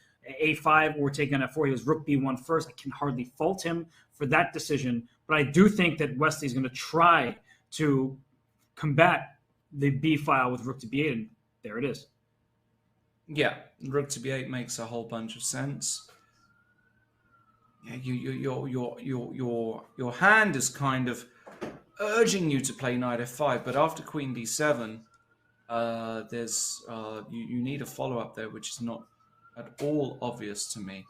a5 or taking on f4, he was rook b1 first. I can hardly fault him for that decision. But I do think that Wesley is going to try to combat the b file with rook to b8, and there it is.
Yeah, rook to b8 makes a whole bunch of sense. Yeah, your hand is kind of urging you to play knight f5, but after queen d7, you need a follow-up there, which is not at all obvious to me.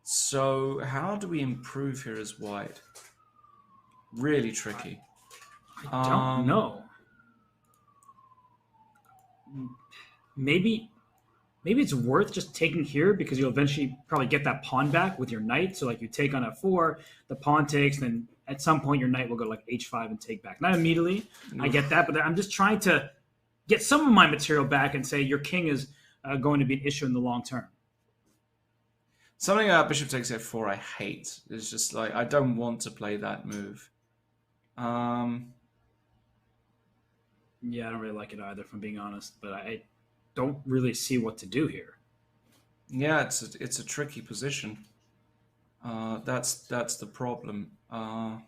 So how do we improve here as white? Really tricky.
I don't know. Maybe it's worth just taking here because you'll eventually probably get that pawn back with your knight. So like you take on f4, the pawn takes, then at some point your knight will go like h5 and take back. Not immediately, I get that, but I'm just trying to get some of my material back and say your king is going to be an issue in the long term.
Something about bishop takes f4 I hate. It's just like, I don't want to play that move.
Yeah, I don't really like it either, if I'm being honest, but I don't really see what to do here.
Yeah, it's a tricky position. That's the problem.
And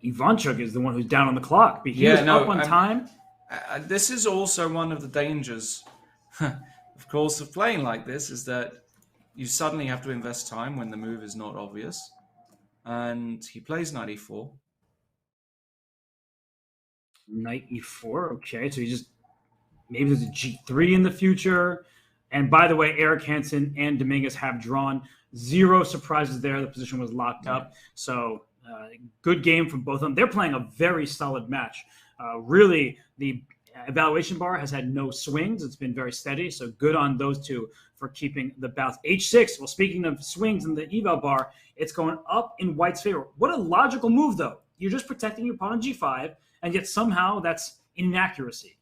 Ivanchuk is the one who's down on the clock. But he was up on time.
This is also one of the dangers, of course, of playing like this, is that you suddenly have to invest time when the move is not obvious. And he plays knight e4.
Knight e4, okay. So he just, maybe there's a g3 in the future. And by the way, Eric Hansen and Dominguez have drawn. 0 surprises there. The position was locked up. So good game from both of them. They're playing a very solid match. Really, the evaluation bar has had no swings. It's been very steady. So good on those two for keeping the balance. h6, well, speaking of swings in the eval bar, it's going up in white's favor. What a logical move, though. You're just protecting your pawn on g5, and yet somehow that's inaccuracy.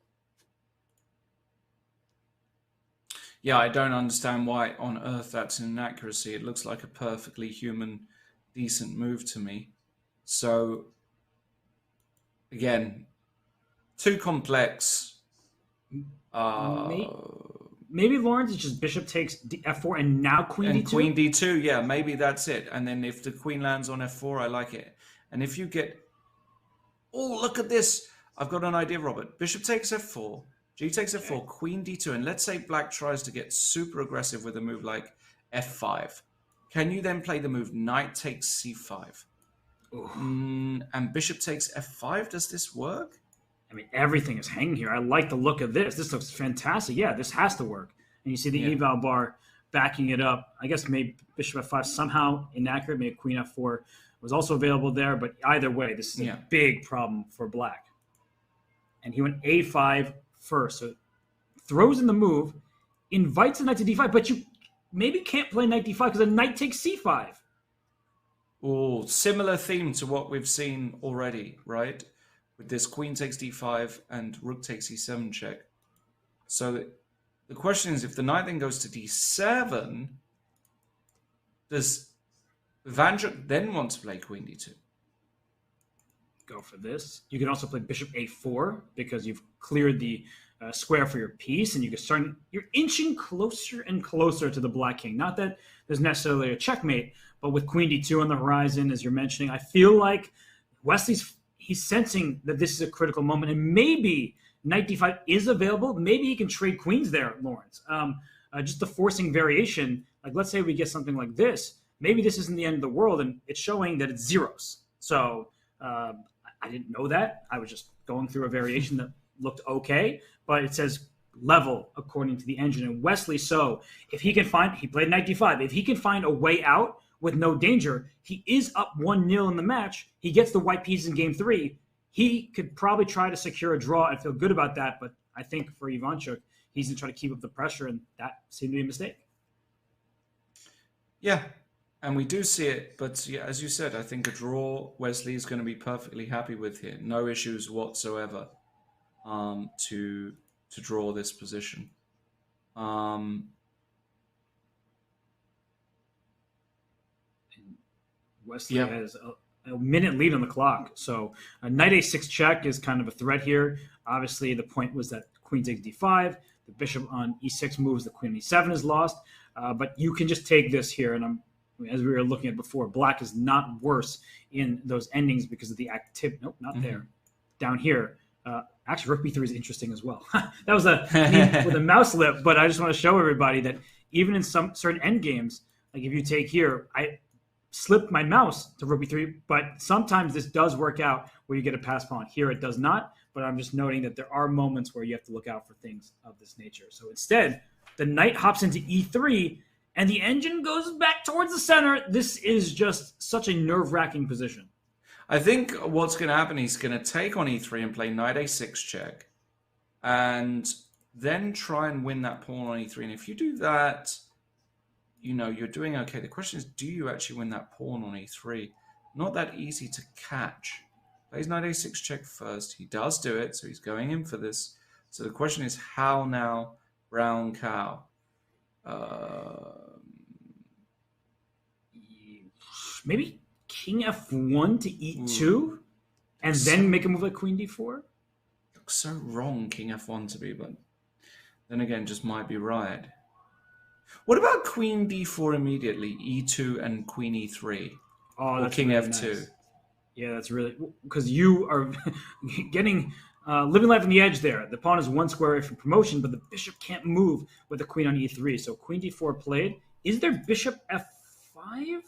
Yeah, I don't understand why on earth that's an inaccuracy. It looks like a perfectly human, decent move to me. So, again, too complex.
Maybe Lawrence is just bishop takes f4 and now queen d2?
And queen d2, yeah, maybe that's it. And then if the queen lands on f4, I like it. And if you get... Oh, look at this. I've got an idea, Robert. Bishop takes f4. G takes f4, queen d2, and let's say black tries to get super aggressive with a move like f5. Can you then play the move knight takes c5? And bishop takes f5? Does this work?
I mean, everything is hanging here. I like the look of this. This looks fantastic. Yeah, this has to work. And you see the eval bar backing it up. I guess maybe bishop f5 somehow inaccurate. Maybe queen f4 was also available there. But either way, this is a big problem for black. And he went a5 first. So throws in the move, invites the knight to d5, but you maybe can't play knight d5 because the knight takes c5.
Oh, similar theme to what we've seen already, right? With this queen takes d5 and rook takes e7 check. So the question is, if the knight then goes to d7, does Ivanchuk then want to play queen d2?
Go for this. You can also play bishop a4 because you've cleared the square for your piece, and you can start. You're inching closer and closer to the black king. Not that there's necessarily a checkmate, but with queen d2 on the horizon, as you're mentioning, I feel like Wesley's he's sensing that this is a critical moment, and maybe knight d5 is available. Maybe he can trade queens there, Lawrence. Just the forcing variation. Like, let's say we get something like this. Maybe this isn't the end of the world, and it's showing that it's zeros. So I didn't know that. I was just going through a variation that looked okay, but it says level according to the engine. And Wesley, so if he can find, he played knight d5. If he can find a way out with no danger, he is up 1-0 in the match. He gets the white pieces in game 3. He could probably try to secure a draw and feel good about that. But I think for Ivanchuk, he's going to try to keep up the pressure, and that seemed to be a mistake.
Yeah, and we do see it. But yeah, as you said, I think a draw, Wesley is going to be perfectly happy with here. No issues whatsoever to draw this position.
Wesley has a minute lead on the clock. So a knight a6 check is kind of a threat here. Obviously, the point was that queen takes d5. The bishop on e6 moves. The queen on e7 is lost. But you can just take this here. And as we were looking at before, black is not worse in those endings because of the activity. Nope, not there. Down here. Actually, rook b3 is interesting as well. That was a with a mouse lip. But I just want to show everybody that even in some certain end games, like if you take here, I slipped my mouse to rook b3, but sometimes this does work out where you get a pass pawn. Here it does not, but I'm just noting that there are moments where you have to look out for things of this nature. So instead, the knight hops into e3, and the engine goes back towards the center. This is just such a nerve-wracking position.
I think what's going to happen, he's going to take on e3 and play knight a6 check, and then try and win that pawn on e3. And if you do that, you know, you're doing okay. The question is, do you actually win that pawn on e3? Not that easy to catch. Plays knight a6 check first. He does do it, so he's going in for this. So the question is, how now, brown cow?
Maybe king f1 to e2, and then make a move like queen d4?
Looks so wrong, king f1 to be, but then again, just might be right. What about queen d4 immediately, e2 and queen e3?
Oh, that's
king
really
f2.
Nice. Yeah, that's really, because you are getting living life on the edge there. The pawn is one square away from promotion, but the bishop can't move with the queen on e3. So queen d4 played. Is there bishop f5?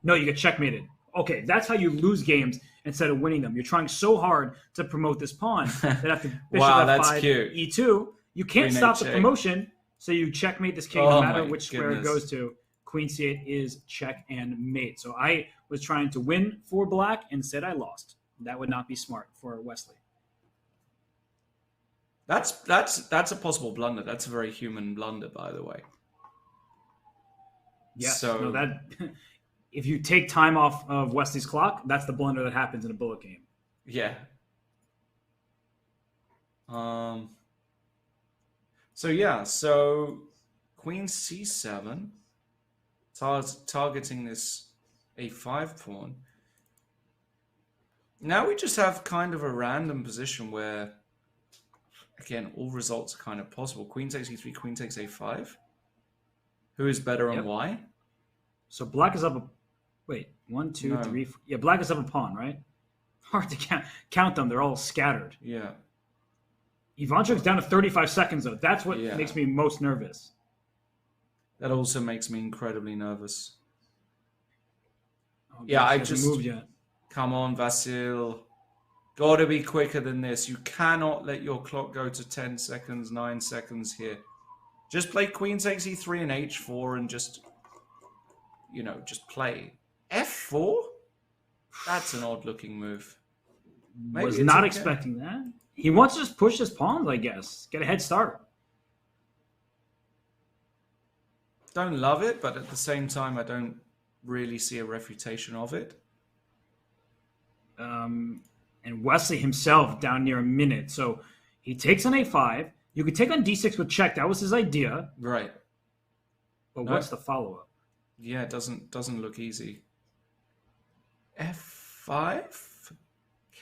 No, you get checkmated. Okay, that's how you lose games instead of winning them. You're trying so hard to promote this pawn that after bishop
wow,
f5,
that's cute.
e2, you can't
Queen
stop
a
the
check.
promotion. So you checkmate this king no matter
my
which square it
goodness.
goes to. Queen c8 is check and mate. So I was trying to win for black. Instead, I lost. That would not be smart for Wesley.
That's a possible blunder. That's a very human blunder, by the way.
Yes.
So
no, that if you take time off of Wesley's clock, that's the blunder that happens in a bullet game.
yeah. So yeah, so queen c7, targeting this a5 pawn. Now we just have kind of a random position where, again, all results are kind of possible. Queen takes e3, queen takes a5. Who is better on why?
So black is up a... Wait, 1, 2, 3, 4. Yeah, black is up a pawn, right? Hard to count them. They're all scattered.
Yeah.
Ivanchuk's down to 35 seconds, though. That's what makes me most nervous.
That also makes me incredibly nervous.
Oh,
yeah, I
hasn't
just...
moved yet.
Come on, Vasil. Gotta be quicker than this. You cannot let your clock go to 10 seconds, 9 seconds here. Just play queen takes e3 and h4 and just, you know, just play. f4? That's an odd-looking move. Maybe
Was not expecting that. He wants to just push his pawns, I guess. Get a head start.
Don't love it, but at the same time, I don't really see a refutation of it.
And Wesley himself down near a minute. So he takes on a5. You could take on d6 with check. That was his idea.
Right.
But what's the follow-up?
Yeah, it doesn't look easy. f5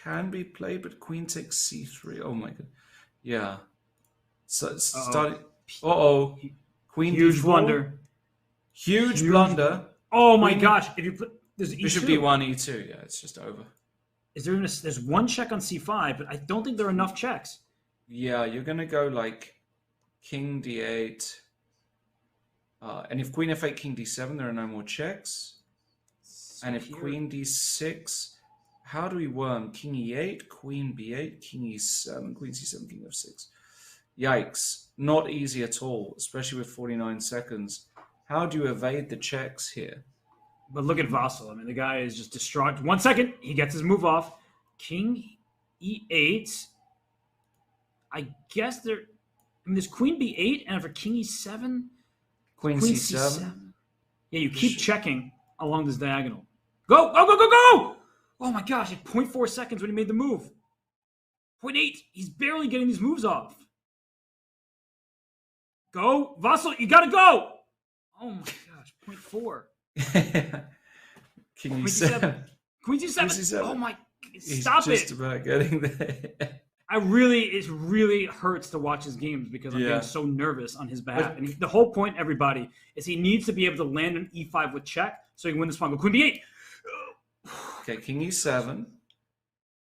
can be played, but queen takes c3. Oh my god. Yeah. So started. Queen
huge
d4.
blunder.
Huge blunder.
Oh my gosh! If you put there's
Bishop
e2.
d1, e2. Yeah, it's just over.
is there there's one check on c5, but I don't think there are enough checks.
Yeah, you're going to go like king d8. And if queen f8, king d7, there are no more checks.
So
and if queen d6, how do we worm? King e8, queen b8, king e7, queen c7, king f6. Yikes. Not easy at all, especially with 49 seconds. How do you evade the checks here?
But look at Vassal. I mean, the guy is just distraught. 1 second, he gets his move off. King e8. I guess there. I mean, there's queen b8, and for king e7,
Queen c7.
Yeah, you keep checking along this diagonal. Go, go, go, go, go! Oh my gosh, at 0.4 seconds when he made the move. 0.8, he's barely getting these moves off. Go, Vassal, you gotta go! Oh my gosh, 0.4.
King e7.
Queen c7. Oh my, stop it.
He's just about getting there.
It really hurts to watch his games because I'm getting so nervous on his behalf. And the whole point, everybody, is he needs to be able to land an e5 with check so he can win this pawn. Go queen b8.
Okay, king e7.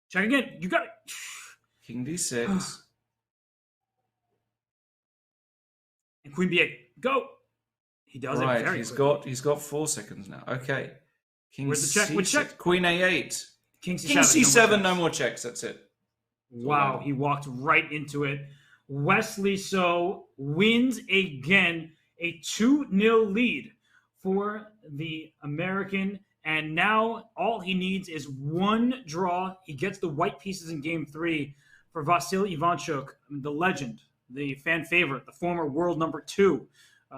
Check again. You got it.
King d6.
And queen b8. Go. He does it very
he's got 4 seconds now. Okay. King
Where's the check? Which check?
Queen a8.
King c7.
King c7, no more checks. That's it.
Wow, he walked right into it. Wesley So wins again, a 2-0 lead for the American. And now all he needs is one draw. He gets the white pieces in game 3 for Vasily Ivanchuk, the legend, the fan favorite, the former world number 2,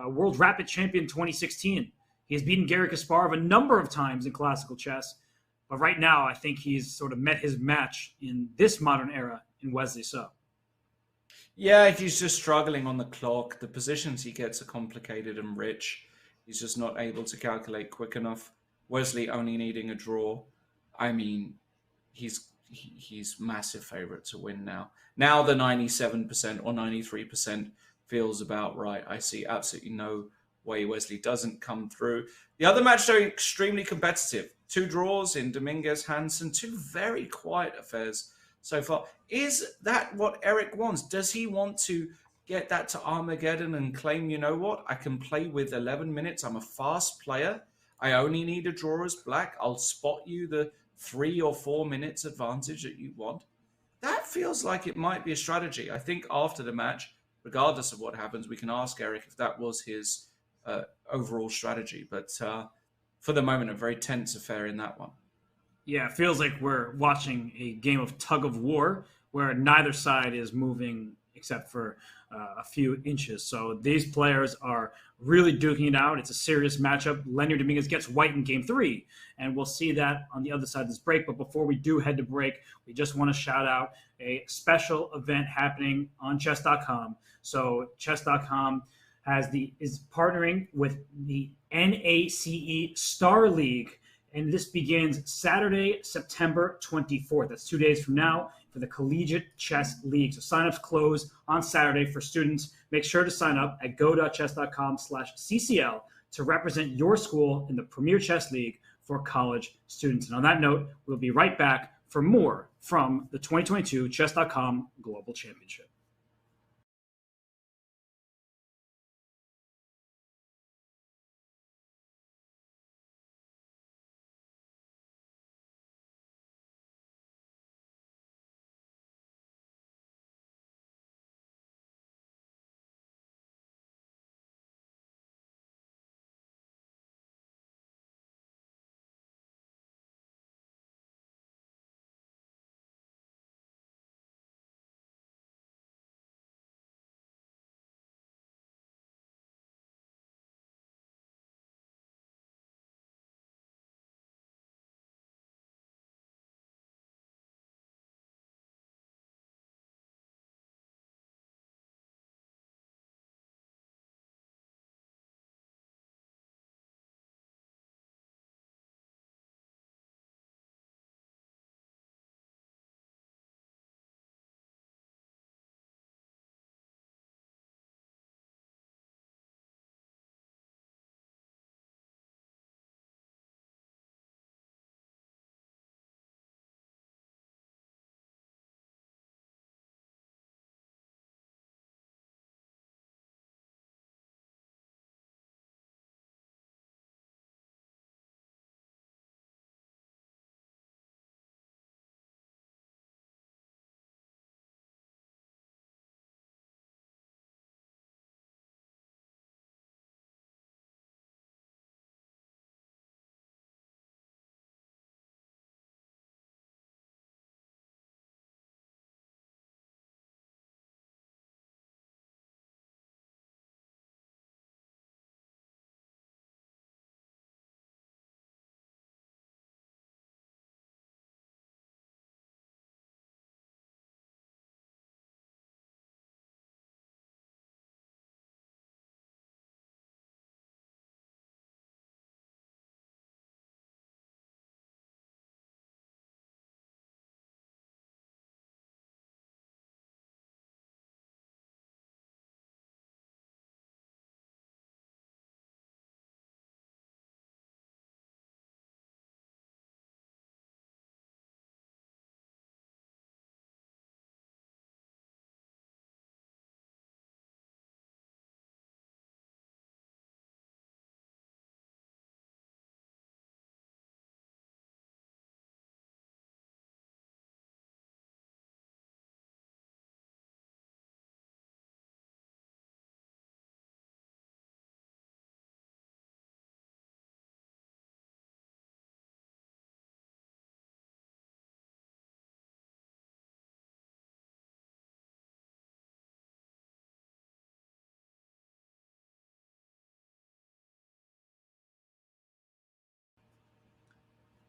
world rapid champion 2016. He has beaten Garry Kasparov a number of times in classical chess. But right now, I think he's sort of met his match in this modern era in Wesley So.
Yeah, he's just struggling on the clock. The positions he gets are complicated and rich. He's just not able to calculate quick enough. Wesley only needing a draw. I mean, he's massive favorite to win now. Now the 97% or 93% feels about right. I see absolutely no way Wesley doesn't come through. The other matches are extremely competitive. 2 draws in Dominguez, Hansen, 2 very quiet affairs so far. Is that what Eric wants? Does he want to get that to Armageddon and claim, you know what, I can play with 11 minutes. I'm a fast player. I only need a draw as black. I'll spot you the 3 or 4 minutes advantage that you want. That feels like it might be a strategy. I think after the match, regardless of what happens, we can ask Eric if that was his overall strategy. But for the moment, a very tense affair in that one.
Yeah, it feels like we're watching a game of tug of war where neither side is moving except for a few inches. So these players are really duking it out. It's a serious matchup. Leonard Dominguez gets white in game 3, and we'll see that on the other side of this break. But before we do head to break, we just want to shout out a special event happening on chess.com. So chess.com is partnering with the NACE Star League, and this begins Saturday, September 24th. That's 2 days from now for the Collegiate Chess League. So signups close on Saturday for students. Make sure to sign up at go.chess.com/CCL to represent your school in the Premier Chess League for college students. And on that note, we'll be right back for more from the 2022 Chess.com Global Championship.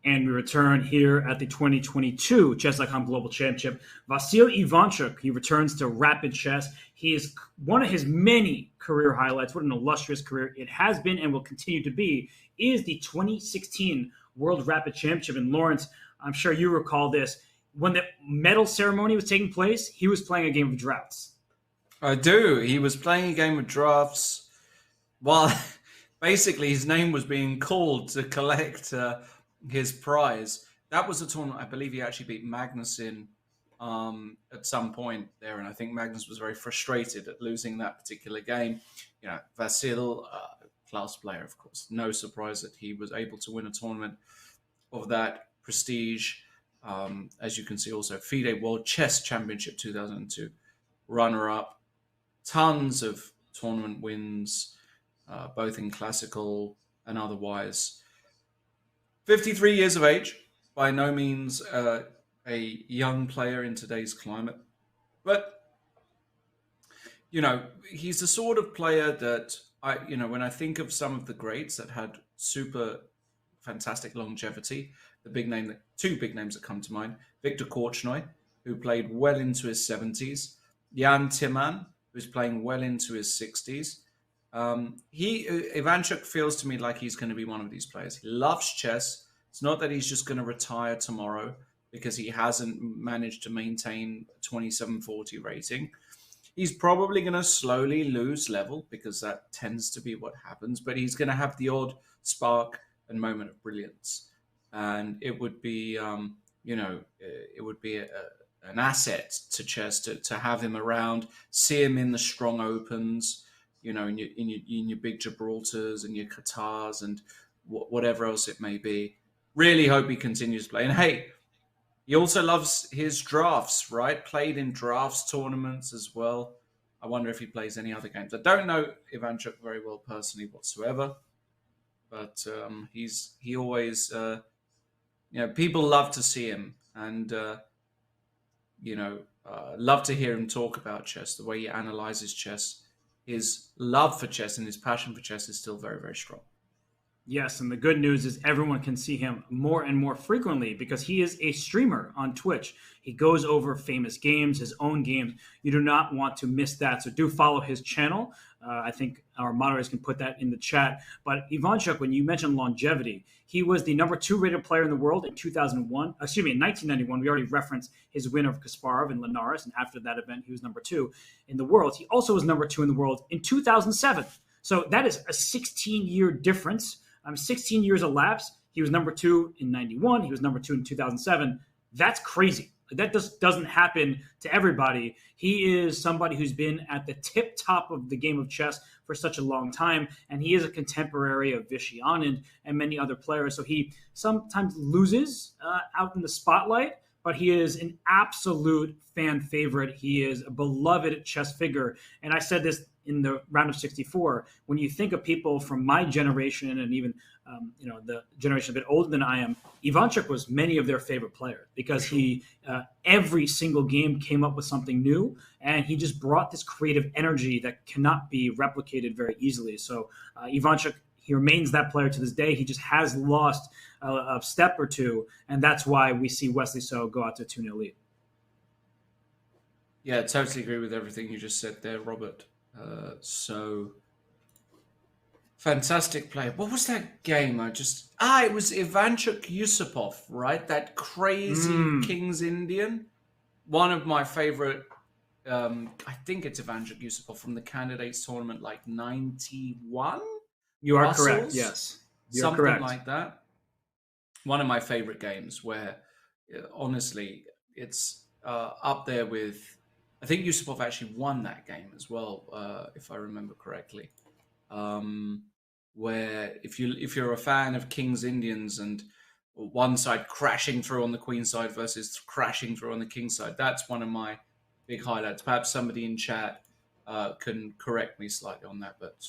And we return here at the 2022 Chess.com Global Championship. Vasily Ivanchuk, he returns to Rapid Chess. He is one of his many career highlights. What an illustrious career it has been and will continue to be, is the 2016 World Rapid Championship. And Lawrence, I'm sure you recall this. When the medal ceremony was taking place, he was playing a game of drafts.
I do. He was playing a game of drafts while basically his name was being called to collect his prize. That was a tournament, I believe he actually beat Magnus in at some point there, and I think Magnus was very frustrated at losing that particular game. You know, Vasil, class player, of course. No surprise that he was able to win a tournament of that prestige. As you can see, also FIDE World Chess Championship 2002 runner-up. Tons of tournament wins, both in classical and otherwise. 53 years of age, by no means a young player in today's climate. But, you know, he's the sort of player that, when I think of some of the greats that had super fantastic longevity, two big names that come to mind: Viktor Korchnoi, who played well into his 70s, Jan Timman, who's playing well into his 60s. Ivanchuk feels to me like he's going to be one of these players. He loves chess. It's not that he's just going to retire tomorrow because he hasn't managed to maintain a 2740 rating. He's probably going to slowly lose level because that tends to be what happens, but he's going to have the odd spark and moment of brilliance. And it would be, an asset to chess to have him around, see him in the strong opens, you know, in your big Gibraltars and your Qatars and whatever else it may be. Really hope he continues to play. And hey, he also loves his drafts, right? Played in drafts tournaments as well. I wonder if he plays any other games. I don't know Ivanchuk very well personally whatsoever, but he always, people love to see him and, love to hear him talk about chess, the way he analyzes chess. His love for chess and his passion for chess is still very, very strong.
Yes, and the good news is everyone can see him more and more frequently because he is a streamer on Twitch. He goes over famous games, his own games. You do not want to miss that, so do follow his channel. I think our moderators can put that in the chat. But Ivanchuk, when you mentioned longevity, he was the number 2 rated player in the world in 2001. Excuse me, in 1991. We already referenced his win over Kasparov and Linares, and after that event, he was number 2 in the world. He also was number 2 in the world in 2007. So that is a 16-year difference. 16 years elapsed. He was number 2 in 91. He was number 2 in 2007. That's crazy. That just doesn't happen to everybody. He is somebody who's been at the tip top of the game of chess for such a long time, and he is a contemporary of Vishy Anand and many other players. So he sometimes loses out in the spotlight, but he is an absolute fan favorite. He is a beloved chess figure. And I said this in the round of 64, when you think of people from my generation and even the generation a bit older than I am, Ivanchuk was many of their favorite players because he every single game came up with something new, and he just brought this creative energy that cannot be replicated very easily. So Ivanchuk, he remains that player to this day. He just has lost a step or two, and that's why we see Wesley So go out to a 2-0 lead.
Yeah, totally agree with everything you just said there, Robert. So fantastic play. What was that game? It was Ivanchuk Yusupov, right? That crazy King's Indian. One of my favorite, I think it's Ivanchuk Yusupov from the Candidates Tournament, like 91?
You are
Brussels?
correct, yes. You're
Something
correct.
like that. One of my favorite games where, honestly, it's up there with... I think Yusupov actually won that game as well, if I remember correctly. Where if you're a fan of King's Indians and one side crashing through on the queen side versus crashing through on the king side, that's one of my big highlights. Perhaps somebody in chat can correct me slightly on that, but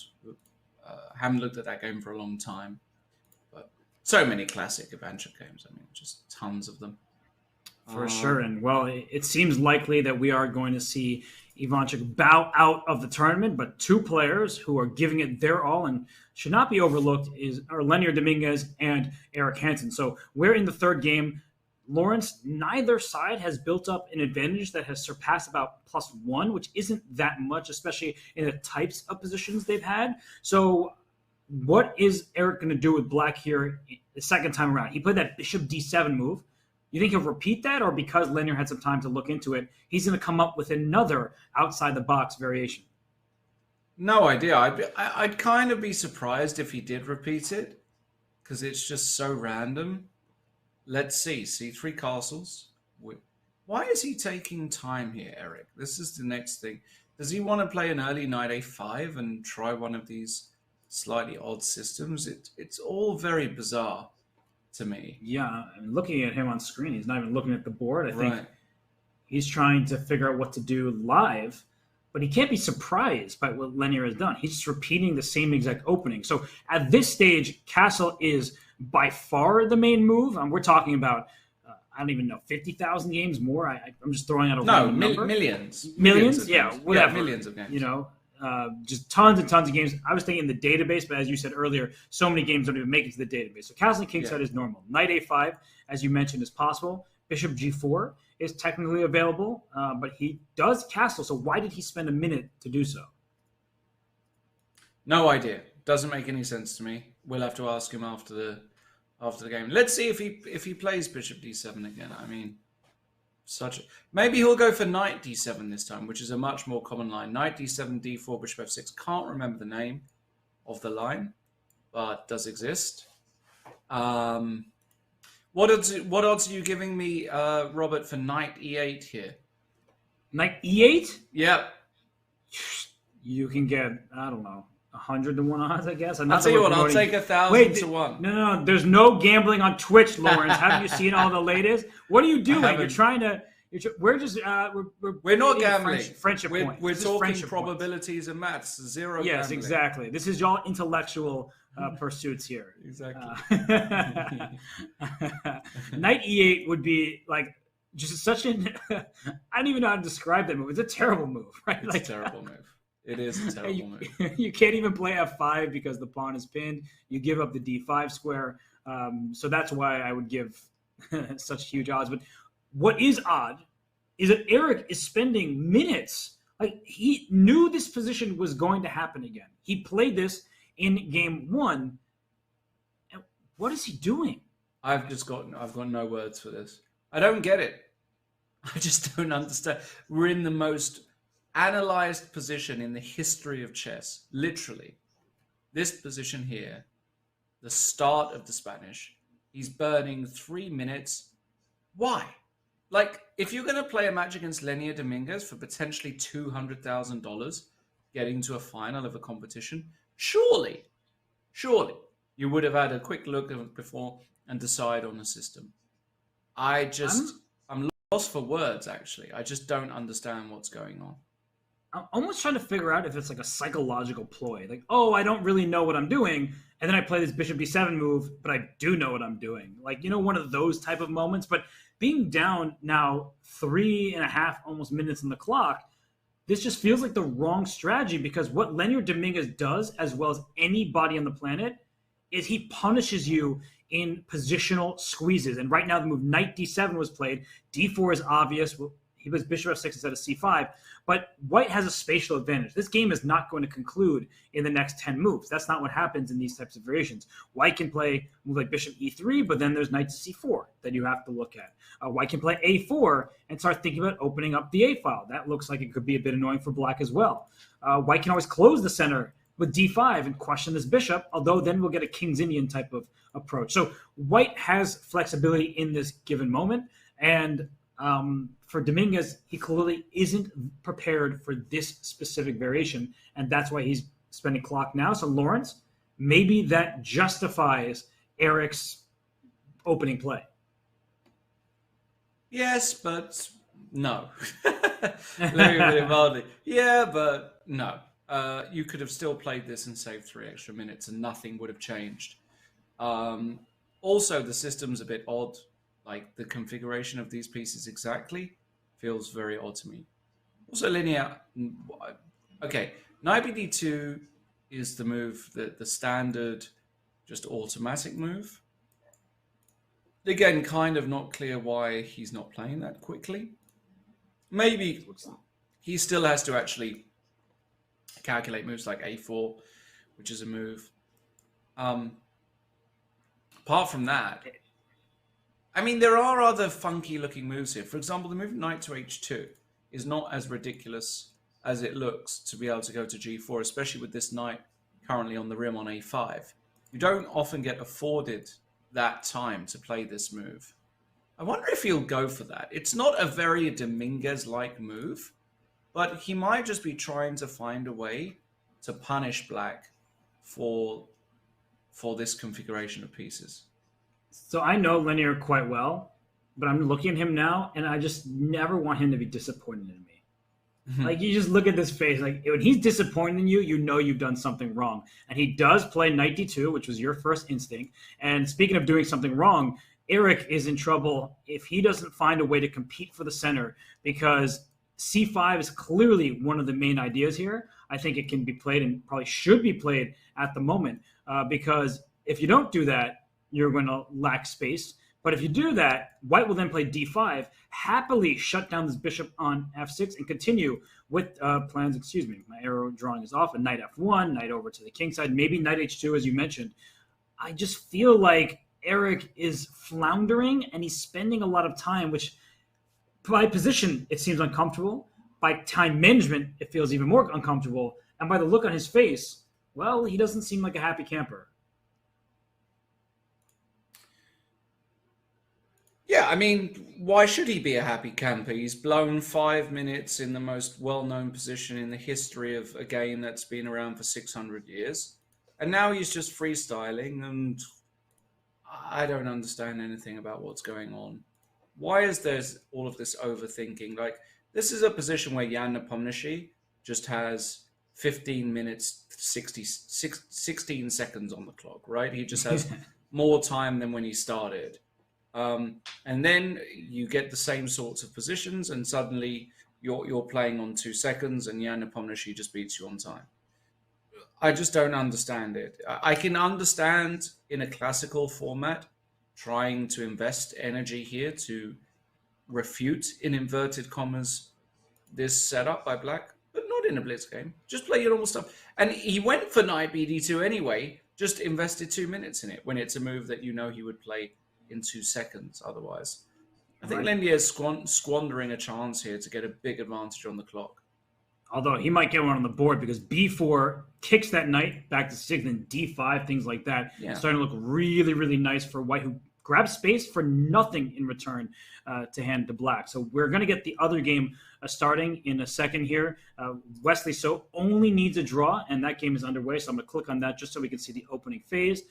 haven't looked at that game for a long time. But so many classic Ivanchuk games. I mean, just tons of them.
For sure. And, well, it seems likely that we are going to see Ivanchuk bow out of the tournament, but two players who are giving it their all and should not be overlooked are Lenier Dominguez and Eric Hansen. So we're in the third game. Lawrence, neither side has built up an advantage that has surpassed about +1, which isn't that much, especially in the types of positions they've had. So what is Eric going to do with black here the second time around? He played that bishop d7 move. You think he'll repeat that, or because Lenier had some time to look into it, he's going to come up with another outside-the-box variation?
No idea. I'd kind of be surprised if he did repeat it, because it's just so random. Let's see. C3 castles. Why is he taking time here, Eric? This is the next thing. Does he want to play an early knight a5 and try one of these slightly odd systems? It's all very bizarre to me.
Yeah, I'm looking at him on screen. He's not even looking at the board. I think he's trying to figure out what to do live, but he can't be surprised by what Lenier has done. He's just repeating the same exact opening. So at this stage, castle is by far the main move. We're talking about, I don't even know, 50,000 games more. I'm just throwing out a random number.
Millions.
Millions? Yeah, whatever.
Yeah, millions of games.
You know, just tons and tons of games. I was thinking the database, but as you said earlier, so many games don't even make it to the database. So castle and kingside is normal. Knight a5, as you mentioned, is possible. Bishop g4 is technically available, but he does castle. So why did he spend a minute to do so?
No idea. Doesn't make any sense to me. We'll have to ask him after the game. Let's see if he plays bishop d7 again. I mean, maybe he'll go for knight d7 this time, which is a much more common line. Knight d7, d4, bishop f6. Can't remember the name of the line, but does exist. What odds are you giving me, Robert, for knight e8 here?
Knight e8?
Yeah.
You can get, I don't know, 100 to 1 odds, I guess.
I'll tell you what, I'll take 1,000 to 1.
No. There's no gambling on Twitch, Lawrence. Haven't you seen all the latest? What are you doing? You're trying to... We're just...
we're not gambling.
Friendship point.
We're talking probabilities and maths. Zero
Yes,
gambling.
exactly. This is y'all intellectual pursuits here.
Exactly.
Knight e8 would be like just such an... I don't even know how to describe that move. It's a terrible move, right?
It's a terrible move. It is a terrible move.
You can't even play f5 because the pawn is pinned. You give up the d5 square. So that's why I would give such huge odds. But what is odd is that Eric is spending minutes. Like, he knew this position was going to happen again. He played this in game 1. And what is he doing?
I've got no words for this. I don't get it. I just don't understand. We're in the most analyzed position in the history of chess. Literally. This position here, the start of the Spanish, he's burning 3 minutes. Why? Like, if you're going to play a match against Lenier Dominguez for potentially $200,000, getting to a final of a competition, surely you would have had a quick look at it before and decide on a system. I'm lost for words, actually. I just don't understand what's going on.
I'm almost trying to figure out if it's like a psychological ploy. Like, oh, I don't really know what I'm doing. And then I play this bishop b7 move, but I do know what I'm doing. Like, one of those type of moments. But being down now 3.5 almost minutes on the clock, this just feels like the wrong strategy, because what Lenier Dominguez does, as well as anybody on the planet, is he punishes you in positional squeezes. And right now the move knight d7 was played. d4 is obvious. He plays bishop f6 instead of c5. But white has a spatial advantage. This game is not going to conclude in the next 10 moves. That's not what happens in these types of variations. White can play a move like bishop e3, but then there's knight to c4 that you have to look at. White can play a4 and start thinking about opening up the a file. That looks like it could be a bit annoying for black as well. White can always close the center with d5 and question this bishop, although then we'll get a King's Indian type of approach. So white has flexibility in this given moment, and for Dominguez, he clearly isn't prepared for this specific variation, and that's why he's spending clock now. So Lawrence, maybe that justifies Eric's opening play.
Yes, but no. Let me put it mildly. Yeah, but no. You could have still played this and saved 3 extra minutes and nothing would have changed. Also, the system's a bit odd. Like, the configuration of these pieces exactly feels very odd to me. Also linear. Okay, knight bd2 is the move, the standard, just automatic move. Again, kind of not clear why he's not playing that quickly. Maybe he still has to actually calculate moves like a4, which is a move. Apart from that, I mean, there are other funky looking moves here. For example, the move knight to h2 is not as ridiculous as it looks to be able to go to g4, especially with this knight currently on the rim on a5. You don't often get afforded that time to play this move. I wonder if he'll go for that. It's not a very Dominguez-like move, but he might just be trying to find a way to punish black for this configuration of pieces.
So I know Linear quite well, but I'm looking at him now, and I just never want him to be disappointed in me. Like, you just look at this face. Like, when he's disappointed in you, you know you've done something wrong. And he does play knight d2, which was your first instinct. And speaking of doing something wrong, Eric is in trouble if he doesn't find a way to compete for the center, because c5 is clearly one of the main ideas here. I think it can be played and probably should be played at the moment, because if you don't do that, you're going to lack space. But if you do that, white will then play d5, happily shut down this bishop on f6, and continue with plans. Excuse me, my arrow drawing is off. A knight f1, knight over to the king side, maybe knight h2, as you mentioned. I just feel like Eric is floundering, and he's spending a lot of time, which by position, it seems uncomfortable. By time management, it feels even more uncomfortable. And by the look on his face, well, he doesn't seem like a happy camper.
Yeah, I mean, why should he be a happy camper? He's blown 5 minutes in the most well-known position in the history of a game that's been around for 600 years. And now he's just freestyling, and I don't understand anything about what's going on. Why is there all of this overthinking? Like, this is a position where Jan Nepomniachtchi just has 15 minutes, 16 seconds on the clock, right? He just has more time than when he started. And then you get the same sorts of positions, and suddenly you're playing on 2 seconds, and Jan Nepomniachtchi just beats you on time. I just don't understand it. I can understand in a classical format trying to invest energy here to refute, in inverted commas, this setup by black, but not in a blitz game. Just play your normal stuff. And he went for knight bd2 anyway, just invested 2 minutes in it when it's a move that you know he would play in 2 seconds otherwise. I think Lendier is squandering a chance here to get a big advantage on the clock.
Although he might get one on the board, because b4 kicks that knight back to 6, and d5, things like that. Yeah. Starting to look really, really nice for white, who grabs space for nothing in return to hand to black. So we're going to get the other game starting in a second here. Wesley So only needs a draw, and that game is underway. So I'm going to click on that just so we can see the opening phase.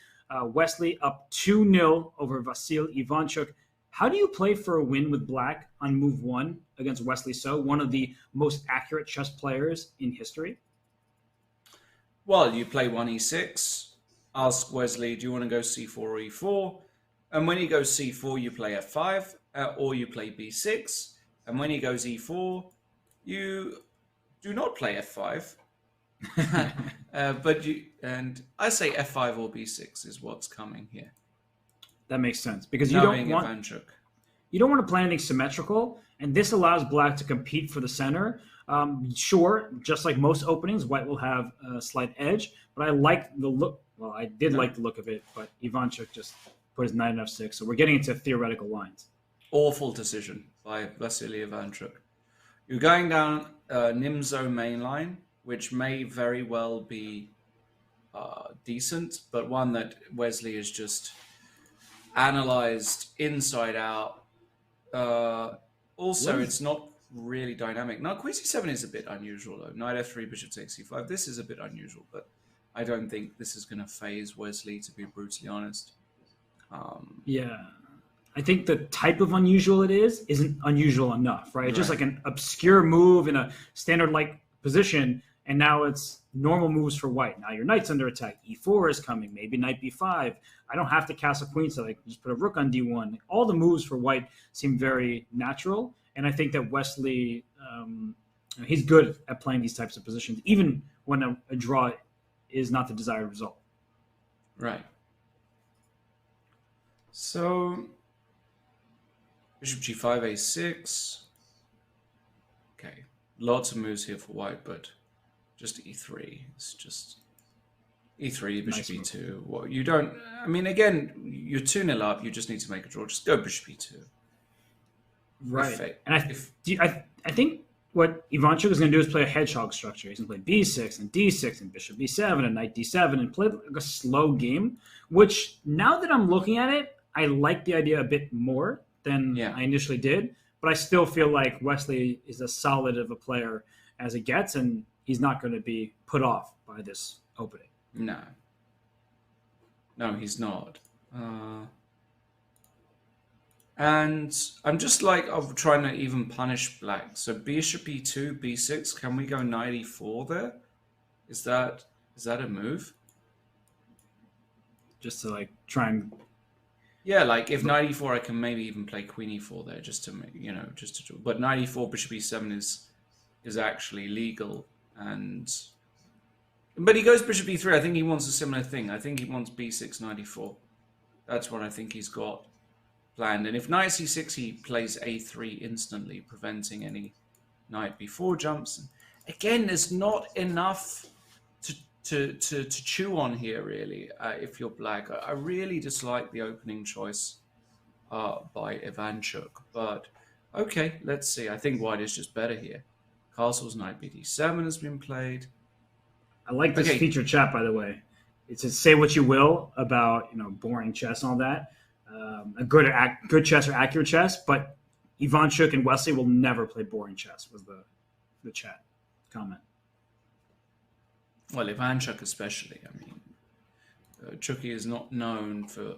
Wesley up 2-0 over Vasil Ivanchuk. How do you play for a win with black on move 1 against Wesley So, one of the most accurate chess players in history?
Well, you play 1e6, ask Wesley, do you want to go c4 or e4? And when he goes c4, you play f5, or you play b6. And when he goes e4, you do not play f5. And I say f5 or b6 is what's coming here.
That makes sense, because you don't want to play anything symmetrical, and this allows black to compete for the center. Sure, just like most openings, white will have a slight edge, but I like the look. Well, I did like the look of it, but Ivanchuk just put his knight in f6, so we're getting into theoretical lines.
Awful decision by Vasily Ivanchuk. You're going down Nimzo mainline, which may very well be decent, but one that Wesley has just analyzed inside out. Also, it's not really dynamic. Now, queen c7 is a bit unusual, though. Knight f3, bishop takes c5. This is a bit unusual, but I don't think this is going to phase Wesley, to be brutally honest.
Yeah. I think the type of unusual it isn't unusual enough, right? It's just like an obscure move in a standard-like position, and now it's normal moves for white. Now your knight's under attack. e4 is coming, maybe knight b5. I don't have to castle queen, so I can just put a rook on d1. All the moves for white seem very natural, and I think that Wesley He's good at playing these types of positions, even when a draw is not the desired result.
Right. So, bishop g5, a6. Okay, lots of moves here for white, but just e3. It's just e3, bishop e2. Well, you don't. I mean, again, you're 2-0 up. You just need to make a draw. Just go bishop e2.
Right. And I think what Ivanchuk is going to do is play a hedgehog structure. He's going to play b6 and d6 and bishop b7 and knight d7 and play like a slow game, which now that I'm looking at it, I like the idea a bit more than I initially did. But I still feel like Wesley is as solid of a player as it gets, and he's not going to be put off by this opening.
No. No, he's not. And I'm just like, I'm trying to even punish black. So bishop e2, b6. Can we go knight e4 there? Is that a move?
Just to like try and...
Yeah, like if knight e4, I can maybe even play queen e4 there, just to, you know, just to. But knight e4, bishop e7 is actually legal, but he goes bishop e3. I think he wants a similar thing. I think he wants b6, knight e4. That's what I think he's got planned. And if knight c6, he plays a3 instantly, preventing any knight b4 jumps. Again, there's not enough to chew on here, really, if you're black. I really dislike the opening choice by Ivanchuk, but okay, let's see. I think white is just better here. Castle's knight bd7 has been played.
I like this feature chat, by the way. It's to say what you will about, you know, boring chess and all that. A good chess or accurate chess, but Ivanchuk and Wesley will never play boring chess, was the chat comment.
Well, Ivanchuk especially. I mean, Chucky is not known for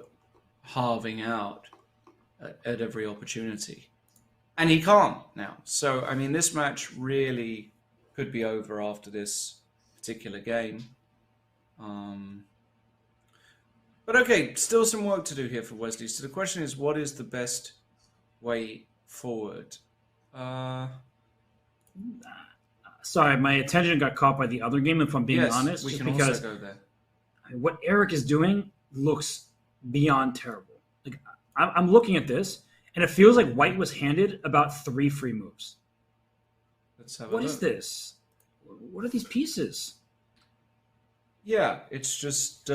halving out at every opportunity. And he can't now. So, I mean, this match really could be over after this particular game. But okay, still some work to do here for Wesley. So the question is, what is the best way forward?
Sorry, my attention got caught by the other game, if I'm being honest.
We
just
can
because
also go there.
What Eric is doing looks beyond terrible. Like I'm looking at this, and it feels like White was handed about 3 free moves.
Let's have
What is this? What are these pieces?
Yeah, it's just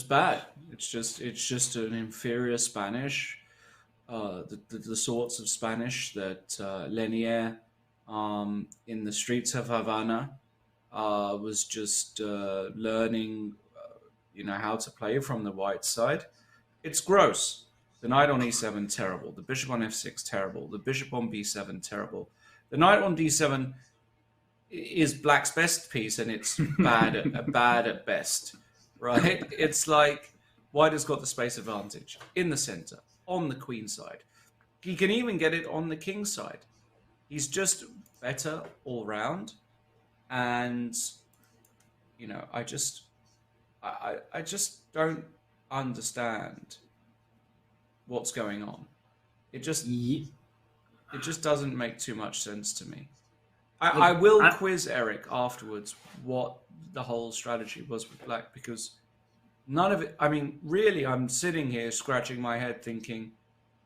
bad. It's just an inferior Spanish. The sorts of Spanish that Lenier in the streets of Havana was just learning, how to play from the white side. It's gross. The knight on e7, terrible. The bishop on f6, terrible. The bishop on b7, terrible. The knight on d7 is black's best piece, and it's bad at best, right? It's like white has got the space advantage in the center, on the queen side. He can even get it on the king side. He's just better all round, and I just don't understand what's going on. It just doesn't make too much sense to me. I will quiz Eric afterwards what the whole strategy was with black, because none of it, I mean, really, I'm sitting here scratching my head thinking,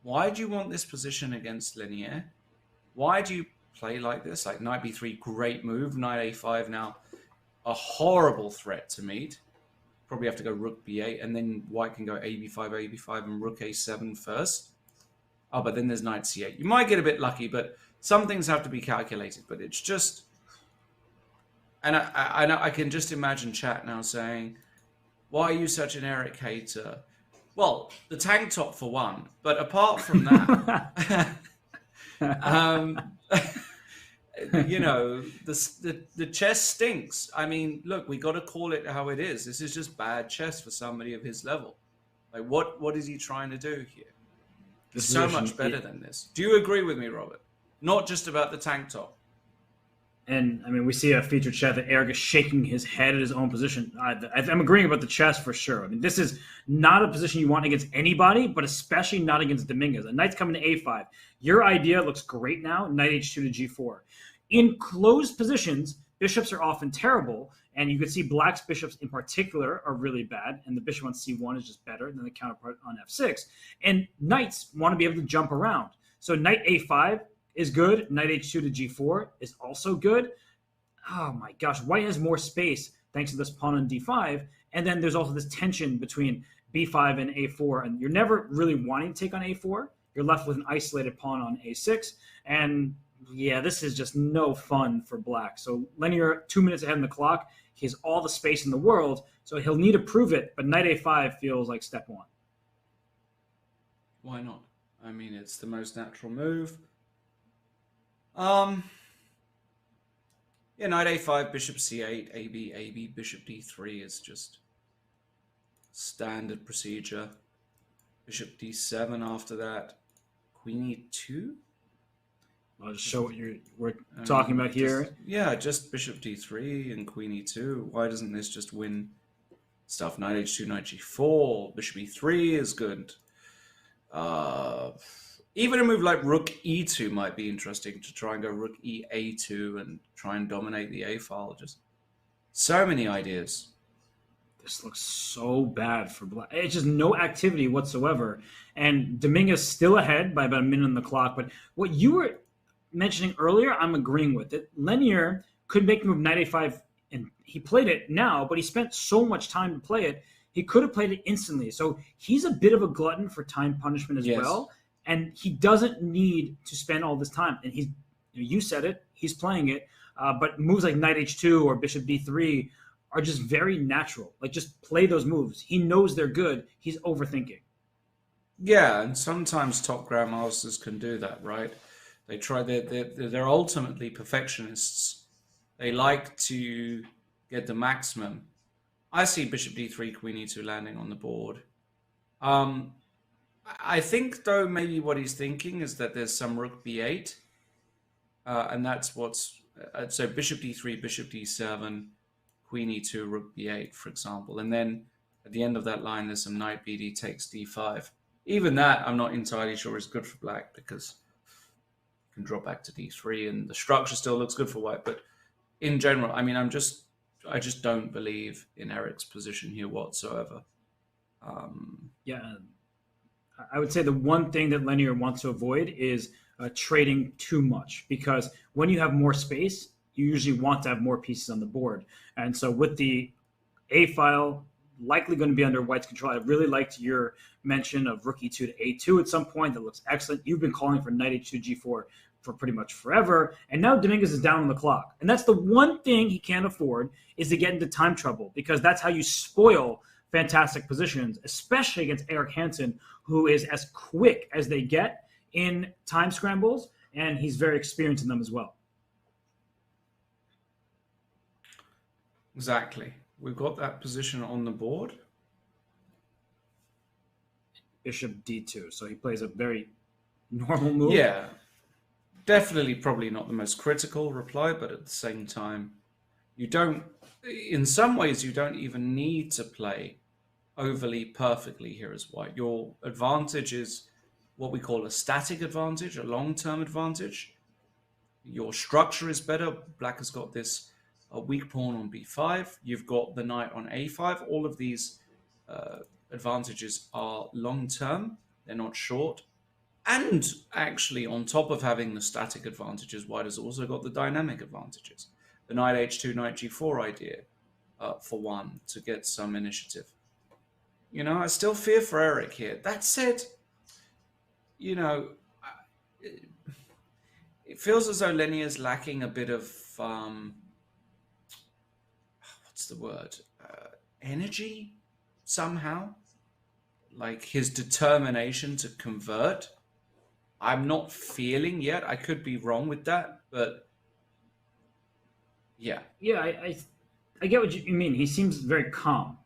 why do you want this position against Lenier? Why do you play like this? Like knight b3, great move. Knight a5 now, a horrible threat to meet. Probably have to go rook b8, and then white can go ab5, and rook a7 first. Oh, but then there's knight c8. You might get a bit lucky, but some things have to be calculated. But it's just... And I can just imagine chat now saying, why are you such an Eric hater? Well, the tank top for one. But apart from that... the chess stinks. I mean, look, we got to call it how it is. This is just bad chess for somebody of his level. Like, what is he trying to do here? He's so much better than this. Do you agree with me, Robert? Not just about the tank top.
And I mean, we see a featured chat that Eric is shaking his head at his own position. I'm agreeing about the chess for sure. I mean, this is not a position you want against anybody, but especially not against Dominguez. A knight's coming to a5. Your idea looks great now, knight h2 to g4. In closed positions, bishops are often terrible, and you can see black's bishops in particular are really bad, and the bishop on c1 is just better than the counterpart on f6. And knights want to be able to jump around. So knight a5 is good. Knight h2 to g4 is also good. Oh my gosh, white has more space thanks to this pawn on d5. And then there's also this tension between b5 and a4. And you're never really wanting to take on a4. You're left with an isolated pawn on a6. And yeah, this is just no fun for black. So Linear, 2 minutes ahead on the clock. He has all the space in the world. So he'll need to prove it. But knight a5 feels like step one.
Why not? I mean, it's the most natural move. Yeah, knight a5, bishop c8, ab, bishop d3 is just standard procedure. Bishop d7 after that. Queen e2.
I'll just show what we're talking about here.
Just bishop d3 and queen e2. Why doesn't this just win stuff? Knight h2, knight g4, bishop e3 is good. Even a move like rook e2 might be interesting, to try and go rook e2 and try and dominate the a file. Just so many ideas.
This looks so bad for black. It's just no activity whatsoever. And Dominguez still ahead by about a minute on the clock. But what you were mentioning earlier, I'm agreeing with it. Linear could make the move knight a5, and he played it now, but he spent so much time to play it. He could have played it instantly. So he's a bit of a glutton for time punishment as well. And he doesn't need to spend all this time. And you said it, he's playing it. But moves like knight h2 or bishop d3 are just very natural. Like, just play those moves. He knows they're good. He's overthinking.
Yeah, and sometimes top grandmasters can do that, right? They try. They're ultimately perfectionists. They like to get the maximum. I see bishop d3, queen e2 landing on the board. I think, though, maybe what he's thinking is that there's some rook b8, and that's what's... so bishop d3, bishop d7, queen e2, rook b8, for example. And then at the end of that line, there's some knight bd takes d5. Even that, I'm not entirely sure is good for black, because you can drop back to d3, and the structure still looks good for white. But in general, I mean, I just don't believe in Eric's position here whatsoever.
I would say the one thing that Linear wants to avoid is trading too much, because when you have more space, you usually want to have more pieces on the board. And so with the A file likely going to be under white's control, I really liked your mention of rook e2 to a2 at some point. That looks excellent. You've been calling for knight h2 g4 for pretty much forever. And now Dominguez is down on the clock. And that's the one thing he can't afford, is to get into time trouble, because that's how you spoil fantastic positions, especially against Eric Hansen, who is as quick as they get in time scrambles, and he's very experienced in them as well.
Exactly. We've got that position on the board.
Bishop d2. So he plays a very normal move.
Yeah. Definitely probably not the most critical reply, but at the same time, in some ways, you don't even need to play overly perfectly here as white. Your advantage is what we call a static advantage, a long-term advantage. Your structure is better. Black has got this weak pawn on b5. You've got the knight on a5. All of these advantages are long-term. They're not short. And actually, on top of having the static advantages, white has also got the dynamic advantages. The knight h2, knight g4 idea, for one, to get some initiative. You know, I still fear for Eric here. That said, you know, it feels as though Lenny is lacking a bit of, what's the word? Energy, somehow. Like his determination to convert. I'm not feeling yet. I could be wrong with that, but yeah.
Yeah, I get what you mean. He seems very calm,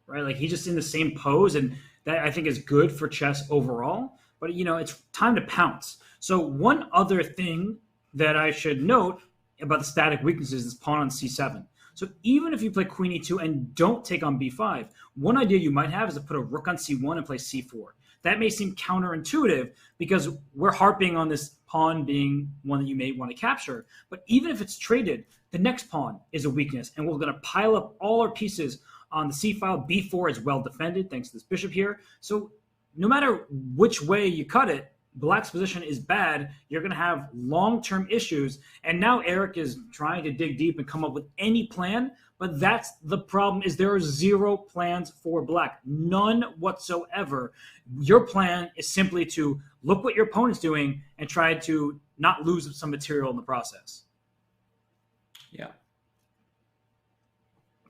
right? Like he's just in the same pose, and that I think is good for chess overall. But, you know, it's time to pounce. So one other thing that I should note, about the static weaknesses is pawn on c7. So even if you play queen e2 and don't take on b5, one idea you might have is to put a rook on c1 and play c4. That may seem counterintuitive because we're harping on this pawn being one that you may want to capture. But even if it's traded, the next pawn is a weakness, and we're going to pile up all our pieces on the c file. b4 is well defended thanks to this bishop here. So no matter which way you cut it, Black's position is bad. You're going to have long-term issues. And now Eric is trying to dig deep and come up with any plan. But that's the problem, is there are zero plans for Black. None whatsoever. Your plan is simply to look what your opponent's doing and try to not lose some material in the process.
Yeah.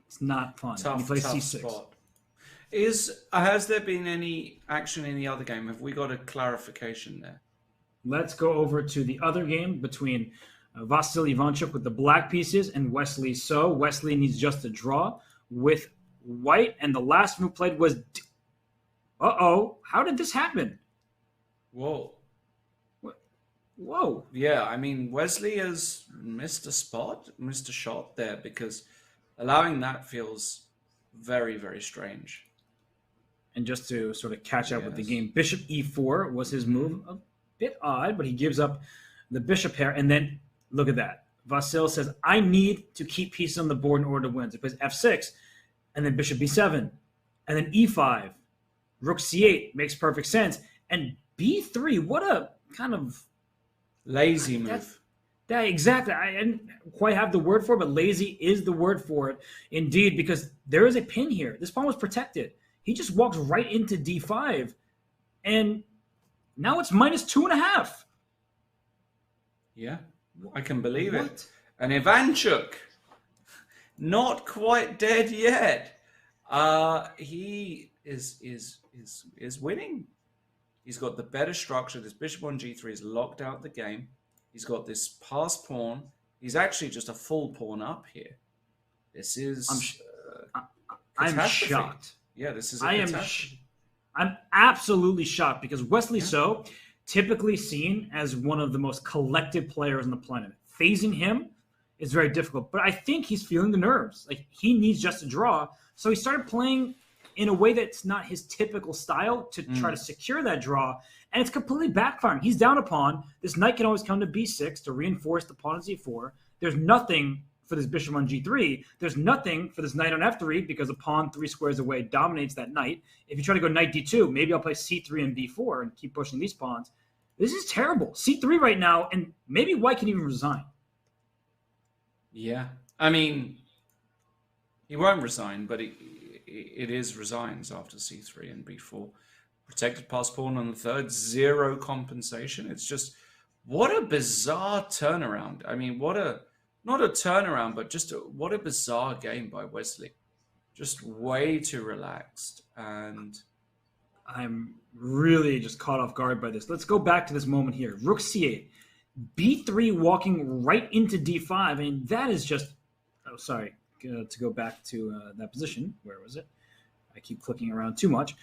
It's not fun. You play c6.
Spot. Has there been any action in the other game? Have we got a clarification there?
Let's go over to the other game between Vasily Ivanchuk with the black pieces and Wesley So. Wesley needs just a draw with white, and the last move played was... Uh-oh. How did this happen?
Whoa.
Whoa.
Yeah, I mean, Wesley has missed a shot there, because allowing that feels very, very strange.
And just to sort of catch up with the game, bishop e4 was his move. A bit odd, but he gives up the bishop pair. And then look at that. Vasil says, I need to keep pieces on the board in order to win. So he plays f6, and then bishop b7, and then e5. Rook c8 makes perfect sense. And b3, what a kind of...
lazy move.
That exactly. I didn't quite have the word for it, but lazy is the word for it. Indeed, because there is a pin here. This pawn was protected. He just walks right into d5, and now it's -2.5.
Yeah, I can believe it. And Ivanchuk, not quite dead yet. He is winning. He's got the better structure. This bishop on g3 has locked out the game. He's got this pass pawn. He's actually just a full pawn up here. This is...
I'm shocked.
Yeah, this is
I'm absolutely shocked, because Wesley So, typically seen as one of the most collective players on the planet. Phasing him is very difficult, but I think he's feeling the nerves. Like, he needs just a draw. So he started playing in a way that's not his typical style to try to secure that draw, and it's completely backfiring. He's down a pawn. This knight can always come to b6 to reinforce the pawn on c4. There's nothing for this bishop on g3. There's nothing for this knight on f3, because a pawn 3 squares away dominates that knight. If you try to go knight d2, maybe I'll play c3 and b4 and keep pushing these pawns. This is terrible. c3 right now, and maybe white can even resign.
Yeah. I mean, he won't resign, but it is resigns after c3 and b4. Protected pass pawn on the third, zero compensation. It's just, what a bizarre turnaround. I mean, not a turnaround, but just what a bizarre game by Wesley. Just way too relaxed. And
I'm really just caught off guard by this. Let's go back to this moment here. Rook c8. b3 walking right into d5. I mean, that is just... Oh, sorry. To go back to that position. Where was it? I keep clicking around too much.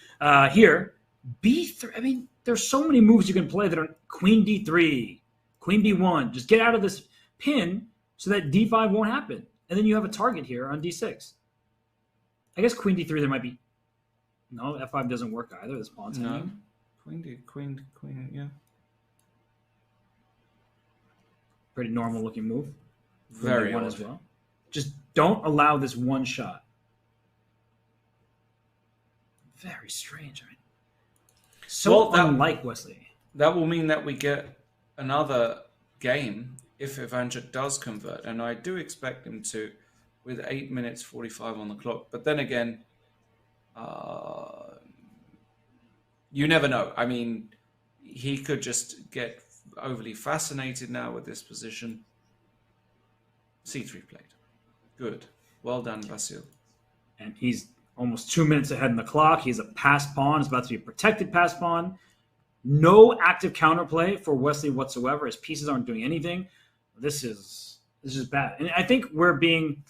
Here, b3. I mean, there's so many moves you can play that are queen d3, queen b1. Just get out of this pin so that d5 won't happen. And then you have a target here on d6. I guess queen d3 there might be... No, f5 doesn't work either. This pawn's hanging.
Queen, yeah.
Pretty normal looking move.
Very
one
odd.
as well. Just don't allow this one shot. Very strange. I mean, so unlike Wesley.
That will mean that we get another game if Ivanchuk does convert, and I do expect him to, with 8 minutes 45 on the clock. But then again, you never know. I mean, he could just get overly fascinated now with this position. c3 played. Good. Well done, Vasil.
And he's almost 2 minutes ahead in the clock. He's a pass pawn. It's about to be a protected pass pawn. No active counterplay for Wesley whatsoever. His pieces aren't doing anything. This is bad. And I think we're being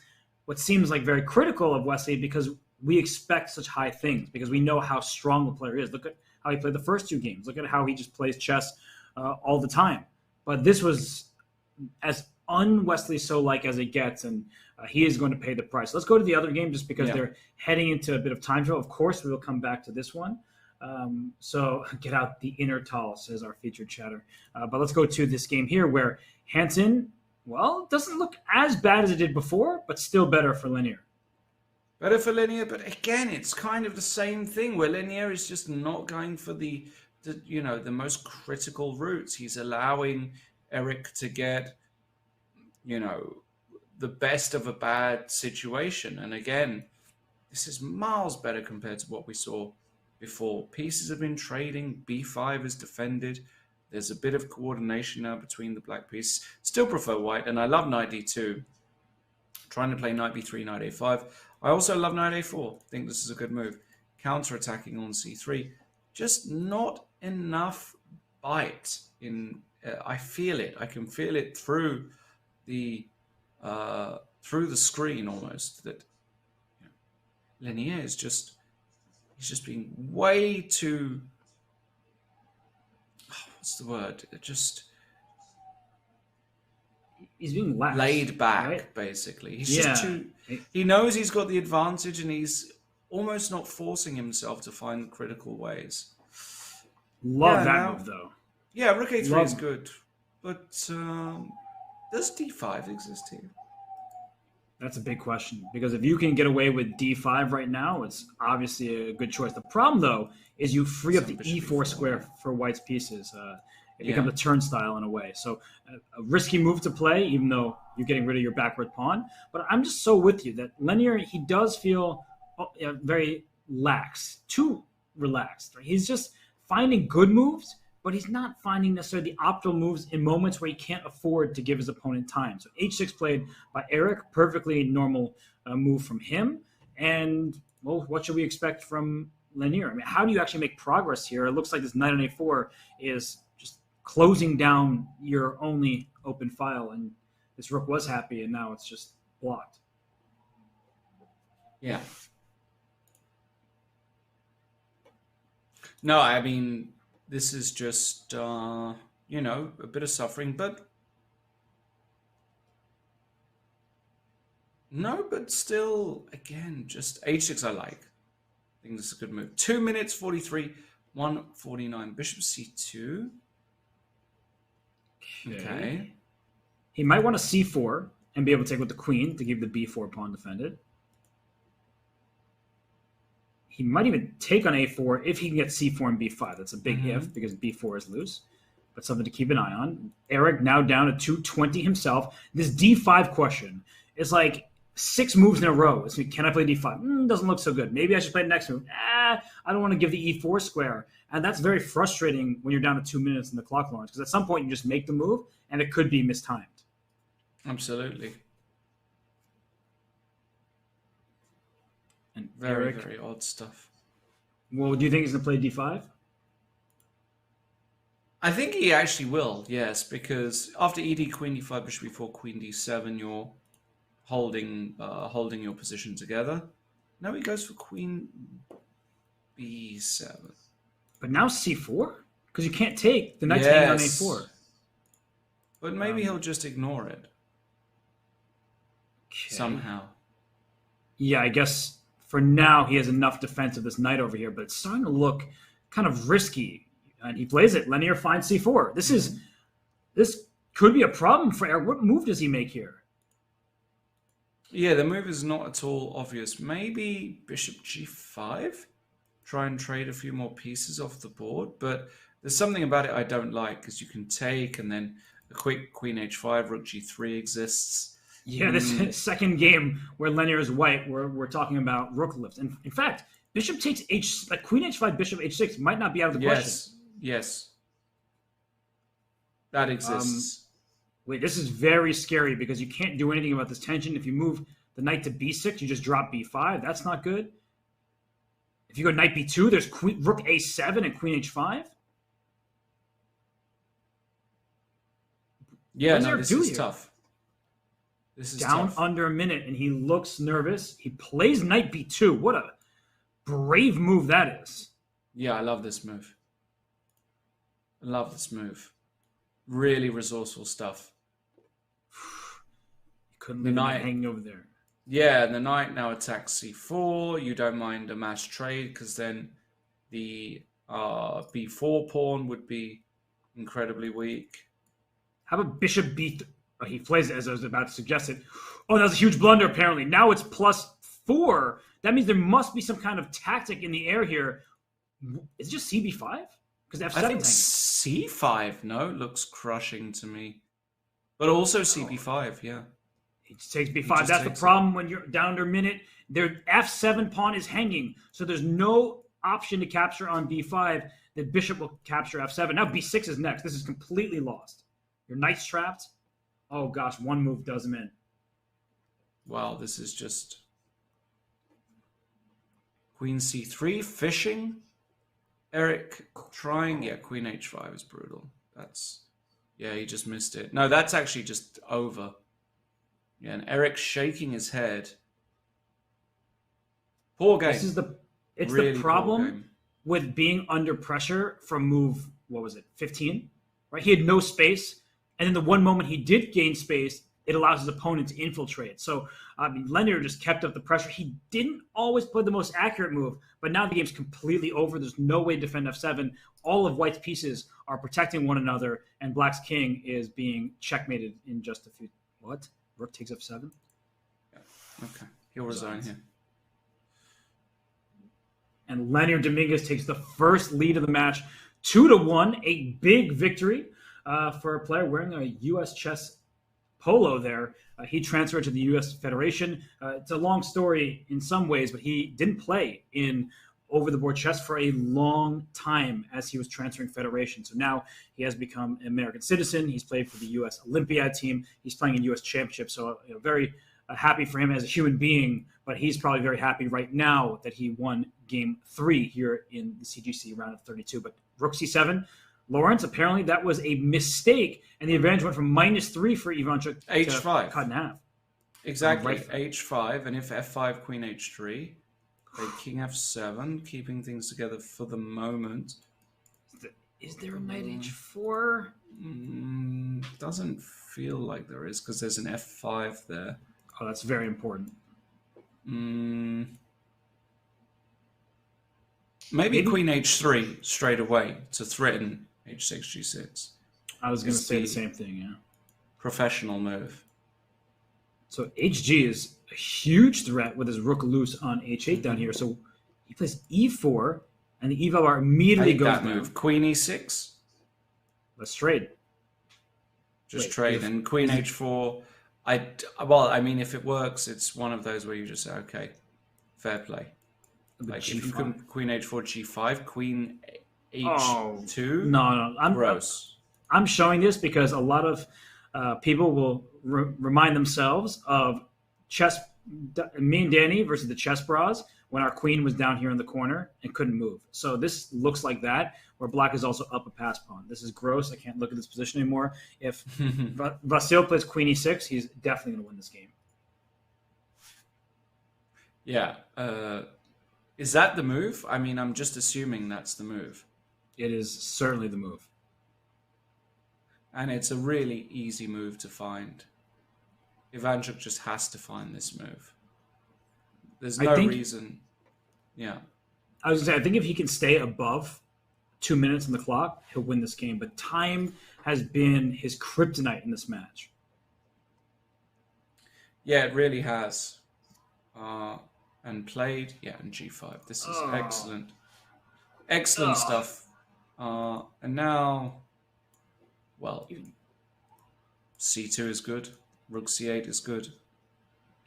what seems like very critical of Wesley because we expect such high things, because we know how strong the player is. Look at how he played the first 2 games. Look at how he just plays chess all the time. But this was as un-Wesley so-like as it gets, and he is going to pay the price. Let's go to the other game just because they're heading into a bit of time trouble. Of course, we will come back to this one. So get out the inner tall, says our featured chatter. But let's go to this game here where Hansen, well, doesn't look as bad as it did before, but still better for Linear.
Better for Linear, but again, it's kind of the same thing where Linear is just not going for the most critical routes. He's allowing Eric to get, the best of a bad situation. And again, this is miles better compared to what we saw before. Pieces have been trading. B5 is defended. There's a bit of coordination now between the black pieces. Still prefer white, and I love knight d2. Trying to play knight b3, knight a5. I also love knight a4. Think this is a good move. Counter-attacking on c3. Just not enough bite. I feel it. I can feel it through the screen almost. That Linear is just... He's just being way too... what's the word?
He's being lax,
laid back,
right?
Basically. He's just too... He knows he's got the advantage, and he's almost not forcing himself to find critical ways.
Love that move, though.
Yeah, rook a3 is good. But does d5 exist here?
That's a big question, because if you can get away with d5 right now, it's obviously a good choice. The problem, though, is you free up the e4 square for white's pieces. It becomes a turnstile in a way. So a risky move to play, even though you're getting rid of your backward pawn. But I'm just so with you that Linear, he does feel very lax, too relaxed. Right? He's just finding good moves, but he's not finding necessarily the optimal moves in moments where he can't afford to give his opponent time. So h6 played by Eric, perfectly normal move from him. And, well, what should we expect from Linear? I mean, how do you actually make progress here? It looks like this knight on a4 is just closing down your only open file, and this rook was happy, and now it's just blocked.
Yeah. No, I mean... This is just, a bit of suffering, but no, but still, again, just h6 I like. I think this is a good move. 2 minutes, 43, 149. Bishop c2. Okay.
He might want to c4 and be able to take with the queen to keep the b4 pawn defended. He might even take on a4 if he can get c4 and b5. That's a big if, because b4 is loose, but something to keep an eye on. Eric now down to 220 himself. This d5 question is like 6 moves in a row. It's, can I play d5? Doesn't look so good. Maybe I should play the next move. I don't want to give the e4 square. And that's very frustrating when you're down to 2 minutes in the clock, Lawrence, because at some point you just make the move, and it could be mistimed.
Absolutely.
And
very,
Eric,
very odd stuff.
Well, do you think he's going to play d5?
I think he actually will, yes, because after ed, queen d5, bishop e4, queen d7, you're holding your position together. Now he goes for queen b7.
But now c4? Because you can't take the knight's hanging on a4.
But maybe he'll just ignore it.
Okay.
Somehow.
Yeah, I guess for now he has enough defense of this knight over here, but it's starting to look kind of risky. And he plays it. Linear finds c4. This could be a problem for Eric. What move does he make here?
Yeah, the move is not at all obvious. Maybe bishop g5? Try and trade a few more pieces off the board. But there's something about it I don't like, because you can take, and then a quick queen h5, rook g3 exists.
Yeah, this second game where Linear is white, we're talking about rook lift. And in fact, bishop takes queen h5, bishop h6 might not be out of the question.
Yes. That exists.
Wait, this is very scary because you can't do anything about this tension. If you move the knight to b6, you just drop b5. That's not good. If you go knight b2, there's rook a7 and queen h5.
Yeah, no, this is tough. This is
down
tough.
Under a minute, and he looks nervous. He plays knight b2. What a brave move that is.
Yeah, I love this move. Really resourceful stuff.
Couldn't leave the knight hanging over there.
Yeah, and the knight now attacks c4. You don't mind a mass trade because then the b4 pawn would be incredibly weak.
How about bishop b3? Oh, he plays it as I was about to suggest it. Oh, that was a huge blunder, apparently. Now it's +4. That means there must be some kind of tactic in the air here. Is it just cb5? Because f7
I think c5, no, looks crushing to me. But also cb5, yeah.
He just takes b5. That's the problem when you're down to a minute. Their f7 pawn is hanging, so there's no option to capture on b5. The bishop will capture f7. Now b6 is next. This is completely lost. Your knight's trapped. Oh gosh, one move does him in.
Wow, this is just queen c3, fishing. Eric trying, yeah, queen h5 is brutal. That's, yeah, he just missed it. No, that's actually just over. Yeah, and Eric shaking his head. Poor game.
It's
really
the problem with being under pressure from move, what was it, 15? Right? He had no space. And then the one moment he did gain space, it allows his opponent to infiltrate. So, I mean, Lenier just kept up the pressure. He didn't always play the most accurate move, but now the game's completely over. There's no way to defend f7. All of White's pieces are protecting one another, and Black's king is being checkmated in just a few... What? Rook takes f7?
Yeah. Okay. He'll resign here.
And Lenier Dominguez takes the first lead of the match, 2-1, a big victory for a player wearing a U.S. chess polo there. He transferred to the U.S. Federation. It's a long story in some ways, but he didn't play in over-the-board chess for a long time as he was transferring federation. So now he has become an American citizen. He's played for the U.S. Olympiad team. He's playing in U.S. Championship. So very happy for him as a human being, but he's probably very happy right now that he won game 3 here in the CGC round of 32. But rook c7, Lawrence, apparently that was a mistake, and the advantage went from -3 for Ivanchuk
h5.
to cut in half.
Exactly, h5, and if f5, queen h3, play king f7, keeping things together for the moment.
Is there a knight h4?
Doesn't feel like there is, because there's an f5 there.
Oh, that's very important.
Maybe queen h3 straight away to threaten h6, g6.
I was going to say the same thing, yeah.
Professional move.
So hg is a huge threat with his rook loose on h8 down here. So he plays e4, and the e-val bar immediately goes
that
down.
move. Queen e6.
Let's trade.
Just trade. And queen h4. Well, I mean, if it works, it's one of those where you just say, okay, fair play. Like if you can queen h4, g5, queen h2.
No, I'm showing this because a lot of people will remind themselves of me and Danny versus the Chess Bras when our queen was down here in the corner and couldn't move. So this looks like that, where Black is also up a pass pawn. This is gross. I can't look at this position anymore. If Vasil plays queen e6, he's definitely going to win this game.
Yeah. Is that the move? I mean, I'm just assuming that's the move.
It is certainly the move.
And it's a really easy move to find. Ivanchuk just has to find this move. There's no reason. Yeah.
I was going to say, I think if he can stay above 2 minutes on the clock, he'll win this game. But time has been his kryptonite in this match.
Yeah, it really has. And played, yeah, and g5. This is excellent. Excellent stuff. And now, well, c2 is good. Rook c8 is good.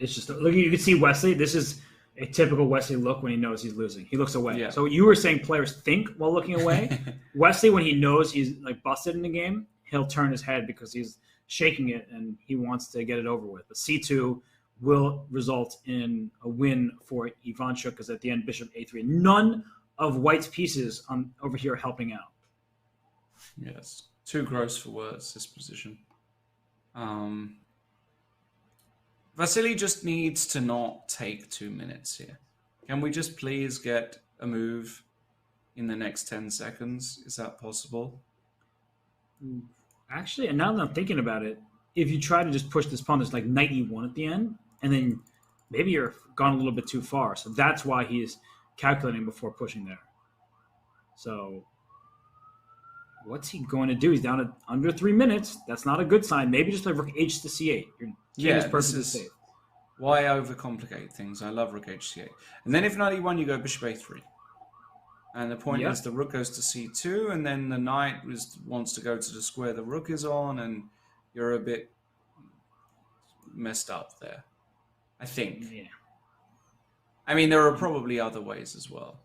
It's just, look, you can see Wesley. This is a typical Wesley look when he knows he's losing. He looks away.
Yeah.
So you were saying players think while looking away. Wesley, when he knows he's like busted in the game, he'll turn his head because he's shaking it and he wants to get it over with. But c2 will result in a win for Ivanchuk because at the end, bishop a3. None of White's pieces over here are helping out.
Yes. Too gross for words, this position. Vasily just needs to not take 2 minutes here. Can we just please get a move in the next 10 seconds? Is that possible?
Actually, and now that I'm thinking about it, if you try to just push this pawn, there's like knight e1 at the end, and then maybe you're gone a little bit too far. So that's why he is calculating before pushing there. So what's he going to do? He's down to under 3 minutes. That's not a good sign. Maybe just play rook h to c8. Your king is perfectly safe.
Why overcomplicate things? I love rook h8. And then if knight e1, you go bishop a3. And the point is the rook goes to c2, and then the knight wants to go to the square the rook is on, and you're a bit messed up there, I think.
Yeah.
I mean, there are probably other ways as well.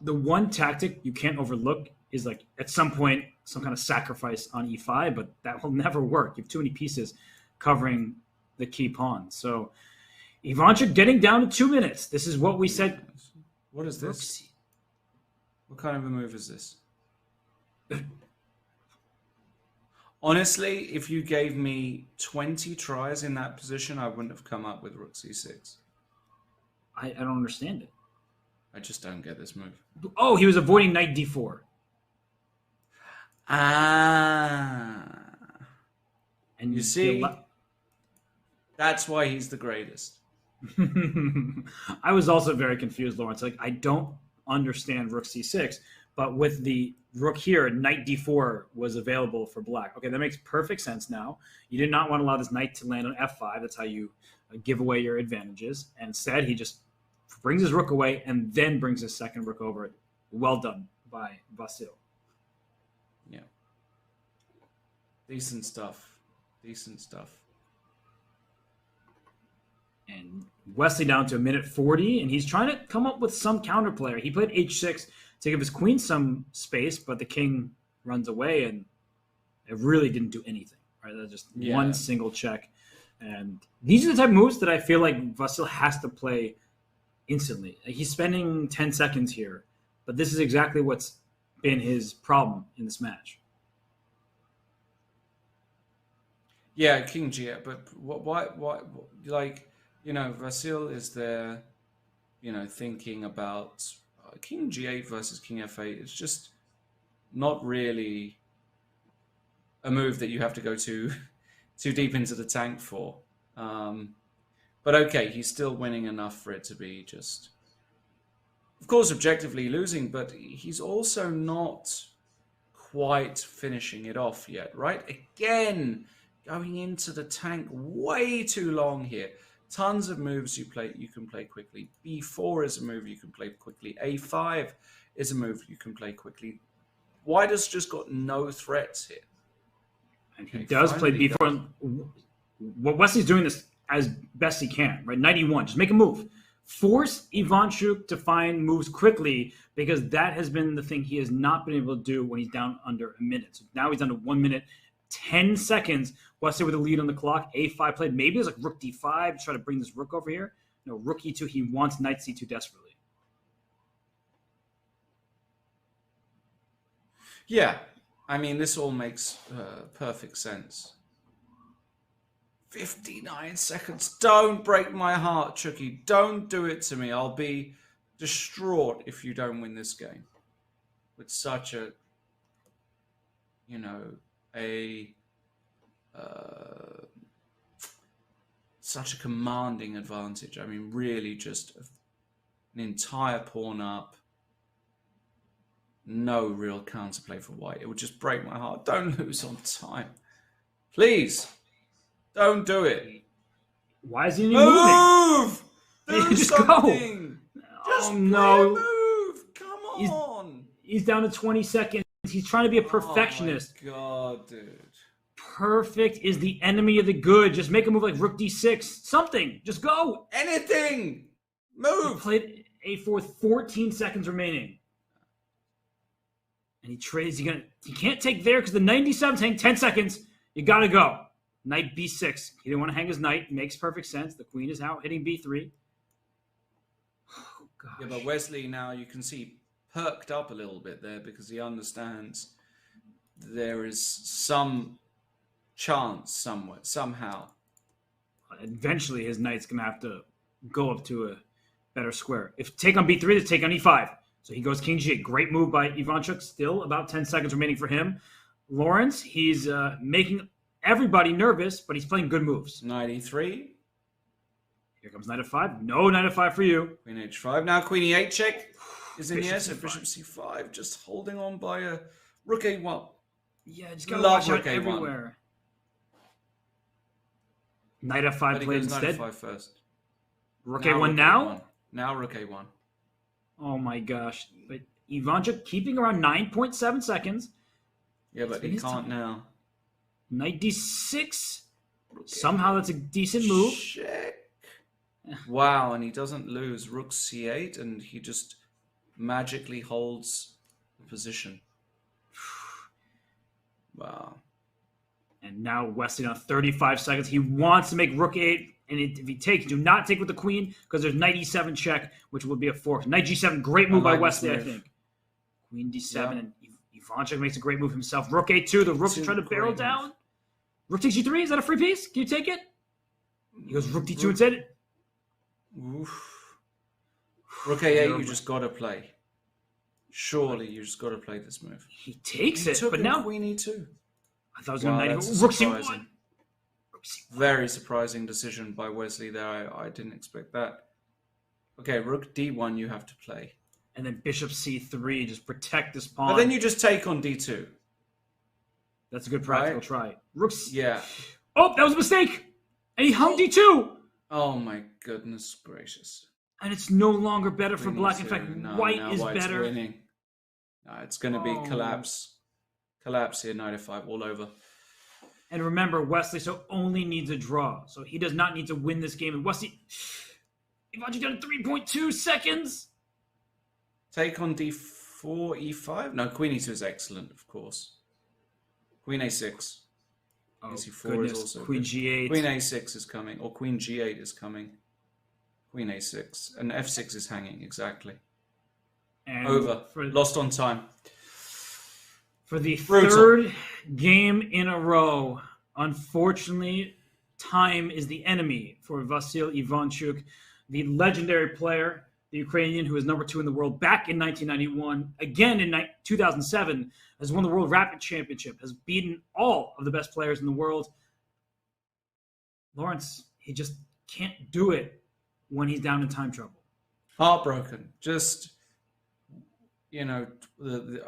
The one tactic you can't overlook is like at some point some kind of sacrifice on e5, but that will never work. You have too many pieces covering the key pawn. So Ivanchuk getting down to 2 minutes. This is what we said.
What is this? What kind of a move is this? Honestly, if you gave me 20 tries in that position, I wouldn't have come up with rook c6.
I don't understand it.
I just don't get this move.
Oh, he was avoiding knight d4. And
you see, that's why he's the greatest.
I was also very confused, Lawrence. Like, I don't understand rook c6, but with the rook here, knight d4 was available for black. Okay, that makes perfect sense now. You did not want to allow this knight to land on f5. That's how you give away your advantages. And instead, he just brings his rook away and then brings his second rook over. Well done by Vasil.
Yeah. Decent stuff. Decent stuff.
And Wesley down to 1:40, and he's trying to come up with some counterplay. He played h6 to give his queen some space, but the king runs away, and it really didn't do anything. Right? That's just one single check. And these are the type of moves that I feel like Vasil has to play instantly. He's spending 10 seconds here, but this is exactly what's been his problem in this match.
Yeah, king g8, but why, like, you know, Vasil is there, you know, thinking about king g8 versus king f8. It's just not really a move that you have to go too deep into the tank for. But okay, he's still winning enough for it to be just, of course, objectively losing, but he's also not quite finishing it off yet, right? Again, going into the tank way too long here. Tons of moves you can play quickly. b4 is a move you can play quickly. a5 is a move you can play quickly. White has just got no threats here.
And he does play b4. What Wesley's doing this as best he can, right? Knight e1, just make a move. Force Ivanchuk to find moves quickly, because that has been the thing he has not been able to do when he's down under a minute. So now he's down to 1 minute, 10 seconds. Wesley with a lead on the clock. a5 played. Maybe it's like rook d5 to try to bring this rook over here. No, rook e2. He wants knight c2 desperately.
Yeah, I mean, this all makes perfect sense. 59 seconds. Don't break my heart, Chucky. Don't do it to me. I'll be distraught if you don't win this game. With such a, you know, such a commanding advantage. I mean, really just an entire pawn up. No real counterplay for white. It would just break my heart. Don't lose on time. Please. Don't do it.
Why is he moving?
Move! Do
Just
something!
go.
Just
no.
move! Come on!
He's down to 20 seconds. He's trying to be a perfectionist.
Oh my God, dude.
Perfect is the enemy of the good. Just make a move like rook d6. Something. Just go.
Anything! Move!
He played a4 with 14 seconds remaining. And he trades. He can't take there because the 97's hang 10 seconds. You got to go. Knight b6. He didn't want to hang his knight. Makes perfect sense. The queen is out hitting b3. Oh, gosh.
Yeah, but Wesley now, you can see, perked up a little bit there because he understands there is some chance somewhere, somehow.
Eventually, his knight's going to have to go up to a better square. If take on b3, then take on e5. So he goes king g8. Great move by Ivanchuk. Still about 10 seconds remaining for him. Lawrence, he's making everybody nervous, but he's playing good moves.
93.
Here comes knight f5. No knight f5 for you.
Queen h5. Now queen e8 check is in the
Bishop
air. So
c5.
bishop c5, just holding on by a rook a1.
Yeah, just gotta
Love
watch out
rook a1.
everywhere. Knight f5
But he
played
goes knight
instead.
f5 first.
Rook
Now
a1
rook
now?
a1. Now rook a1.
Oh my gosh. But Ivanchuk keeping around 9.7 seconds.
Yeah, but he can't now.
Knight d6. Somehow that's a decent move.
Check. Wow, and he doesn't lose. Rook c8, and he just magically holds the position. Wow.
And now Wesley on 35 seconds. He wants to make rook 8. And if he takes, do not take with the queen because there's knight e7 check, which will be a fork. Knight g7, great move by Wesley, I think. Queen d7,
Yeah.
and Ivanchuk makes a great move himself. Rook a2, the rook's trying to barrel down. Rook takes g3, is that a free piece? Can you take it? He goes rook d2 instead.
Oof. Rook a8, you just gotta play. Surely you just gotta play this move.
He takes
He
it,
took
but
a
now
queen e2.
I thought it was
Wow,
going to
that's
rook
surprising.
c1. Rook c1.
Very surprising decision by Wesley there. I didn't expect that. Okay, rook d1 you have to play.
And then bishop c3, just protect this pawn.
But then you just take on d2.
That's a good practical
Right.
try. Rook c...
Yeah.
Oh, that was a mistake! And he hung d2!
Oh my goodness gracious.
And it's no longer better for
Queen
black. In
e2.
fact,
No,
white
now
is
white's
better.
winning. No, it's going to be
Oh.
collapse. Collapse here, knight f5 all over.
And remember, Wesley so only needs a draw. So he does not need to win this game. And Wesley, Ivanchuk down to 3.2 seconds.
Take on d4, e5? No, queen e2 is excellent, of course. Queen a6.
Oh,
e4
goodness.
is also
Queen
good.
g8.
Queen a6 is coming, or queen g8 is coming. Queen a6. And f6 is hanging, exactly.
And
Over.
For,
Lost on time.
for the
Brutal.
third game in a row, unfortunately, time is the enemy for Vasyl Ivanchuk, the legendary player, the Ukrainian who is number 2 in the world back in 1991, again in 2007, has won the World Rapid Championship, has beaten all of the best players in the world. Lawrence, he just can't do it when he's down in time trouble.
Heartbroken. Just, you know,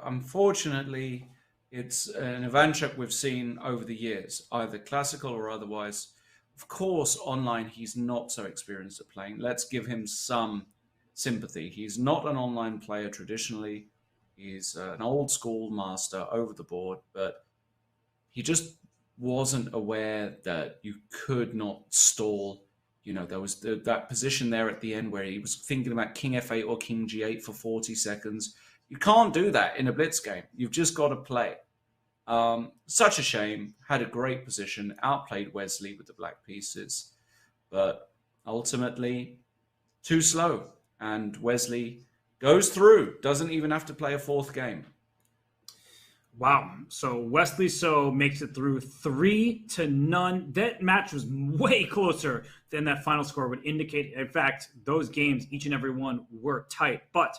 unfortunately, it's an Ivanchuk we've seen over the years, either classical or otherwise. Of course, online, he's not so experienced at playing. Let's give him some sympathy. He's not an online player traditionally. He's an old school master over the board, but he just wasn't aware that you could not stall. You know, there was that position there at the end where he was thinking about king f8 or king g8 for 40 seconds. You can't do that in a blitz game. You've just got to play. Such a shame. Had a great position. Outplayed Wesley with the black pieces. But ultimately, too slow. And Wesley goes through. Doesn't even have to play a fourth game.
Wow. So Wesley So makes it through 3-0. That match was way closer than that final score would indicate. In fact, those games, each and every one, were tight. But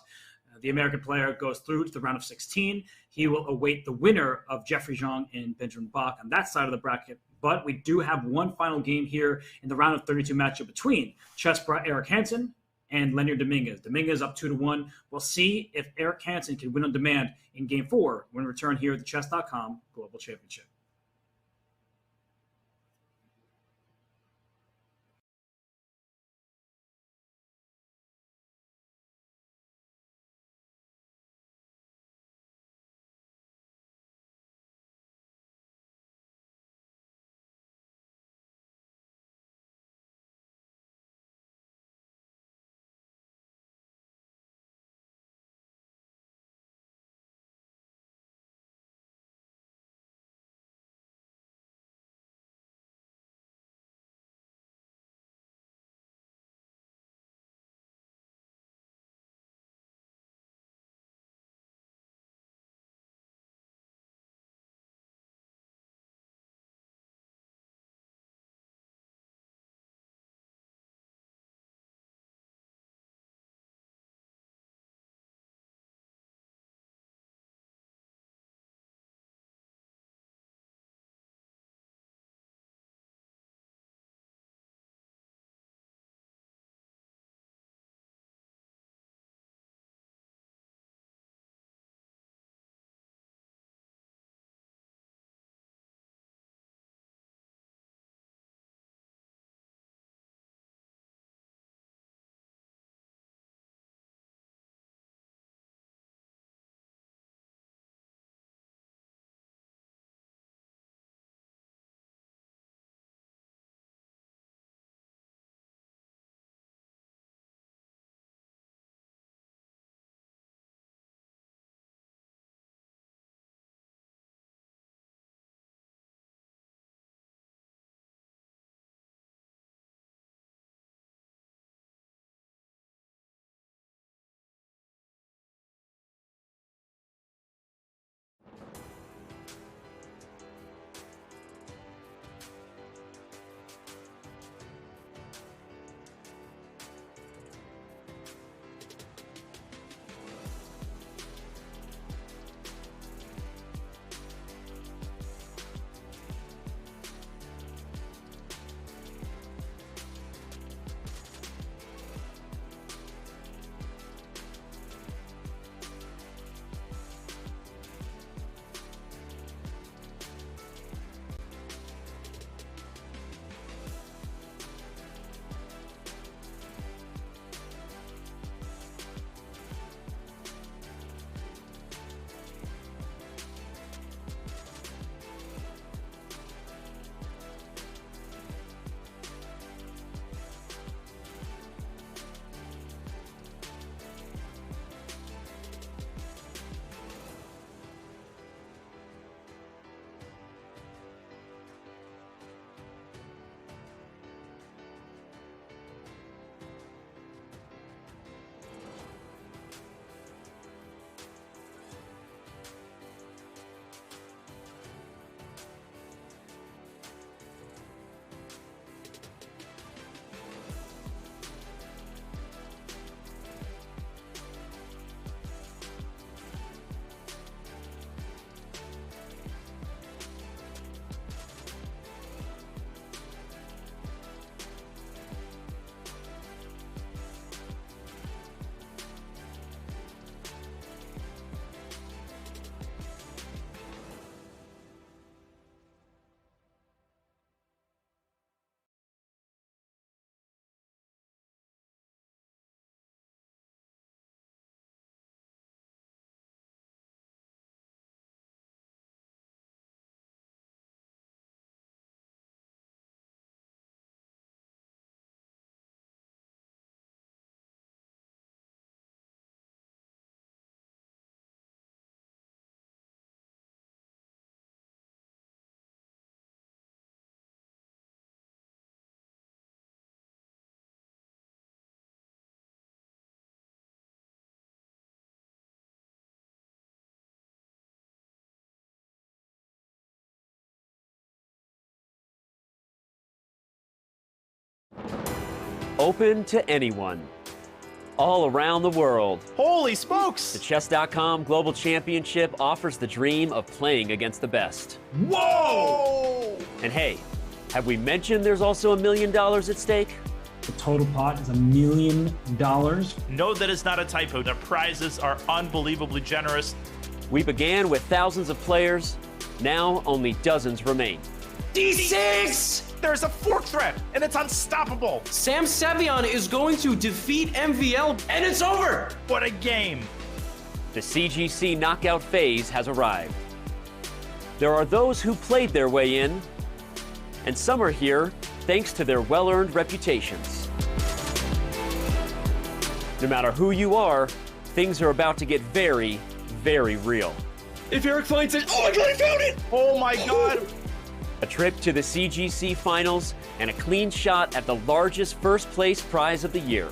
the American player goes through to the round of 16. He will await the winner of Jeffrey Zhang and Benjamin Bach on that side of the bracket. But we do have one final game here in the round of 32 matchup between Chessbra Eric Hansen and Leonard Dominguez. Dominguez up 2-1. We'll see if Eric Hansen can win on demand in Game 4 when we return here at the Chess.com Global Championship.
Open to anyone, all around the world.
Holy smokes!
The Chess.com Global Championship offers the dream of playing against the best.
Whoa!
And hey, have we mentioned there's also $1 million at stake?
The total pot is $1 million.
No, that is not a typo. The prizes are unbelievably generous.
We began with thousands of players. Now only dozens remain.
D6!
There's a fork threat, and it's unstoppable.
Sam Savion is going to defeat MVL, and it's over!
What a game.
The CGC knockout phase has arrived. There are those who played their way in, and some are here thanks to their well-earned reputations. No matter who you are, things are about to get very, very real.
If Eric finds it, oh my god, I found it!
Oh my god.
A trip to the CGC finals and a clean shot at the largest first place prize of the year.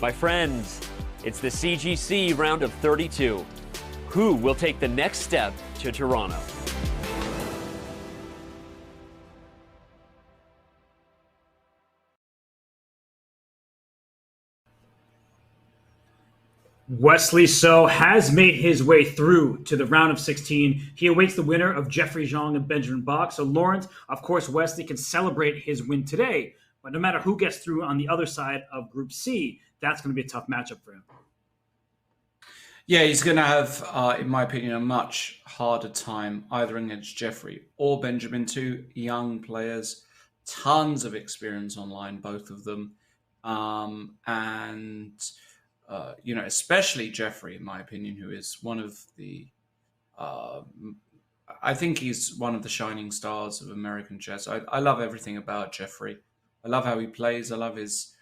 My friends, it's the CGC round of 32. Who will take the next step to Toronto?
Wesley So has made his way through to the round of 16. He awaits the winner of Jeffrey Zhang and Benjamin Bach. So Lawrence, of course, Wesley can celebrate his win today. But no matter who gets through on the other side of Group C, that's going to be a tough matchup for him.
Yeah, he's going to have, in my opinion, a much harder time either against Jeffrey or Benjamin, two young players, tons of experience online, both of them. Especially Jeffrey, in my opinion, who is one of the, I think he's one of the shining stars of American chess. I love everything about Jeffrey. I love how he plays. I love his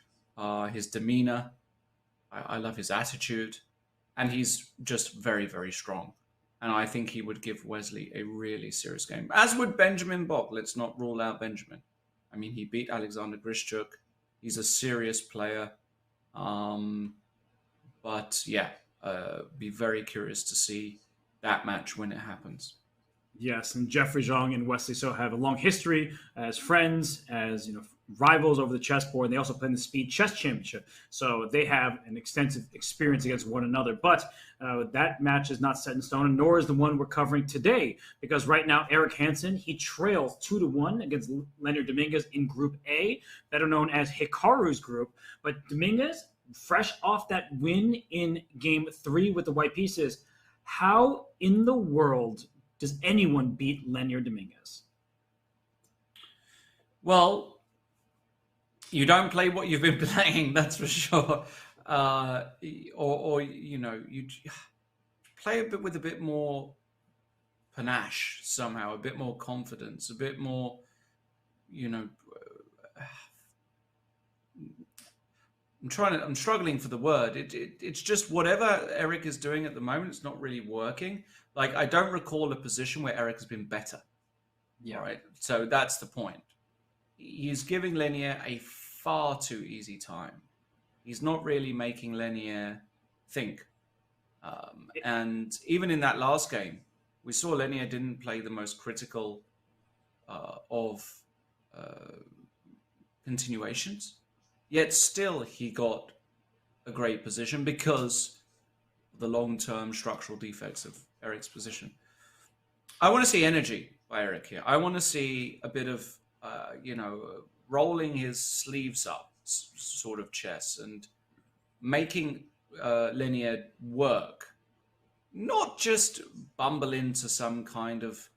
demeanor. I love his attitude. And he's just very, very strong. And I think he would give Wesley a really serious game, as would Benjamin Bach. Let's not rule out Benjamin. I mean, he beat Alexander Grischuk. He's a serious player. But yeah, be very curious to see that match when it happens.
Yes, and Jeffrey Zhang and Wesley So have a long history as friends, as rivals over the chessboard. And they also play in the Speed Chess Championship, so they have an extensive experience against one another. But that match is not set in stone, and nor is the one we're covering today, because right now Eric Hansen, he trails 2-1 against Leonard Dominguez in Group A, better known as Hikaru's group. But Dominguez, fresh off that win in Game 3 with the white pieces, how in the world does anyone beat Leonard Dominguez?
Well, you don't play what you've been playing, that's for sure. You play a bit with a bit more panache somehow, a bit more confidence, a bit more, I'm struggling for the word. It's just whatever Eric is doing at the moment, it's not really working. Like, I don't recall a position where Eric has been better. Yeah. Right. So that's the point. He's giving Lenier a far too easy time. He's not really making Lenier think. And even in that last game, we saw Lenier didn't play the most critical of continuations. Yet still he got a great position because of the long-term structural defects of Eric's position. I want to see energy by Eric here. I want to see a bit of, rolling his sleeves up sort of chess and making Lenier work. Not just bumble into some kind of,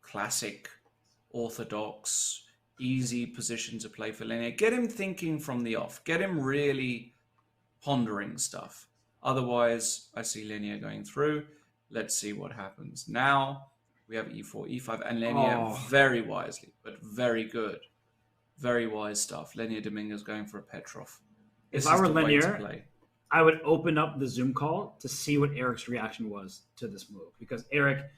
classic, orthodox, easy position to play for Lenier. Get him thinking from the off. Get him really pondering stuff. Otherwise, I see Lenier going through. Let's see what happens. Now, we have e4, e5, and Lenier very wisely, but very good. Very wise stuff. Lenier Dominguez going for a Petrov.
If I were Lenier, I would open up the Zoom call to see what Eric's reaction was to this move, because Eric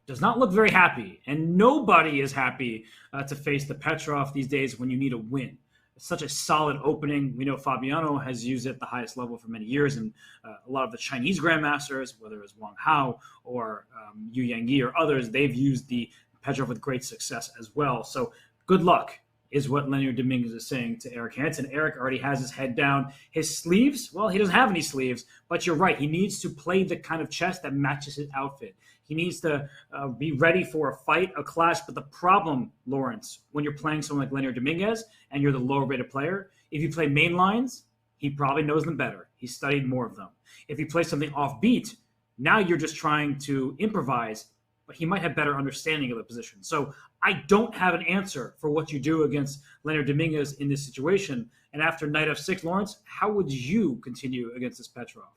does not look very happy, and nobody is happy to face the Petrov these days when you need a win. It's such a solid opening. We know Fabiano has used it at the highest level for many years, and a lot of the Chinese grandmasters, whether it's Wang Hao or Yu Yangyi or others, they've used the Petrov with great success as well. So good luck, is what Leonard Dominguez is saying to Eric Hansen. Eric already has his head down. His sleeves, well, he doesn't have any sleeves, but you're right. He needs to play the kind of chess that matches his outfit. He needs to be ready for a fight, a clash. But the problem, Lawrence, when you're playing someone like Leonard Dominguez and you're the lower-rated player, if you play main lines, he probably knows them better. He's studied more of them. If you play something offbeat, now you're just trying to improvise, but he might have better understanding of the position. So I don't have an answer for what you do against Leonard Dominguez in this situation. And after knight f6, Lawrence, how would you continue against this Petrov?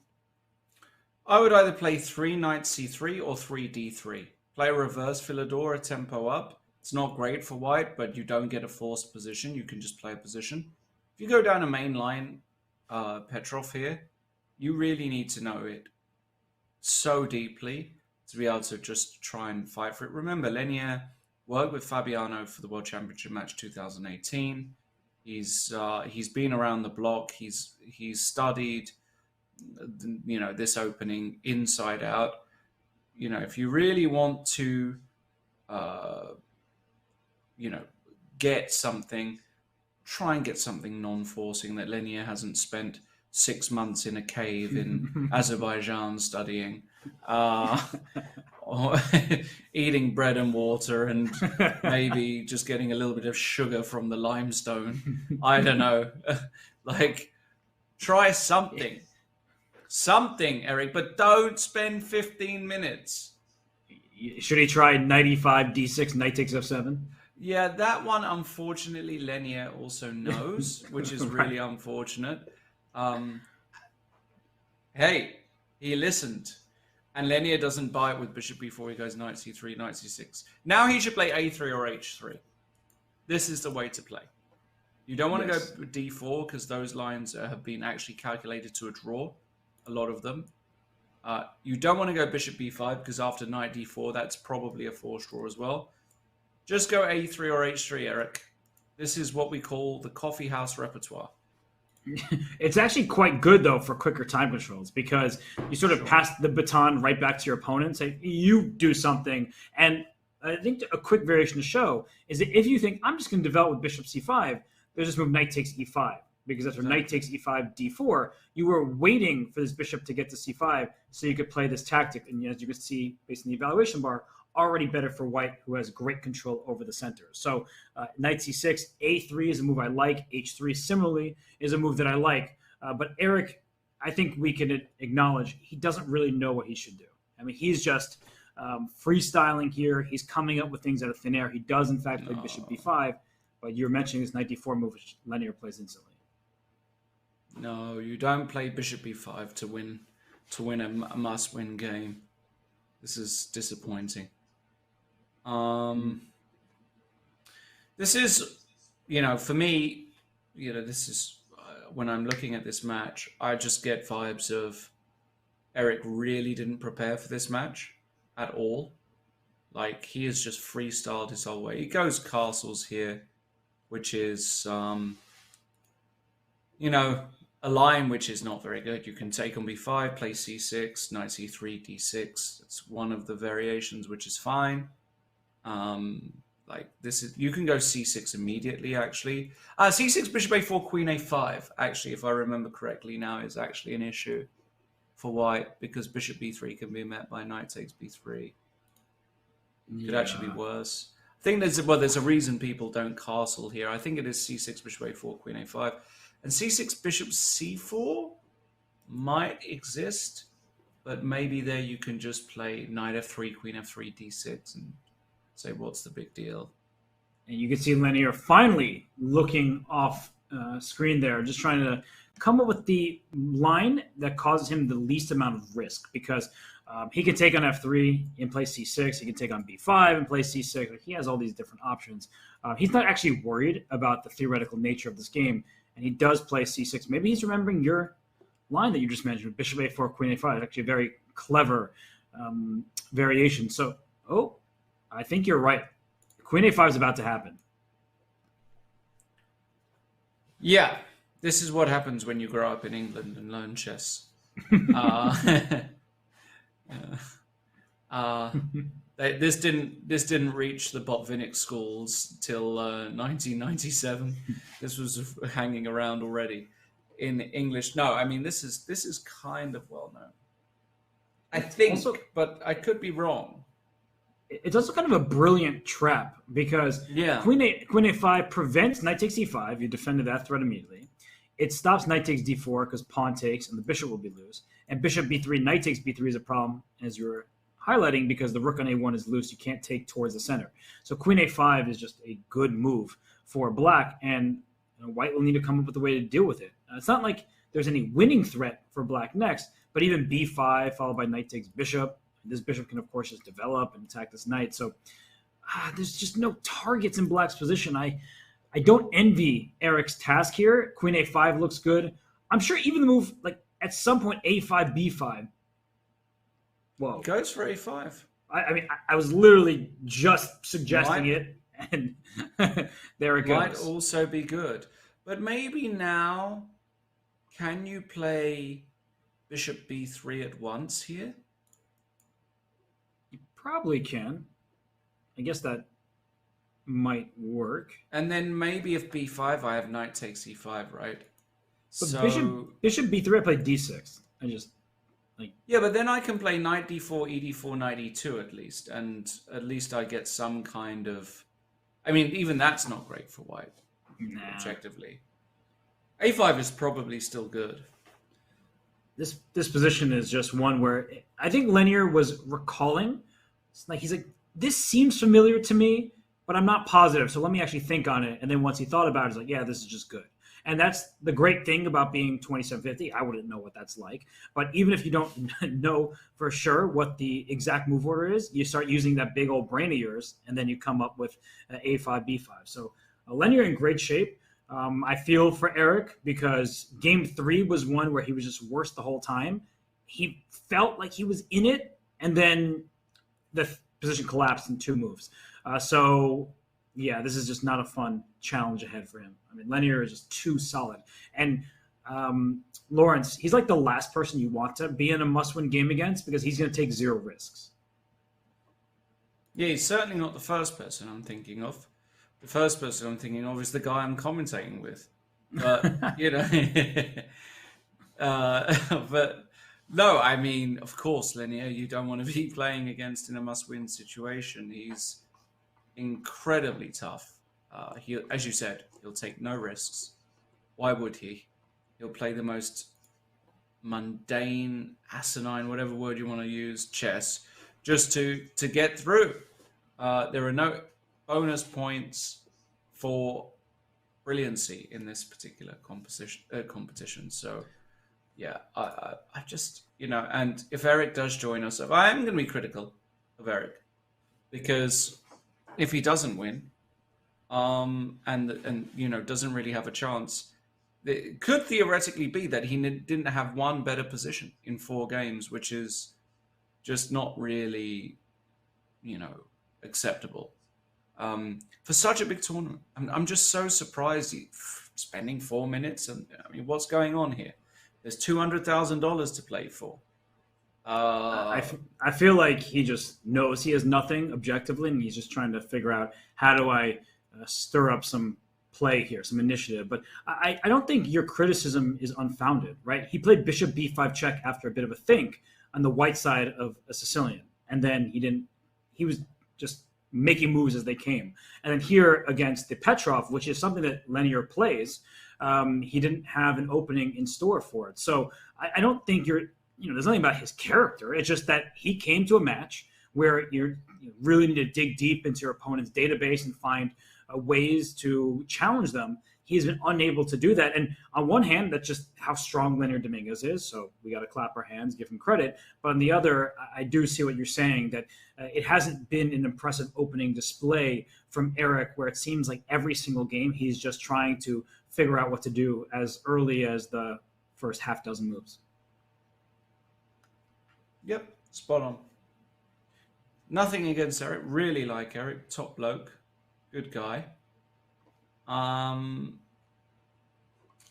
I would either play 3 knight c3 or 3 d3. Play a reverse Philidor, a tempo up. It's not great for white, but you don't get a forced position. You can just play a position. If you go down a main line, Petrov here, you really need to know it so deeply to be able to just try and fight for it. Remember, Lenier worked with Fabiano for the World Championship match 2018. He's been around the block. He's studied, this opening inside out. If you really want to, get something, try and get something non-forcing that Lenier hasn't spent 6 months in a cave in Azerbaijan studying, or eating bread and water and maybe just getting a little bit of sugar from the limestone. I don't know. Try something. Something, Eric, but don't spend 15 minutes.
Should he try knight e5, d6, knight takes f7?
Yeah, that one, unfortunately, Lenier also knows, which is really unfortunate. Hey, he listened. And Lenier doesn't buy it with bishop b4. He goes knight c3, knight c6. Now he should play a3 or h3. This is the way to play. You don't want to go d4 because those lines have been actually calculated to a draw. A lot of them. You don't want to go bishop b5 because after knight d4, that's probably a forced draw as well. Just go a3 or h3, Eric. This is what we call the coffee house repertoire.
It's actually quite good, though, for quicker time controls because you sort of pass the baton right back to your opponent. Say, you do something. And I think a quick variation to show is that if you think, I'm just going to develop with bishop c5, there's this move knight takes e5. Because after knight takes e5, d4, you were waiting for this bishop to get to c5 so you could play this tactic. And as you can see, based on the evaluation bar, already better for white, who has great control over the center. So knight c6, a3 is a move I like. h3 similarly is a move that I like. But Eric, I think we can acknowledge he doesn't really know what he should do. I mean, he's just freestyling here. He's coming up with things out of thin air. He does, in fact, play bishop b5. But you're mentioning this knight d4 move, which Lenier plays instantly.
No, you don't play bishop b5 to win a must-win game. This is disappointing. This is, for me, this is when I'm looking at this match, I just get vibes of Eric really didn't prepare for this match at all. Like, he has just freestyled his whole way. He goes castles here, which is, a line which is not very good. You can take on b5, play c6, knight c3, d6. It's one of the variations, which is fine. You can go c6 immediately, actually. C6, bishop a4, queen a5, actually, if I remember correctly now, is actually an issue for white because bishop b3 can be met by knight takes b3. Could actually be worse. I think there's a reason people don't castle here. I think it is c6, bishop a4, queen a5. And c6, bishop c4 might exist, but maybe there you can just play knight f3, queen f3, d6, and say, what's the big deal?
And you can see Lenier finally looking off screen there, just trying to come up with the line that causes him the least amount of risk, because he can take on f3 and play c6. He can take on b5 and play c6. He has all these different options. He's not actually worried about the theoretical nature of this game, and he does play c6. Maybe he's remembering your line that you just mentioned, bishop a4, queen a5. It's actually a very clever variation. So, I think you're right. Queen a5 is about to happen.
Yeah, this is what happens when you grow up in England and learn chess. This didn't reach the Botvinnik schools till 1997. This was hanging around already in English. No, I mean this is kind of well known. I think, also, but I could be wrong.
It's also kind of a brilliant trap because Queen A5 prevents knight takes E5. You defended that threat immediately. It stops knight takes D4 because pawn takes and the bishop will be loose. And bishop B3, knight takes B3 is a problem, as you were highlighting, because the rook on A1 is loose. You can't take towards the center. So Queen A5 is just a good move for black, and white will need to come up with a way to deal with it. It's not like there's any winning threat for black next, but even B5 followed by knight takes bishop. This bishop can, of course, just develop and attack this knight. So there's just no targets in black's position. I don't envy Eric's task here. Queen A5 looks good. I'm sure even the move, like at some point, A5, B5. Whoa.
Goes for A5.
I mean, I was literally just suggesting it, and there it goes.
Might also be good. But maybe now, can you play bishop B3 at once here?
You probably can. I guess that might work.
And then maybe if B5, I have knight takes E5, right?
But
so
bishop B3, I play D6. I just
yeah, but then I can play knight D4, E4, knight E2 at least, and at least I get some kind of. I mean, even that's not great for white, objectively. A5 is probably still good.
This position is just one where I think Linear was recalling. It's like he's like, this seems familiar to me, but I'm not positive. So let me actually think on it. And then once he thought about it, he's like, yeah, this is just good. And that's the great thing about being 2750. I wouldn't know what that's like. But even if you don't know for sure what the exact move order is, you start using that big old brain of yours, and then you come up with A5, B5. So Linear in great shape. I feel for Eric because game 3 was one where he was just worse the whole time. He felt like he was in it, and then the position collapsed in 2 moves. So, yeah, this is just not a fun challenge ahead for him. I mean, Linear is just too solid. And Lawrence, he's like the last person you want to be in a must-win game against because he's going to take 0 risks.
Yeah, he's certainly not the first person I'm thinking of. The first person I'm thinking of is the guy I'm commentating with. But, you know, but no, I mean, of course, Linear, you don't want to be playing against in a must-win situation. He's incredibly tough. He, as you said, he'll take no risks. Why would he? He'll play the most mundane, asinine, whatever word you want to use, chess, just to get through. There are no bonus points for brilliancy in this particular competition. So, yeah, I just, you know, and if Eric does join us, I am going to be critical of Eric because if he doesn't win, and you know, doesn't really have a chance, it could theoretically be that he didn't have one better position in 4 games, which is just not really, you know, acceptable for such a big tournament. I'm just so surprised spending 4 minutes. And I mean, what's going on here? There's $200,000 to play for.
I feel like he just knows he has nothing objectively, and he's just trying to figure out how do I stir up some play here, some initiative. But I don't think your criticism is unfounded, right? He played bishop b5 check after a bit of a think on the white side of a Sicilian, and then he was just making moves as they came. And then here against the Petrov, which is something that Linear plays, he didn't have an opening in store for it. So I don't think there's nothing about his character. It's just that he came to a match where you really need to dig deep into your opponent's database and find ways to challenge them. He's been unable to do that. And on one hand, that's just how strong Linear Dominguez is. So we got to clap our hands, give him credit. But on the other, I do see what you're saying, that it hasn't been an impressive opening display from Eric, where it seems like every single game he's just trying to figure out what to do as early as the first half dozen moves.
Yep, spot on. Nothing against Eric. Really like Eric. Top bloke. Good guy.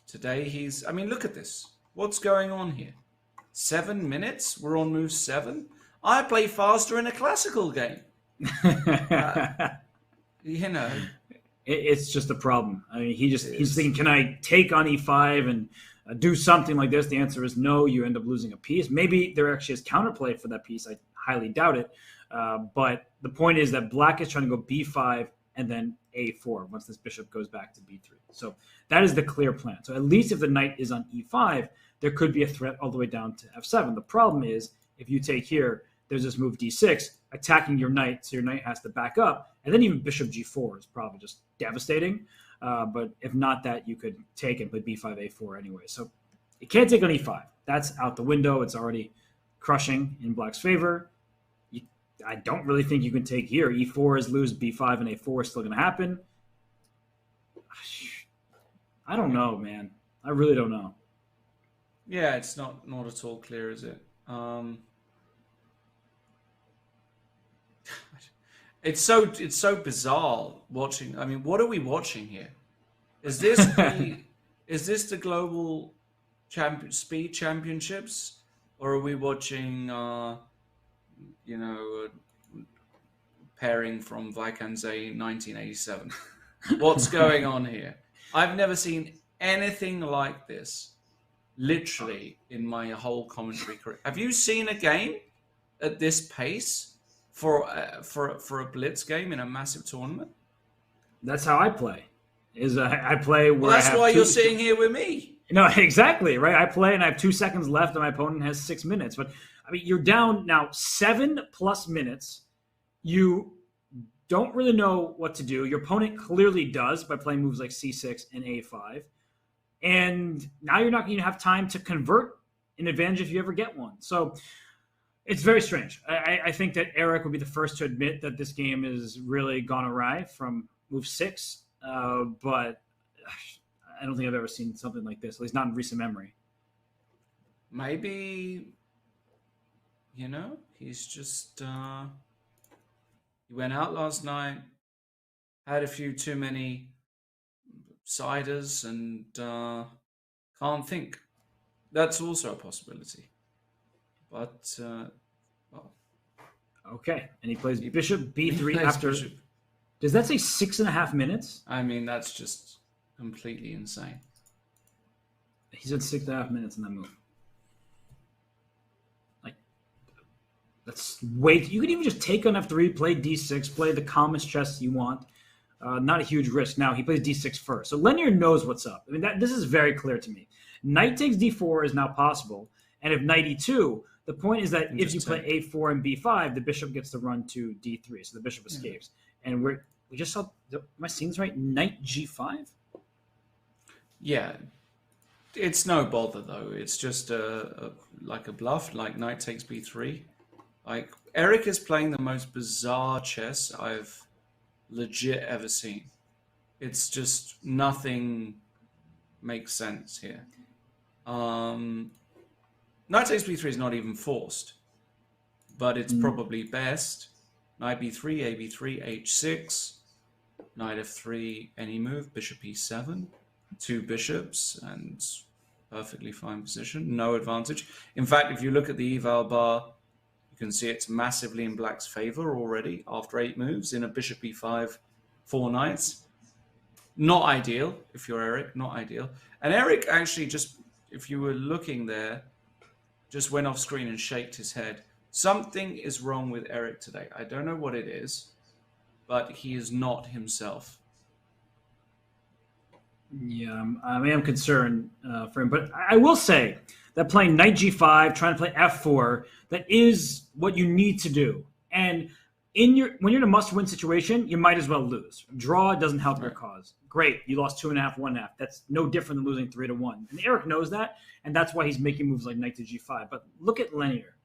Today I mean, look at this. What's going on here? 7 minutes? We're on move 7? I play faster in a classical game. You know,
It's just a problem. I mean, he's thinking, can I take on e5 and do something like this? The answer is no. You end up losing a piece. Maybe there actually is counterplay for that piece. I highly doubt it. But the point is that black is trying to go b5 and then a4 once this bishop goes back to b3. So that is the clear plan. So at least if the knight is on e5, there could be a threat all the way down to f7. The problem is if you take here, there's this move d6 attacking your knight, so your knight has to back up. And then even bishop g4 is probably just devastating. But if not that, you could take and play b5, a4 anyway. So you can't take on e5. That's out the window. It's already crushing in black's favor. I don't really think you can take here. e4 is lose, b5 and a4 is still going to happen. I don't know, man. I really don't know.
Yeah, it's not at all clear, is it? It's so bizarre watching. I mean, what are we watching here? Is this the global speed championships, or are we watching pairing from Vaikanze 1987? What's going on here? I've never seen anything like this, literally, in my whole commentary career. Have you seen a game at this pace for a blitz game in a massive tournament?
That's how I play. I play where
that's why you're sitting here with me.
No, exactly, right? I play and I have 2 seconds left and my opponent has 6 minutes. But, I mean, you're down now 7+ minutes. You don't really know what to do. Your opponent clearly does by playing moves like c6 and a5. And now you're not going to have time to convert an advantage if you ever get one. So it's very strange. I think that Eric would be the first to admit that this game has really gone awry from move 6. But I don't think I've ever seen something like this, at least not in recent memory.
Maybe, he's just... he went out last night, had a few too many ciders, and can't think. That's also a possibility. But, well.
Okay, and he plays bishop b3 after... Bishop. Does that say 6.5 minutes?
I mean, that's just completely insane.
He's at 6.5 minutes in that move. Like, that's way... You could even just take on f3, play d6, play the calmest chess you want. Not a huge risk. Now, he plays d6 first. So Lenier knows what's up. I mean, this is very clear to me. Knight takes d4 is now possible. And if knight e2, the point is that if you play a4 and b5, the bishop gets to run to d3. So the bishop escapes. And we just saw, am I seeing this right? Knight g5?
Yeah. It's no bother, though. It's just like a bluff, like knight takes b3. Like, Eric is playing the most bizarre chess I've legit ever seen. It's just nothing makes sense here. Knight takes b3 is not even forced, but it's probably best. Knight b3, a b3, h6, knight f3, any move, bishop e7, 2 bishops, and perfectly fine position, no advantage. In fact, if you look at the eval bar, you can see it's massively in black's favor already after 8 moves in a bishop e5, 4 knights. Not ideal, if you're Eric, not ideal. And Eric actually just, if you were looking there, just went off screen and shaked his head. Something is wrong with Eric today. I don't know what it is, but he is not himself.
Yeah, I am concerned for him. But I will say that playing knight g5, trying to play f4, that is what you need to do. And when you're in a must-win situation, you might as well lose. Draw doesn't help your cause. Great, you lost 2.5, 1.5. That's no different than losing 3-1. And Eric knows that, and that's why he's making moves like knight to g5. But look at Lenier.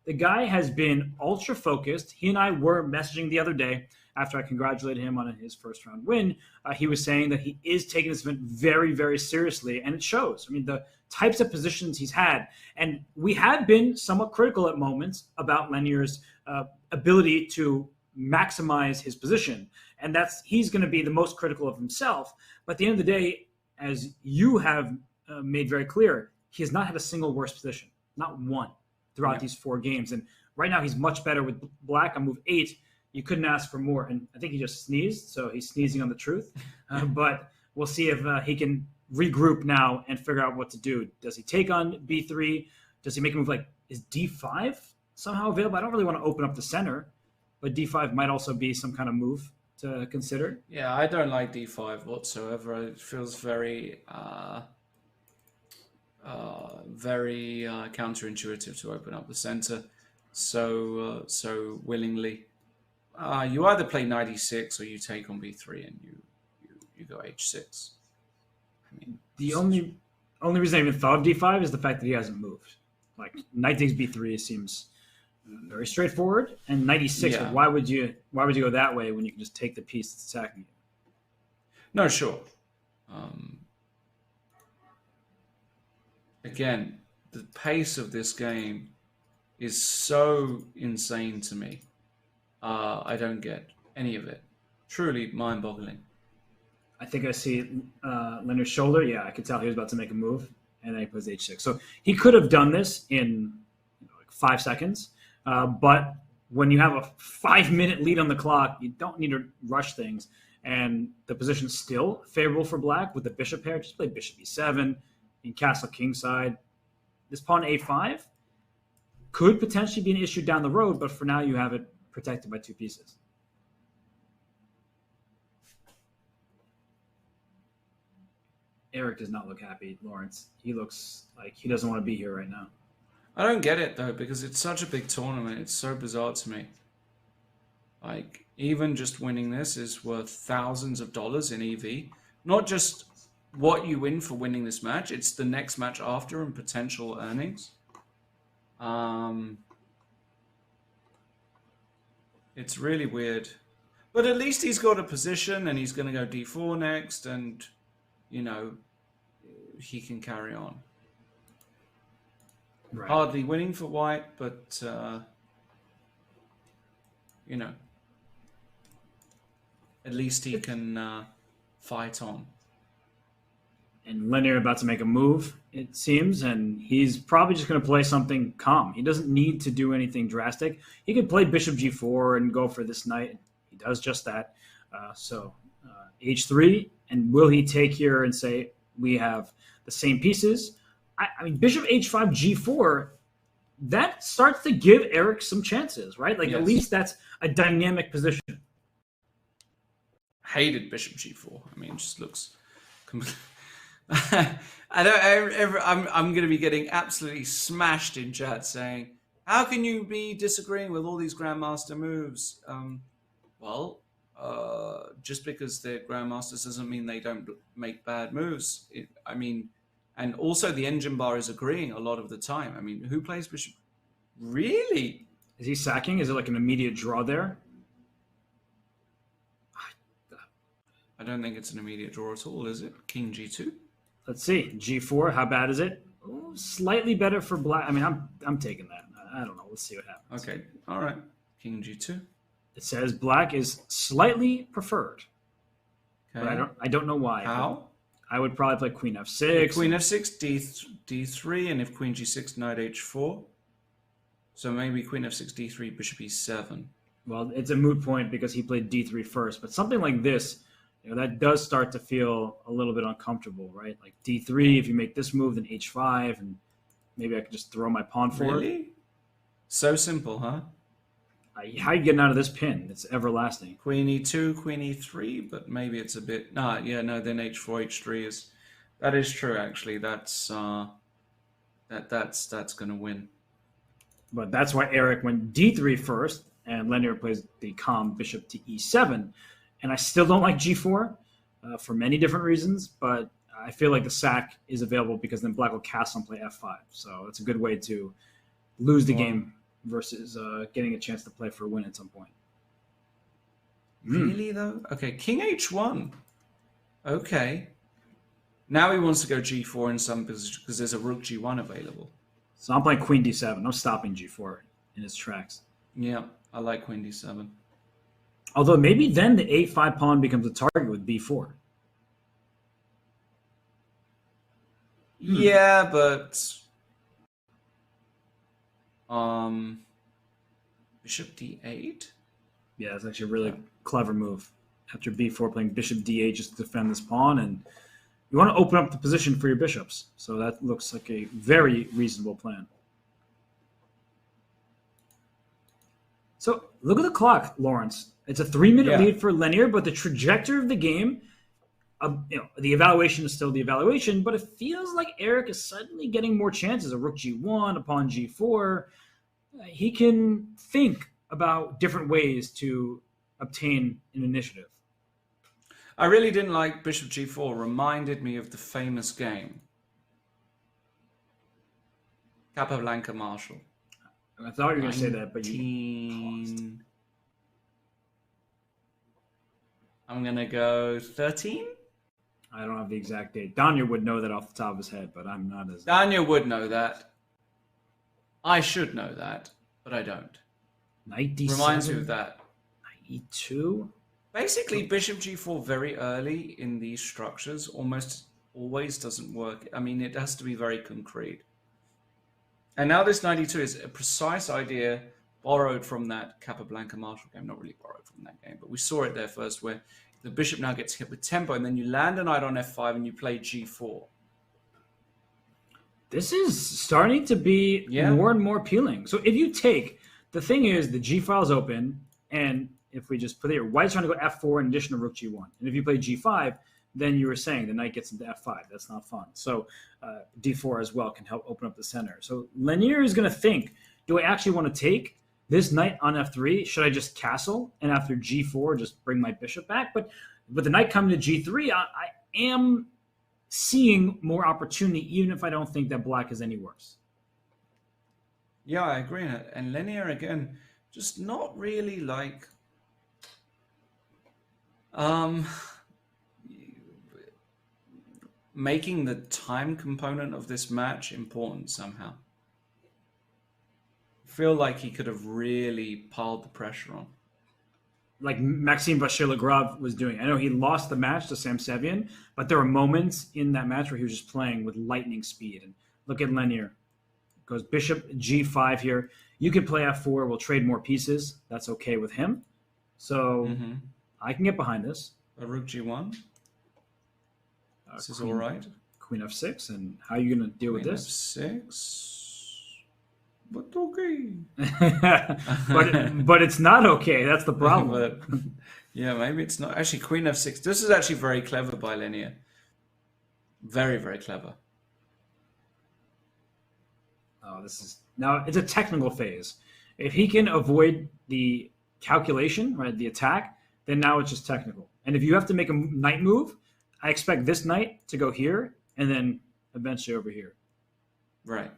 The guy has been ultra-focused. He and I were messaging the other day after I congratulated him on his first-round win. He was saying that he is taking this event very, very seriously, and it shows. I mean, the types of positions he's had. And we have been somewhat critical at moments about Lenier's ability to maximize his position. And he's going to be the most critical of himself. But at the end of the day, as you have made very clear, he has not had a single worse position, not one, throughout these 4 games. And right now he's much better with black on move 8 you couldn't ask for more. And I think he just sneezed, so he's sneezing on the truth. But we'll see if he can regroup now and figure out what to do. Does he take on b3? Does he make a move like, is d5 somehow available? I don't really want to open up the center, but d5 might also be some kind of move to consider.
Yeah, I don't like d5 whatsoever. It feels very counterintuitive to open up the center so willingly. You either play knight e6 or you take on b3 and you go h6. I mean,
the only reason I even thought of d5 is the fact that he hasn't moved. Like knight takes b3 seems very straightforward, and knight e6.
Yeah.
Like, why would you go that way when you can just take the piece that's attacking you?
No, sure. Again, the pace of this game is so insane to me. I don't get any of it. Truly mind-boggling.
I think I see Leonard's shoulder. Yeah, I could tell he was about to make a move, and then he plays h6. So he could have done this in like 5 seconds, but when you have a 5-minute lead on the clock, you don't need to rush things. And the position's still favorable for black with the bishop pair. Just play bishop e7 and castle kingside. This pawn a5 could potentially be an issue down the road, but for now you have it protected by 2 pieces. Eric does not look happy, Lawrence. He looks like he doesn't want to be here right now.
I don't get it, though, because it's such a big tournament. It's so bizarre to me. Like, even just winning this is worth thousands of dollars in EV. Not just what you win for winning this match, it's the next match after and potential earnings. It's really weird. But at least he's got a position and he's going to go d4 next and, you know, he can carry on.
Right.
Hardly winning for white, but, you know, at least he can fight on.
And Leonard about to make a move, it seems, and he's probably just going to play something calm. He doesn't need to do anything drastic. He could play bishop g4 and go for this knight. He does just that. So h3, and will he take here and say, we have the same pieces? I mean, bishop h5, g4, that starts to give Eric some chances, right? Like,
yes.
At least that's a dynamic position.
Hated bishop g4. I mean, it just looks... I'm going to be getting absolutely smashed in chat saying, how can you be disagreeing with all these grandmaster moves? Just because they're grandmasters doesn't mean they don't make bad moves. I mean, and also the engine bar is agreeing a lot of the time. I mean, who plays bishop? Really?
Is he sacking? Is it like an immediate draw there?
I don't think it's an immediate draw at all, is it? King g2?
Let's see. G4, how bad is it? Ooh, slightly better for black. I mean, I'm taking that. I don't know. Let's see what happens.
Okay. All right. King g2.
It says black is slightly preferred.
Okay.
But I don't know why.
How?
I would probably play queen f6.
Queen f6, d3, and if queen g6, knight h4. So maybe queen f6, d3, bishop e7.
Well, it's a moot point because he played d3 first. But something like this, that does start to feel a little bit uncomfortable, right? Like d3, if you make this move, then h5, and maybe I could just throw my pawn forward.
Really? So simple, huh?
How are you getting out of this pin? It's everlasting.
Queen e2, queen e3, but maybe it's a bit... then h4, h3 is... That is true, actually. That's that's going to win.
But that's why Eric went d3 first, and Leonard plays the calm bishop to e7. And I still don't like g4 for many different reasons, but I feel like the sack is available because then black will castle and play f5. So it's a good way to lose the game versus getting a chance to play for a win at some point.
Really, though? Okay, king h1. Okay. Now he wants to go g4 in some position because there's a rook g1 available.
So I'm playing queen d7. I'm stopping g4 in its tracks.
Yeah, I like queen d7.
Although maybe then the a5 pawn becomes a target with b4.
Yeah, but bishop d8.
Yeah, it's actually a really clever move. After b4, playing bishop d8 just to defend this pawn, and you want to open up the position for your bishops. So that looks like a very reasonable plan. So look at the clock, Lawrence. It's a 3-minute lead for Lenier, but the trajectory of the game, the evaluation is still the evaluation, but it feels like Eric is suddenly getting more chances. A rook g1, a pawn g4. He can think about different ways to obtain an initiative.
I really didn't like bishop g4. Reminded me of the famous game. Capablanca Marshall.
I thought you were going to say that, but
you... I'm going to go 13?
I don't have the exact date. Danya would know that off the top of his head, but I'm not as...
Danya would know that. I should know that, but I don't.
Knight d7.
Reminds me of that.
Knight e2.
Basically, bishop g4 very early in these structures almost always doesn't work. I mean, it has to be very concrete. And now this knight e2 is a precise idea borrowed from that Capablanca Marshall game. Not really borrowed from that game, but we saw it there first, where the bishop now gets hit with tempo, and then you land a knight on f5 and you play g4.
This is starting to be more and more appealing. So if you take, the thing is, the g file is open, and if we just put it here, white's trying to go f4 in addition to rook g1. And if you play g5, then you were saying the knight gets into f5. That's not fun. So d4 as well can help open up the center. So Lenier is going to think, do I actually want to take this knight on f3? Should I just castle and after g4 just bring my bishop back? But with the knight coming to g3, I am seeing more opportunity, even if I don't think that black is any worse.
Yeah, I agree. And Lenier, again, just not really like... making the time component of this match important somehow. I feel like he could have really piled the pressure on.
Like Maxime Vachier-Lagrave was doing. I know he lost the match to Sam Sevian, but there were moments in that match where he was just playing with lightning speed. And look at Lenier. Goes bishop g5 here. You could play f4. We'll trade more pieces. That's okay with him. So I can get behind this.
A rook g1. This is all right.
Queen f6, and how are you going to deal with this?
f6, but okay.
but it's not okay. That's the problem.
But, yeah, maybe it's not. Actually, queen f6. This is actually very clever by Lenier. Very, very clever.
Oh, now it's a technical phase. If he can avoid the calculation, right, the attack, then now it's just technical. And if you have to make a knight move, I expect this knight to go here and then eventually over here.
Right.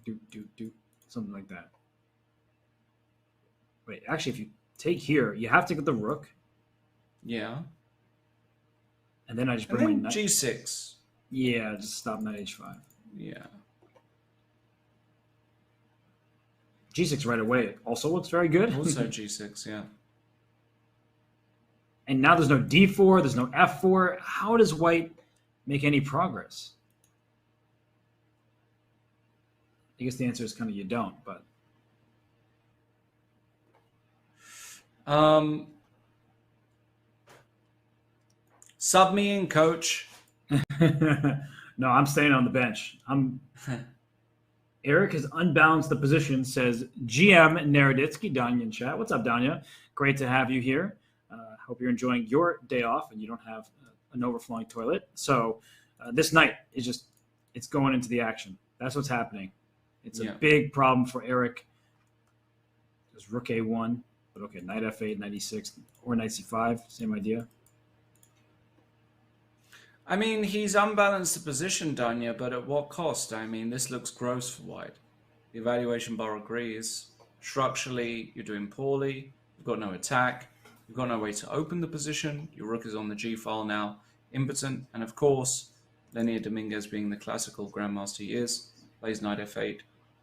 Do, something like that. Wait, actually, if you take here, you have to get the rook.
Yeah.
And then I just bring my knight.
g6.
Yeah, just stop knight h5.
Yeah.
g6 right away also looks very good.
Also g6, yeah.
And now there's no d4, there's no f4. How does white make any progress? I guess the answer is kind of you don't, but...
Sub me in, coach.
No, I'm staying on the bench. Eric has unbalanced the position, says GM Naroditsky, Danya in chat. What's up, Danya? Great to have you here. Hope you're enjoying your day off and you don't have an overflowing toilet. So this knight is just, it's going into the action. That's what's happening. It's a big problem for Eric. There's rook a1, but okay, knight f8, knight e6, or knight c5, same idea.
I mean, he's unbalanced the position, Danya, but at what cost? I mean, this looks gross for white. The evaluation bar agrees. Structurally, you're doing poorly. You've got no attack. You've got no way to open the position. Your rook is on the g-file now, impotent. And of course, Lenier Dominguez, being the classical grandmaster he is, plays knight f8.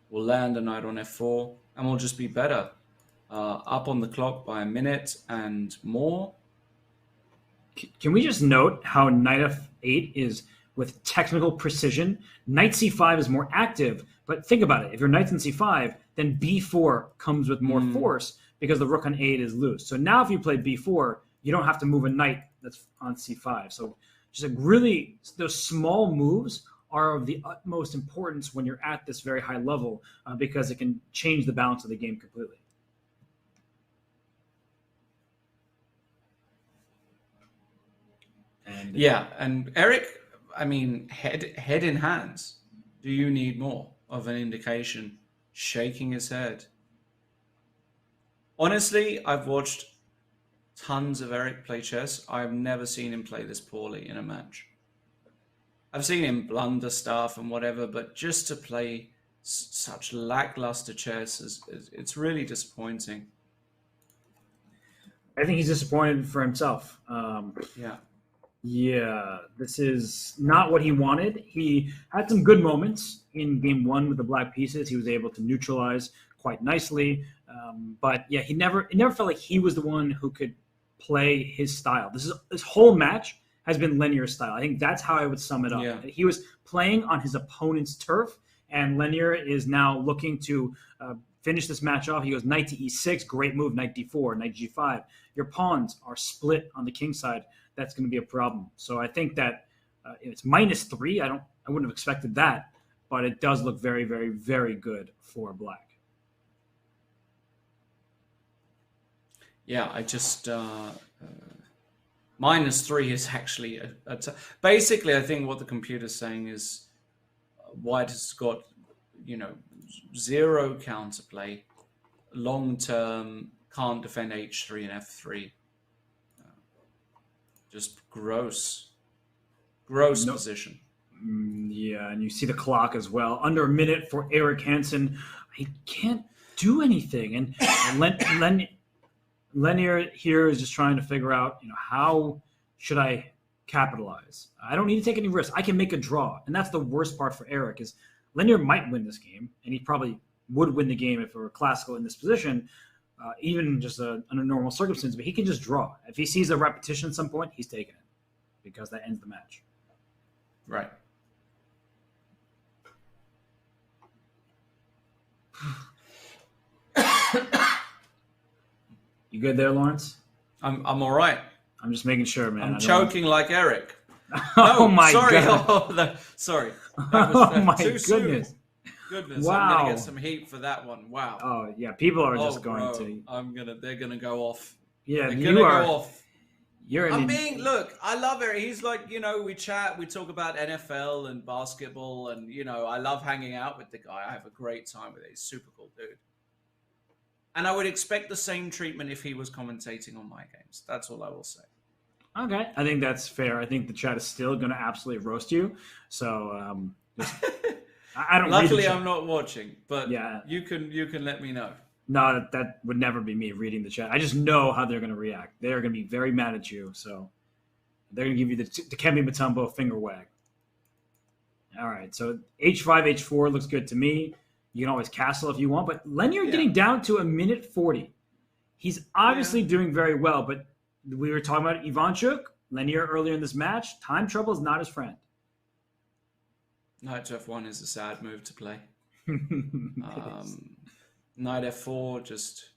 We'll land a knight on f4, and we'll just be better. Up on the clock by a minute and more.
Can we just note how knight f8 is with technical precision? Knight c5 is more active, but think about it. If your knight's in c5, then b4 comes with more force because the rook on a8 is loose. So now if you play b4, you don't have to move a knight that's on c5. So just like really, those small moves are of the utmost importance when you're at this very high level because it can change the balance of the game completely.
And yeah, and Eric, I mean, head in hands. Do you need more of an indication? Shaking his head. Honestly, I've watched tons of Eric play chess. I've never seen him play this poorly in a match. I've seen him blunder stuff and whatever, but just to play such lackluster chess, it's really disappointing.
I think he's disappointed for himself. Yeah, this is not what he wanted. He had some good moments in game one with the black pieces. He was able to neutralize quite nicely. But yeah, it never felt like he was the one who could play his style. This whole match has been linear style. I think that's how I would sum it up.
Yeah.
He was playing on his opponent's turf, and linear is now looking to finish this match off. He goes knight to e6, great move, knight d4, knight g5. Your pawns are split on the king side. That's going to be a problem. So I think that it's -3. I wouldn't have expected that, but it does look very, very, very good for black.
Yeah, I just -3 is actually basically. I think what the computer's saying is white has got 0 counterplay, long term, can't defend h3 and f3. Just gross position.
Yeah, and you see the clock as well. Under a minute for Eric Hansen. He can't do anything. And Linear here is just trying to figure out, how should I capitalize? I don't need to take any risks. I can make a draw. And that's the worst part for Eric is Linear might win this game, and he probably would win the game if it were classical in this position. Even just under normal circumstances, but he can just draw. If he sees a repetition at some point, he's taking it because that ends the match.
Right.
You good there, Lawrence?
I'm all right.
I'm just making sure, man.
I'm choking like Eric.
Oh my
sorry.
God!
Sorry. That was
my
too soon.
goodness!
Goodness,
Wow.
I'm gonna get some heat for that one. Wow.
Oh yeah, people are just going
bro,
to.
They're gonna go off.
Yeah,
they're
you
gonna
are.
go off.
You're.
Look, I love Eric. He's like, we chat, we talk about NFL and basketball, and I love hanging out with the guy. I have a great time with it. He's a super cool dude. And I would expect the same treatment if he was commentating on my games. That's all I will say.
Okay, I think that's fair. I think the chat is still going to absolutely roast you. So I don't.
Luckily, I'm not watching, but
yeah,
you can let me know.
No, that would never be me reading the chat. I just know how they're going to react. They're going to be very mad at you. So they're going to give you the Kemi Mutombo finger wag. All right, so h5, h4 looks good to me. You can always castle if you want, but Linear getting down to a minute 40. He's obviously doing very well, but we were talking about Ivanchuk, Linear earlier in this match. Time trouble is not his friend.
Knight to f1 is a sad move to play. Knight f4 just...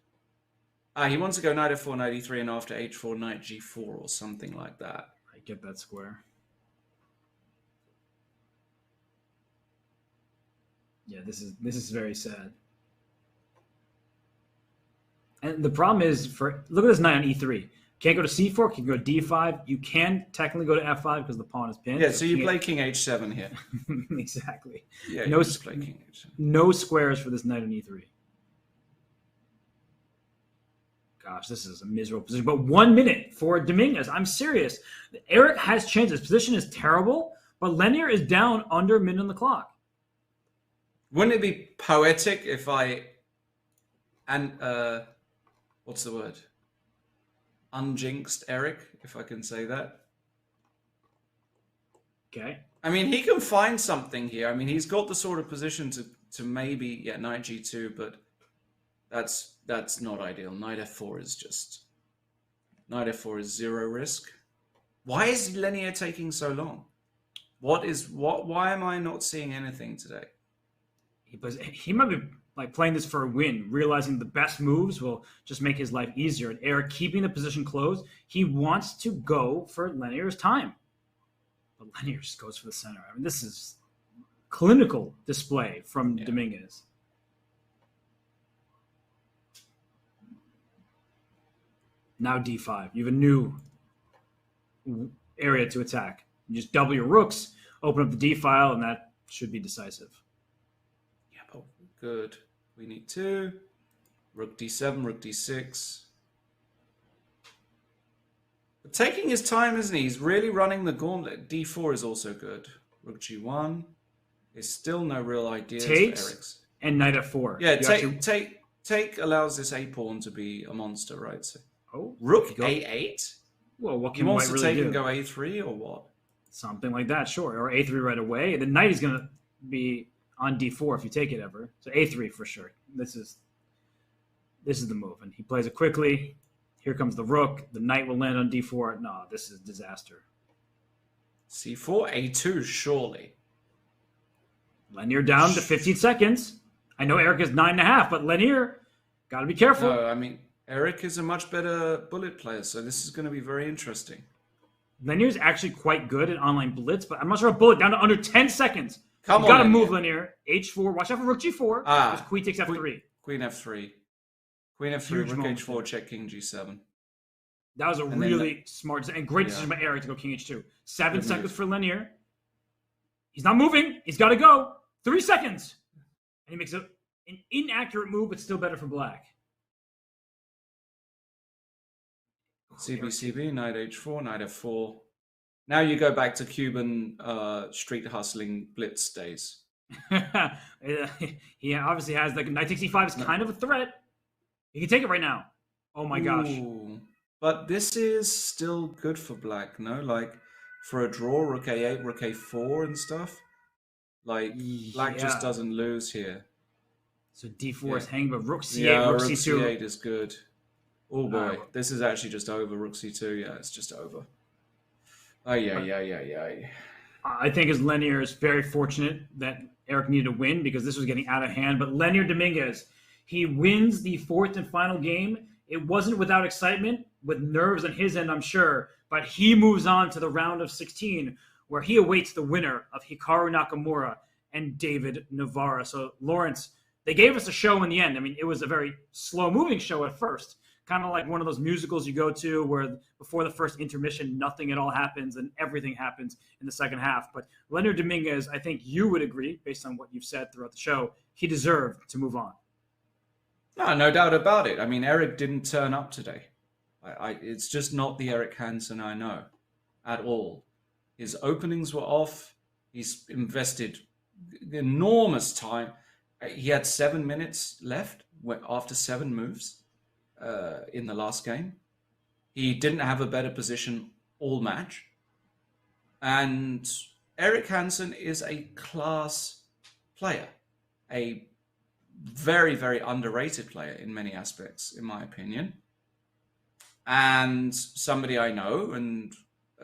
he wants to go knight f4, knight e3, and after h4, knight g4 or something like that.
I get that square. Yeah, this is very sad. And the problem is, look at this knight on e3. Can't go to c4, can go to d5. You can technically go to f5 because the pawn is pinned.
Yeah, so you play king h7 here.
Exactly.
Yeah,
no,
just play king h7.
No squares for this knight on e3. Gosh, this is a miserable position. But 1 minute for Dominguez. I'm serious. Eric has chances. His position is terrible, but Linear is down under a minute on the clock.
Wouldn't it be poetic if what's the word? Unjinxed Eric, if I can say that.
Okay.
I mean, he can find something here. I mean, he's got the sort of position to maybe, knight g2, but that's not ideal. Knight f4 is just... Knight f4 is zero risk. Why is Linear taking so long? Why am I not seeing anything today?
He might be like playing this for a win, realizing the best moves will just make his life easier. And Eric keeping the position closed, he wants to go for Lenier's time. But Lenier just goes for the center. I mean, this is clinical display from Dominguez. Now d5. You have a new area to attack. You just double your rooks, open up the d file, and that should be decisive.
Yeah, but good. We need 2. Rook d7, rook d6. But taking his time, isn't he? He's really running the gauntlet. d4 is also good. Rook g1 is still no real idea.
Takes and knight f4.
Yeah, take allows this a pawn to be a monster, right? So,
oh,
rook a8.
Well, what
He
can
wants
White
to
really
take
do?
and go a3 or what?
Something like that, sure. Or a3 right away. The knight is going to be on d4 if you take it ever. So a3 for sure. This is the move. And he plays it quickly. Here comes the rook. The knight will land on d4. No, this is disaster.
c4, a2, surely.
Lenier down to 15 seconds. I know Eric is 9.5, but Lenier, got to be careful.
No, I mean, Eric is a much better bullet player, so this is going to be very interesting.
Lenier's actually quite good at online blitz, but I'm not sure a bullet down to under 10 seconds.
Come
You
on,
got to move
Lenier.
Lenier. H4. Watch out for rook g4. Because queen takes f3.
Queen f3. Queen f3,
Huge
rook
moment.
h4, check king g7.
That was a really smart and great decision by Eric to go king h2. 7
Good
seconds
move.
for Lenier. He's not moving. He's got to go. 3 seconds. And he makes an inaccurate move, but still better for black.
CB, knight h4, knight f4. Now you go back to Cuban street hustling blitz days.
He obviously has like knight takes e5 is kind of a threat. He can take it right now. Oh my gosh.
Ooh. But this is still good for black, no? Like for a draw, rook a8, rook a4 and stuff. Like black just doesn't lose here.
So d4 is hanging, but rook c8,
Yeah,
rook
rook
c2.
c8 is good. Oh boy, this is actually just over. Rook c2, yeah, it's just over. Oh yeah.
I think as Lenier is very fortunate that Eric needed to win because this was getting out of hand. But Lenier Dominguez, he wins the 4th and final game. It wasn't without excitement, with nerves on his end, I'm sure. But he moves on to the round of 16, where he awaits the winner of Hikaru Nakamura and David Navarra. So, Lawrence, they gave us a show in the end. I mean, it was a very slow-moving show at first. Kind of like one of those musicals you go to where before the first intermission, nothing at all happens and everything happens in the second half. But Leonard Dominguez, I think you would agree, based on what you've said throughout the show, he deserved to move on.
No doubt about it. I mean, Eric didn't turn up today. It's just not the Eric Hansen I know at all. His openings were off. He's invested enormous time. He had 7 minutes left after 7 moves. In the last game. He didn't have a better position all match. And Eric Hansen is a class player. A very, very underrated player in many aspects, in my opinion. And somebody I know and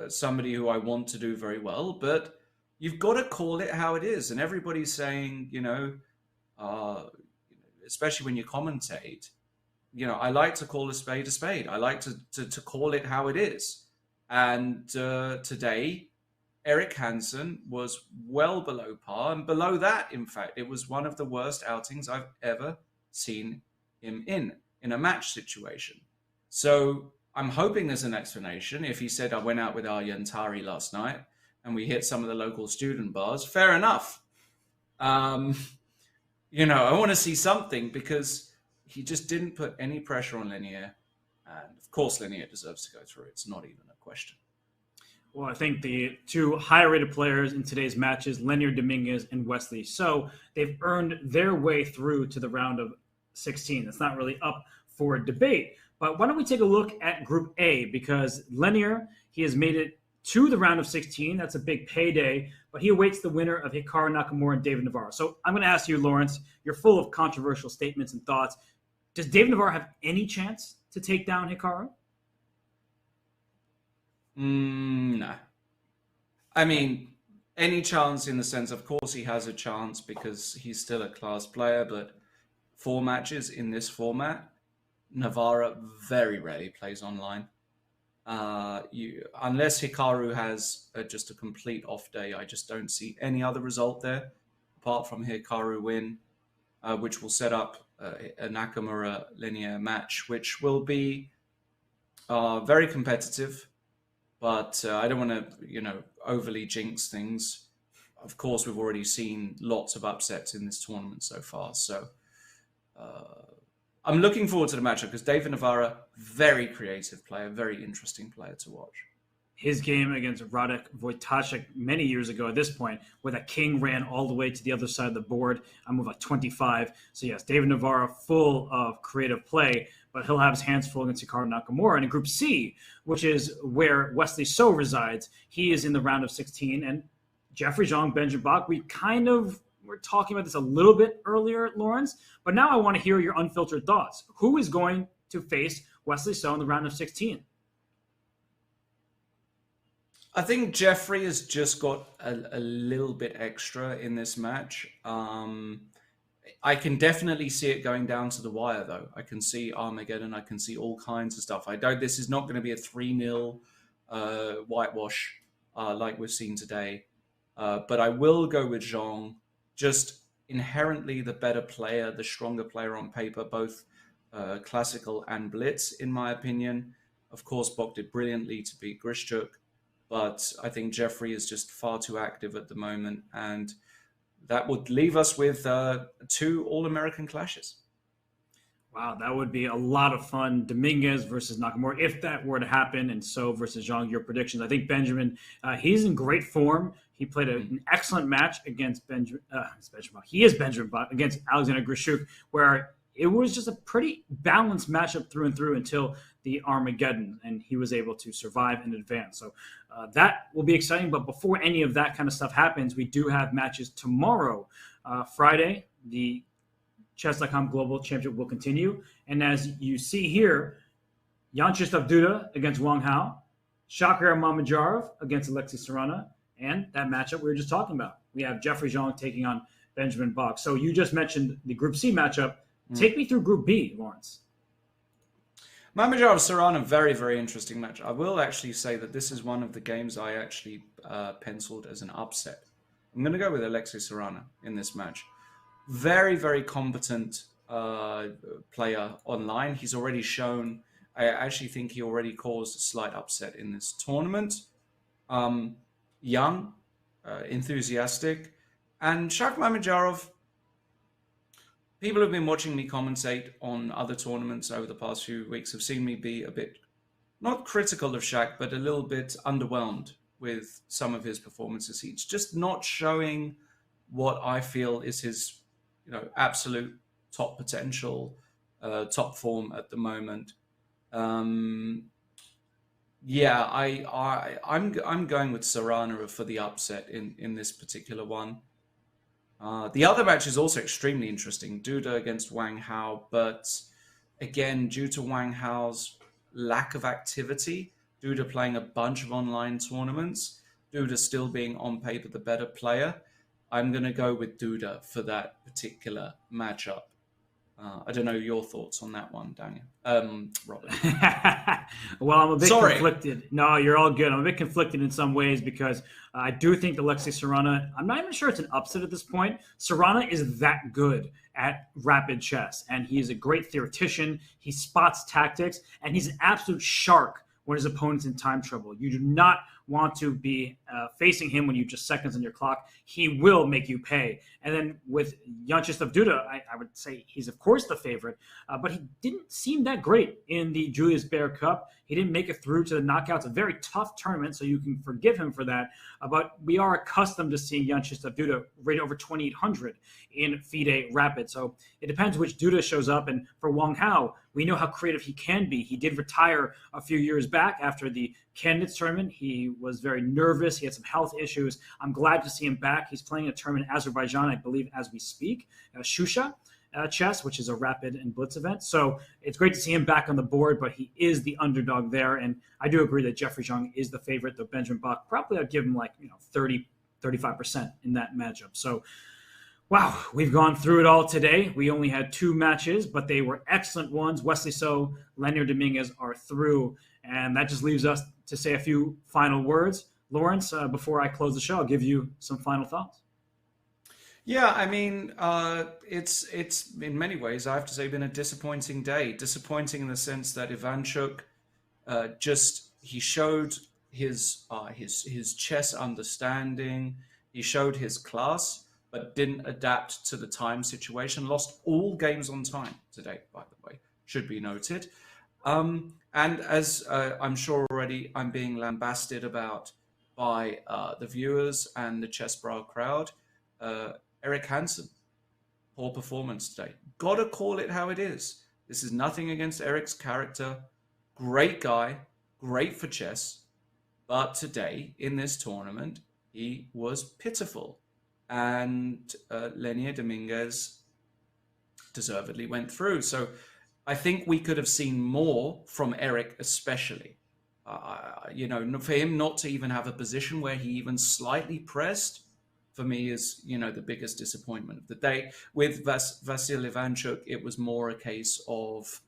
somebody who I want to do very well. But you've got to call it how it is. And everybody's saying, especially when you commentate, I like to call a spade a spade. I like to call it how it is. And today, Eric Hansen was well below par. And below that, in fact, it was one of the worst outings I've ever seen him in a match situation. So I'm hoping there's an explanation. If he said, I went out with Aryan Tari last night and we hit some of the local student bars, fair enough. I want to see something because he just didn't put any pressure on Lenier. And of course, Lenier deserves to go through. It's not even a question.
Well, I think the two higher-rated players in today's matches, Lenier Dominguez and Wesley, so they've earned their way through to the round of 16. It's not really up for debate. But why don't we take a look at Group A? Because Lenier, he has made it to the round of 16. That's a big payday. But he awaits the winner of Hikaru Nakamura and David Navarro. So I'm going to ask you, Lawrence, you're full of controversial statements and thoughts. Does David Navarro have any chance to take down Hikaru?
No. I mean, any chance in the sense, of course, he has a chance because he's still a class player, but 4 matches in this format, Navarra very rarely plays online. Unless Hikaru has just a complete off day, I just don't see any other result there apart from Hikaru win, which will set up a Nakamura linear match, which will be very competitive. But I don't want to, overly jinx things. Of course, we've already seen lots of upsets in this tournament so far. So I'm looking forward to the matchup because David Navarra, very creative player, very interesting player to watch.
His game against Radek Wojtaszek many years ago at this point, where the king ran all the way to the other side of the board. I move like 25. So yes, David Navarra full of creative play, but he'll have his hands full against Hikaru Nakamura. And in Group C, which is where Wesley So resides, he is in the round of 16. And Jeffrey Zhang, Benjamin Bach, we're talking about this a little bit earlier, Lawrence, but now I want to hear your unfiltered thoughts. Who is going to face Wesley So in the round of 16?
I think Jeffrey has just got a little bit extra in this match. I can definitely see it going down to the wire, though. I can see Armageddon. I can see all kinds of stuff. This is not going to be a 3-0 whitewash like we've seen today. But I will go with Zhang. Just inherently the better player, the stronger player on paper, both classical and blitz, in my opinion. Of course, Bok did brilliantly to beat Grishchuk, but I think Jeffrey is just far too active at the moment, and that would leave us with 2 All-American clashes.
Wow, that would be a lot of fun. Dominguez versus Nakamura, if that were to happen, and So versus Zhang, your predictions. I think Benjamin, he's in great form. He played an excellent match against Benjamin Bach against Alexander Grishuk, where it was just a pretty balanced matchup through and through until the Armageddon, and he was able to survive and advance. So that will be exciting. But before any of that kind of stuff happens, we do have matches tomorrow. Friday, the ChesscomGlobal Championship will continue. And as you see here, Jan Krzysztof Duda against Wang Hao, Shakir Mamedyarov against Alexei Sarana, and that matchup we were just talking about. We have Jeffrey Zhang taking on Benjamin Bach. So you just mentioned the Group C matchup. Take me through Group B, Lawrence.
Mamedyarov Sarana, very, very interesting match. I will actually say that this is one of the games I actually penciled as an upset. I'm going to go with Alexei Sarana in this match. Very, very competent player online. He's already shown, I actually think he already caused a slight upset in this tournament. Young, enthusiastic, and Shak Mamedyarov, people who've been watching me commentate on other tournaments over the past few weeks have seen me be a bit, not critical of Shak, but a little bit underwhelmed with some of his performances. He's just not showing what I feel is his, absolute top potential, top form at the moment. Yeah, I'm going with Sarana for the upset in this particular one. The other match is also extremely interesting, Duda against Wang Hao, but again, due to Wang Hao's lack of activity, Duda playing a bunch of online tournaments, Duda still being on paper the better player, I'm going to go with Duda for that particular matchup. I don't know your thoughts on that one, Daniel. Robert.
Well, I'm a bit conflicted. No, you're all good. I'm a bit conflicted in some ways because I do think Alexei Sarana, I'm not even sure it's an upset at this point. Sarana is that good at rapid chess, and he is a great theoretician. He spots tactics, and he's an absolute shark when his opponent's in time trouble. You do not want to be facing him when you just seconds on your clock. He will make you pay. And then with Jan Krzysztof Duda, I would say he's, of course, the favorite, but he didn't seem that great in the Julius Baer Cup. He didn't make it through to the knockouts, a very tough tournament, so you can forgive him for that. But we are accustomed to seeing Jan Krzysztof Duda rate over 2,800 in FIDE Rapid. So it depends which Duda shows up. And for Wang Hao, we know how creative he can be. He did retire a few years back after the candidates tournament. He was very nervous. He had some health issues. I'm glad to see him back. He's playing a tournament in Azerbaijan, I believe, as we speak, Shusha Chess, which is a rapid and blitz event. So it's great to see him back on the board, but he is the underdog there. And I do agree that Jeffrey Zhang is the favorite, though Benjamin Bach, probably I'd give him 30, 35% in that matchup. So Wow, we've gone through it all today. We only had 2 matches, but they were excellent ones. Wesley So, Leonard Dominguez are through. And that just leaves us to say a few final words. Lawrence, before I close the show, I'll give you some final thoughts.
Yeah, I mean, it's in many ways, I have to say, been a disappointing day. Disappointing in the sense that Ivanchuk he showed his chess understanding, he showed his class, but didn't adapt to the time situation. Lost all games on time today, by the way, should be noted. And as I'm sure already, I'm being lambasted about by the viewers and the Chessbra crowd. Eric Hansen, poor performance today. Gotta call it how it is. This is nothing against Eric's character. Great guy, great for chess. But today, in this tournament, he was pitiful. And Leonard Dominguez deservedly went through. So I think we could have seen more from Eric, especially. For him not to even have a position where he even slightly pressed, for me, is, the biggest disappointment of the day. With Vasil Ivanchuk, it was more a case of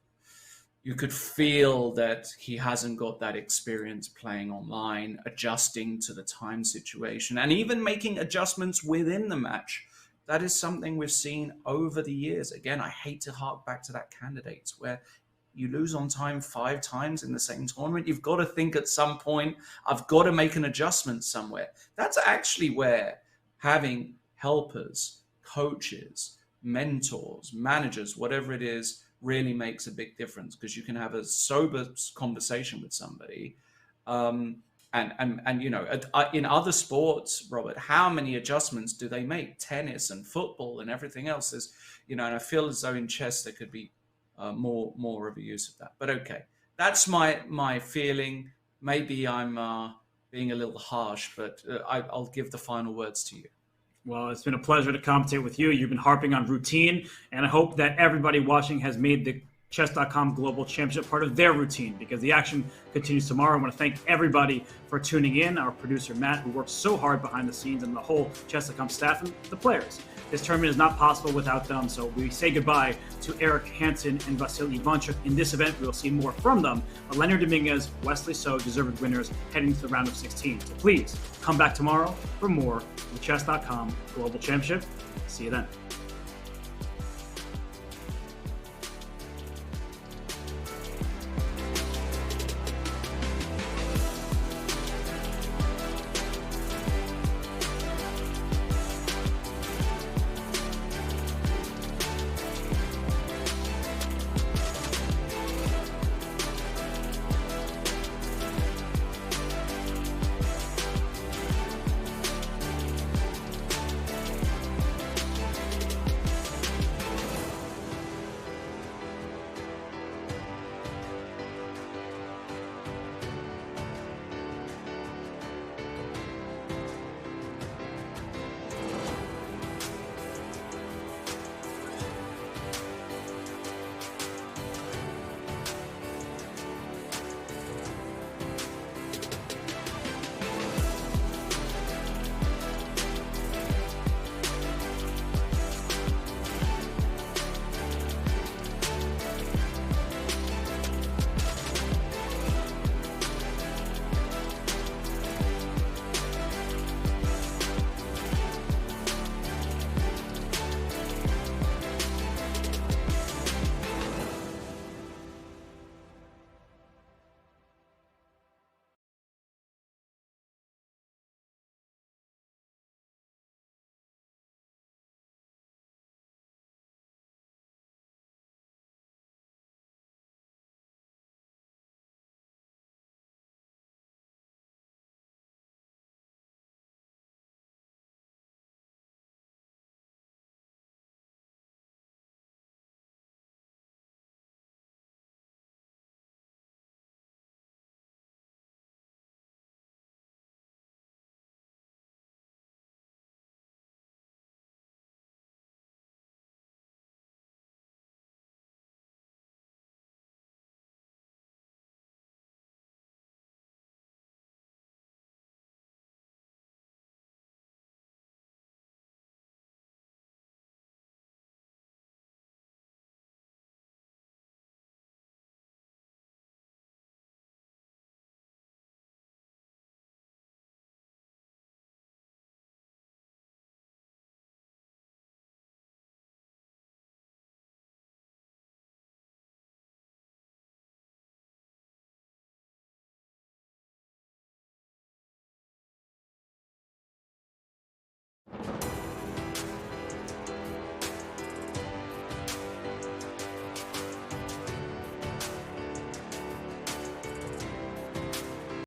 you could feel that he hasn't got that experience playing online, adjusting to the time situation, and even making adjustments within the match. That is something we've seen over the years. Again, I hate to hark back to that candidates where you lose on time 5 times in the same tournament. You've got to think at some point, I've got to make an adjustment somewhere. That's actually where having helpers, coaches, mentors, managers, whatever it is, really makes a big difference, because you can have a sober conversation with somebody. In other sports, Robert, how many adjustments do they make? Tennis and football and everything else is, and I feel as though in chess there could be more of a use of that. But okay, that's my feeling. Maybe I'm being a little harsh, but I'll give the final words to you.
Well, it's been a pleasure to commentate with you. You've been harping on routine, and I hope that everybody watching has made the Chess.com Global Championship part of their routine, because the action continues tomorrow. I want to thank everybody for tuning in, our producer Matt, who works so hard behind the scenes, and the whole Chess.com staff and the players. This tournament is not possible without them, so we say goodbye to Eric Hansen and Vasil Ivanchuk. In this event, we will see more from them. But Leonard Dominguez, Wesley So, deserved winners heading to the round of 16. So please come back tomorrow for more of the Chess.com Global Championship. See you then.